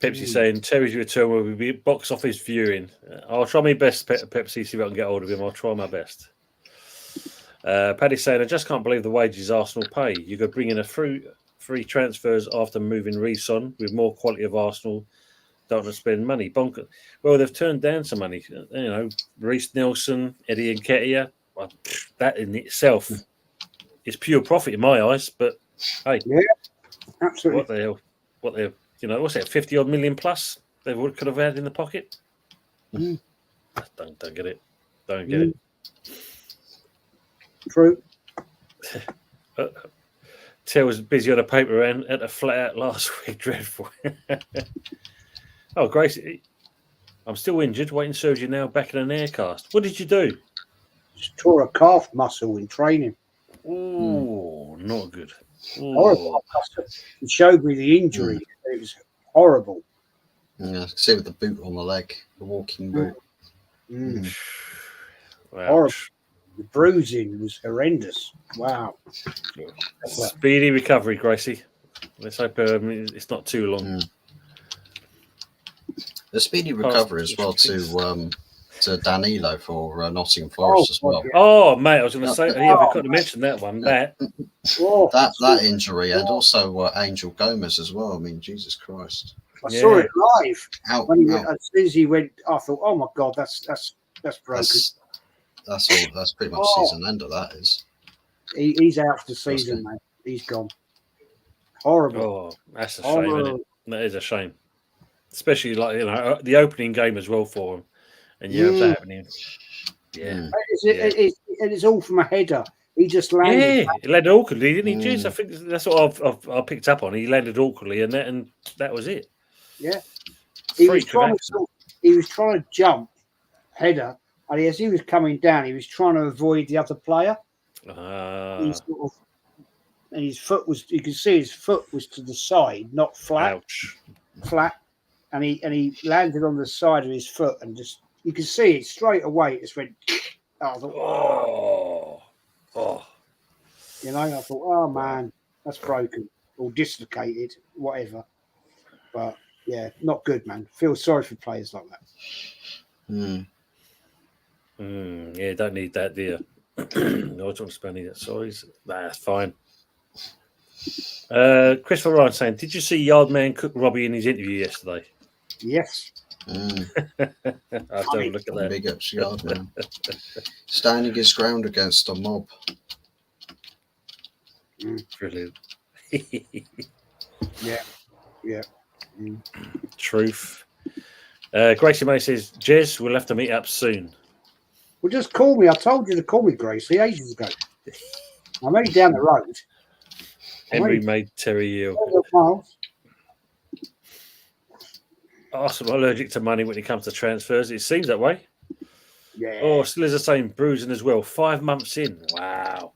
A: Pepsi saying Terry's return will be box office viewing. I'll try my best, Pepsi, see if I can get hold of him. I'll try my best. Paddy saying, I just can't believe the wages Arsenal pay. You could bring in a free transfers after moving Reece on with more quality of Arsenal. Don't want to spend money. Bonker. Well, they've turned down some money. Reece Nelson, Eddie Nketiah. Well, that in itself is pure profit in my eyes, but Hey,
B: Absolutely.
A: what the hell? What the what's that? 50 odd million plus they could have had in the pocket.
B: Mm.
A: Don't get it. Don't get it.
B: True.
A: Tel was busy on a paper and at a flat out last week. Dreadful. Oh, Grace, I'm still injured. Waiting surgery now. Back in an air cast. What did you do?
B: Just tore a calf muscle in training.
A: Oh, not good.
B: Horrible. He showed me the injury. It was horrible.
C: Yeah, I can see with the boot on the leg, the walking boot.
B: Horrible. The bruising was horrendous. Wow.
A: Speedy recovery, Gracie. Let's hope it's not too long.
C: The speedy recovery as well to Danilo for Nottingham Forest as well.
B: Yeah.
A: Oh, mate, I was going to say, we got to mention that one. That
C: Injury, and also Angel Gomez as well. I mean, Jesus Christ.
B: I saw it live.
C: Out.
B: As soon as he went, I thought, oh my God, that's broken.
C: That's all. That's pretty much season ender. That is.
B: He's out for the season, mate. He's gone. Horrible.
A: Oh, that's a shame, isn't it? That is a shame. Especially the opening game as well for him, and you have that happening. Yeah,
B: it's all from a header. He just landed.
A: Yeah, he landed awkwardly, didn't he? Jeez, I think that's what I picked up on. He landed awkwardly, and that was it.
B: Yeah, he was trying to jump header, and as he was coming down, he was trying to avoid the other player. And his foot was. You could see his foot was to the side, not flat.
A: Ouch.
B: Flat, and he landed on the side of his foot, and just you could see it straight away. It just went. I thought, I thought, oh man, that's broken or dislocated, whatever. But yeah, not good, man. Feel sorry for players like that.
A: Yeah, don't need that, do you? No, I don't spend that. Sorry, that's fine. Christopher Ryan saying, did you see Yardman cook Robbie in his interview yesterday?
B: Yes.
A: I'll have a look at that.
C: Big ups Yardman. Standing his ground against a mob.
A: Brilliant.
B: Yeah.
A: Truth. Gracie May says, Jez, we'll have to meet up soon.
B: Well, just call me. I told you to call me, Gracie, ages ago. I'm only down the road.
A: Henry made Terry yield. Arsenal allergic to money when it comes to transfers. It seems that way.
B: Yeah.
A: Oh, still is the same. Bruising as well. 5 months in. Wow.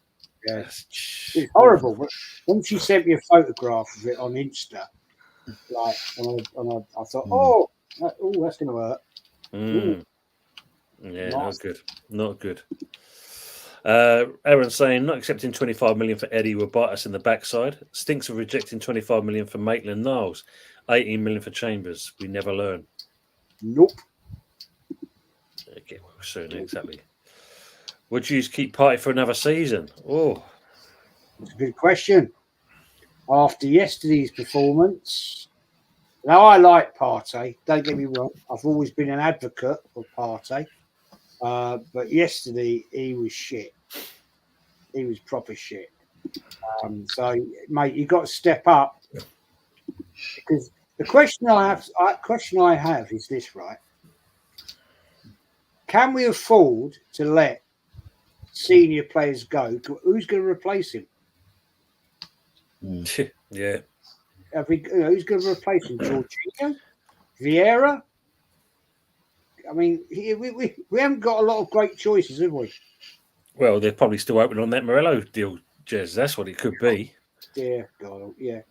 B: Yeah. It's horrible. When she sent me a photograph of it on Insta, I thought, that's going to hurt.
A: Yeah, not good. Aaron saying, not accepting 25 million for Eddie will bite us in the backside. Stinks of rejecting 25 million for Maitland Niles. 18 million for Chambers. We never learn.
B: Nope.
A: Okay, soon, exactly. Would you keep Partey for another season? Oh,
B: it's a good question. After yesterday's performance, now I like Partey. Don't get me wrong. I've always been an advocate of Partey. But yesterday he was shit. He was proper shit. So, mate, you've got to step up, because the question I have is this, right? Can we afford to let senior players go? Who's going to replace him?
A: Yeah.
B: Who's going to replace him? Jorginho? Vieira? I mean, we haven't got a lot of great choices, have we?
A: Well, they're probably still open on that Morello deal, Jez. That's what it could be.
B: Yeah, God, yeah,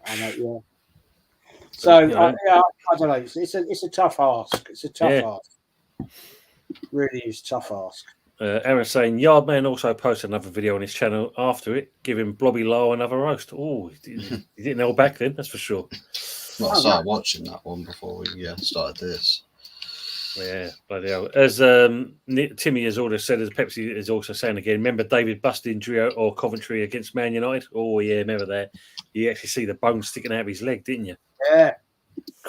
B: I know, yeah. So I don't know. It's a tough ask. It's a tough ask. Really is tough ask.
A: Aaron saying Yardman also posted another video on his channel after it, giving Blobby Lowe another roast. Oh, he didn't know back then, that's for sure.
C: Well, I started watching that one before we started this.
A: Yeah, bloody hell. As Timmy has already said, as Pepsi is also saying again, remember David busting Drio or Coventry against Man United? Oh, yeah, remember that. You actually see the bone sticking out of his leg, didn't you?
B: Yeah.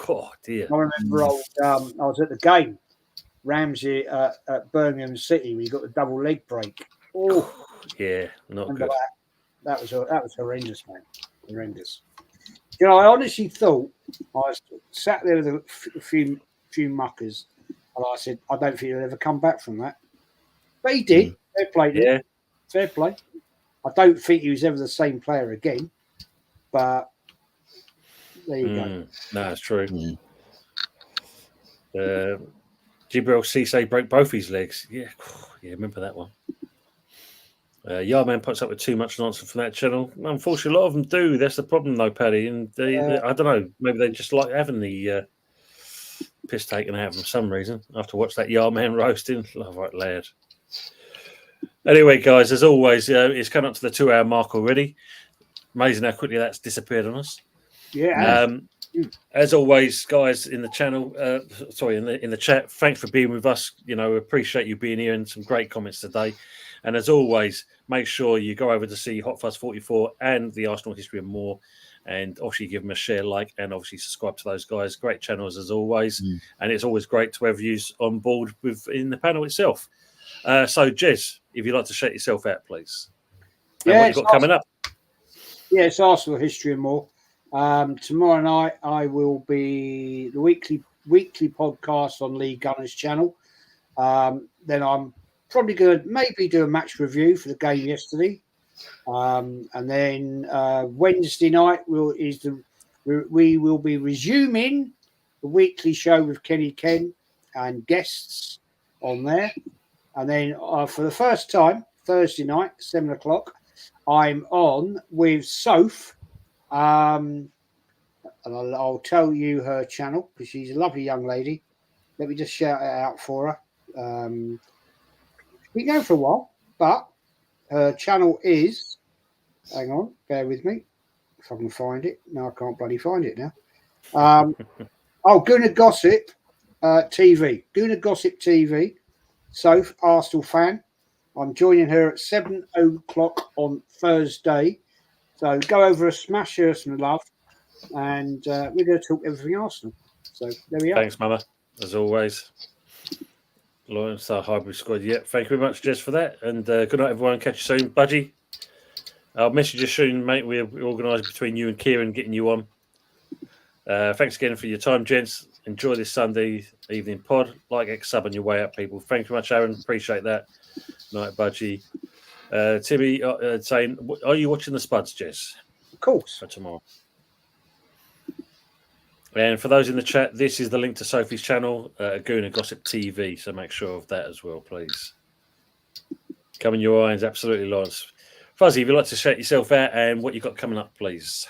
A: God, dear.
B: I remember I was at the game, Ramsey at Birmingham City, where you got the double leg break. Oh,
A: yeah, not good.
B: That was horrendous, man. Horrendous. You know, I honestly thought I sat there with a few muckers, and I said, I don't think he'll ever come back from that. But he did. Fair play to him. Fair play. I don't think he was ever the same player again. But there you go.
A: No, it's true. Jibril Cisse broke both his legs. Yeah, remember that one. Yardman puts up with too much nonsense from that channel. Unfortunately, a lot of them do. That's the problem, though, Paddy. And I don't know. Maybe they just like having the piss taken out of them for some reason. After watch that Yardman roasting, love right lad. Anyway, guys, as always, it's come up to the 2-hour mark already. Amazing how quickly that's disappeared on us.
B: Yeah.
A: As always, guys, in the channel, in the chat, thanks for being with us. You know, appreciate you being here and some great comments today. And as always, make sure you go over to see Hot Fuzz 44 and the Arsenal History and More. And obviously give them a share, like, and obviously subscribe to those guys. Great channels as always. And it's always great to have you on board in the panel itself. So, Jez, if you'd like to shout yourself out, please. And what you got coming up?
B: Yeah, it's Arsenal History and More. Tomorrow night, I will be the weekly podcast on Lee Gunner's channel. Then I'm probably going to maybe do a match review for the game yesterday. And then Wednesday night we will be resuming the weekly show with Kenny Ken and guests on there. And then for the first time, Thursday night, 7:00, I'm on with Soph. And I'll tell you her channel because she's a lovely young lady. Let me just shout it out for her. Been going for a while, but her channel is. Hang on, bear with me if I can find it. No, I can't bloody find it now. Guna Gossip TV. Guna Gossip TV. Soph, Arsenal fan. I'm joining her at 7:00 on Thursday. So go over, smash her some love, and we're going to talk everything Arsenal. So there we are.
A: Thanks, Mama, as always. Lawrence, our hybrid squad. Yeah, thank you very much, Jess, for that. And good night, everyone. Catch you soon. Budgie, I'll message you soon, mate. We're organised between you and Kieran getting you on. Thanks again for your time, gents. Enjoy this Sunday evening pod. Like, X, sub on your way out, people. Thank you very much, Aaron. Appreciate that. Night, Budgie. Timmy saying, are you watching the Spuds, Jess?
B: Of course.
A: For tomorrow. And for those in the chat, this is the link to Sophie's channel, Guna Gossip TV. So make sure of that as well, please. Come in your eyes, absolutely, Lawrence. Fuzzy, if you'd like to shout yourself out and what you've got coming up, please.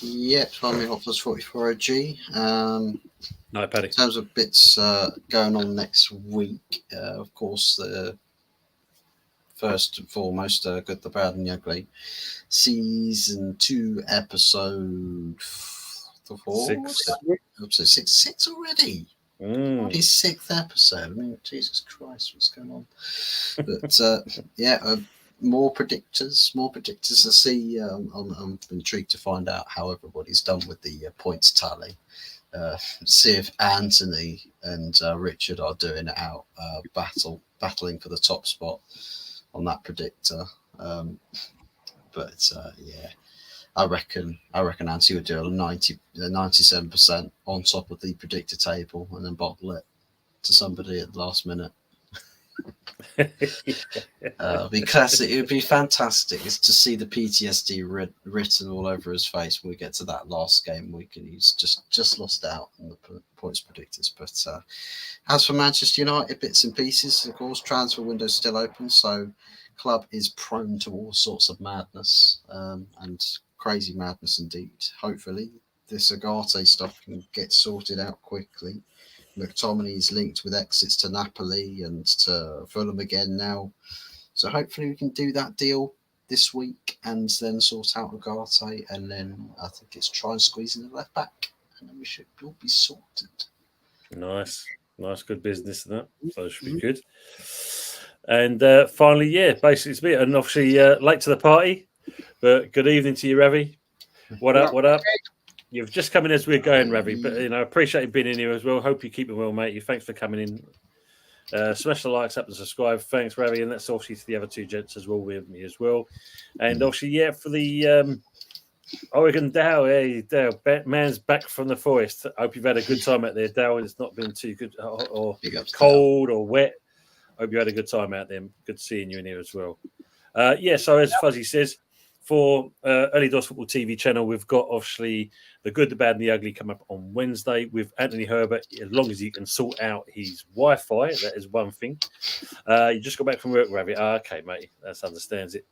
C: Yep, finally Hot Fuzz 44 OG.
A: No, Paddy.
C: In terms of bits going on next week, of course, the first and foremost, Good, the Bad and the Ugly, Season 2, Episode 4? Six already. His 6th episode. I mean, Jesus Christ, what's going on? But more predictors to see. I'm intrigued to find out how everybody's done with the points tally. See if Anthony and Richard are doing it out, battling for the top spot on that predictor. I reckon Anthony would do a 97% on top of the predictor table and then bottle it to somebody at the last minute. Because it would be fantastic is to see the PTSD written all over his face when we get to that last game week and he's just lost out on the points predictors. But as for Manchester United, bits and pieces, of course, transfer window's still open, so club is prone to all sorts of madness and crazy madness indeed. Hopefully this Agate stuff can get sorted out quickly. McTominay's linked with exits to Napoli and to Fulham again now. So hopefully we can do that deal this week and then sort out Agate, and then I think it's try and squeeze in the left back and then we should all be sorted.
A: Nice, good business that. So it should be good. And finally, basically it's me. And obviously late to the party, but good evening to you, Ravi. What up? You've just come in as we're going, Ravi, but appreciate you being in here as well. Hope you're keeping well, mate. Thanks for coming in. Smash the likes up and subscribe. Thanks, Ravi, and that's obviously to the other two gents as well with me as well. And obviously, yeah, for the Oregon Dow, hey Dow, man's back from the forest. I hope you've had a good time out there, Dow, and it's not been too good or cold or wet. Hope you had a good time out there. Good seeing you in here as well. Yeah, so as Fuzzy says, for Early Doors Football TV channel, we've got obviously The Good, the Bad, and the Ugly come up on Wednesday with Anthony Herbert, as long as he can sort out his Wi-Fi. That is one thing. You just got back from work, Ravi. Okay, mate, that understands it.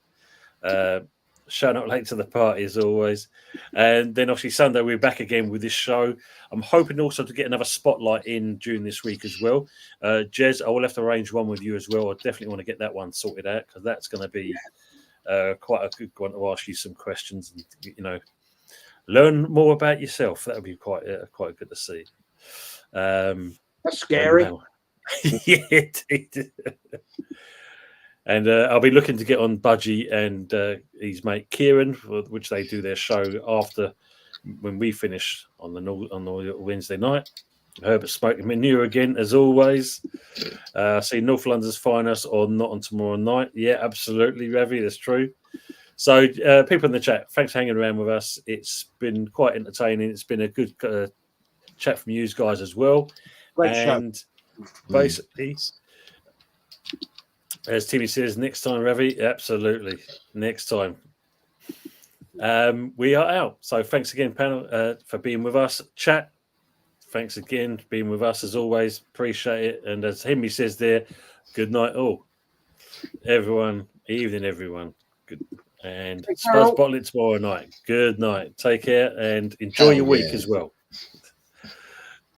A: Showing up late to the party as always. And then obviously Sunday we're back again with this show. I'm hoping also to get another spotlight in during this week as well. Jez, I will have to arrange one with you as well. I definitely want to get that one sorted out because that's going to be quite a good one to ask you some questions and learn more about yourself. That would be quite good to see.
B: That's scary.
A: Yeah, indeed. And I'll be looking to get on Budgie and his mate Kieran, which they do their show after when we finish on the Wednesday night. Herbert smoking manure again, as always. See North London's finest or not on tomorrow night. Yeah, absolutely, Ravi, that's true. So people in the chat, thanks for hanging around with us. It's been quite entertaining. It's been a good chat from you guys as well.
B: Great
A: and
B: show.
A: Basically... As Timmy says, next time, Ravi, absolutely. Next time. We are out. So thanks again, panel, for being with us. Chat, thanks again for being with us as always. Appreciate it. And as Himmy says there, good night all. Everyone, evening, everyone. Good. And Spurs Bottling tomorrow night. Good night. Take care and enjoy your week as well.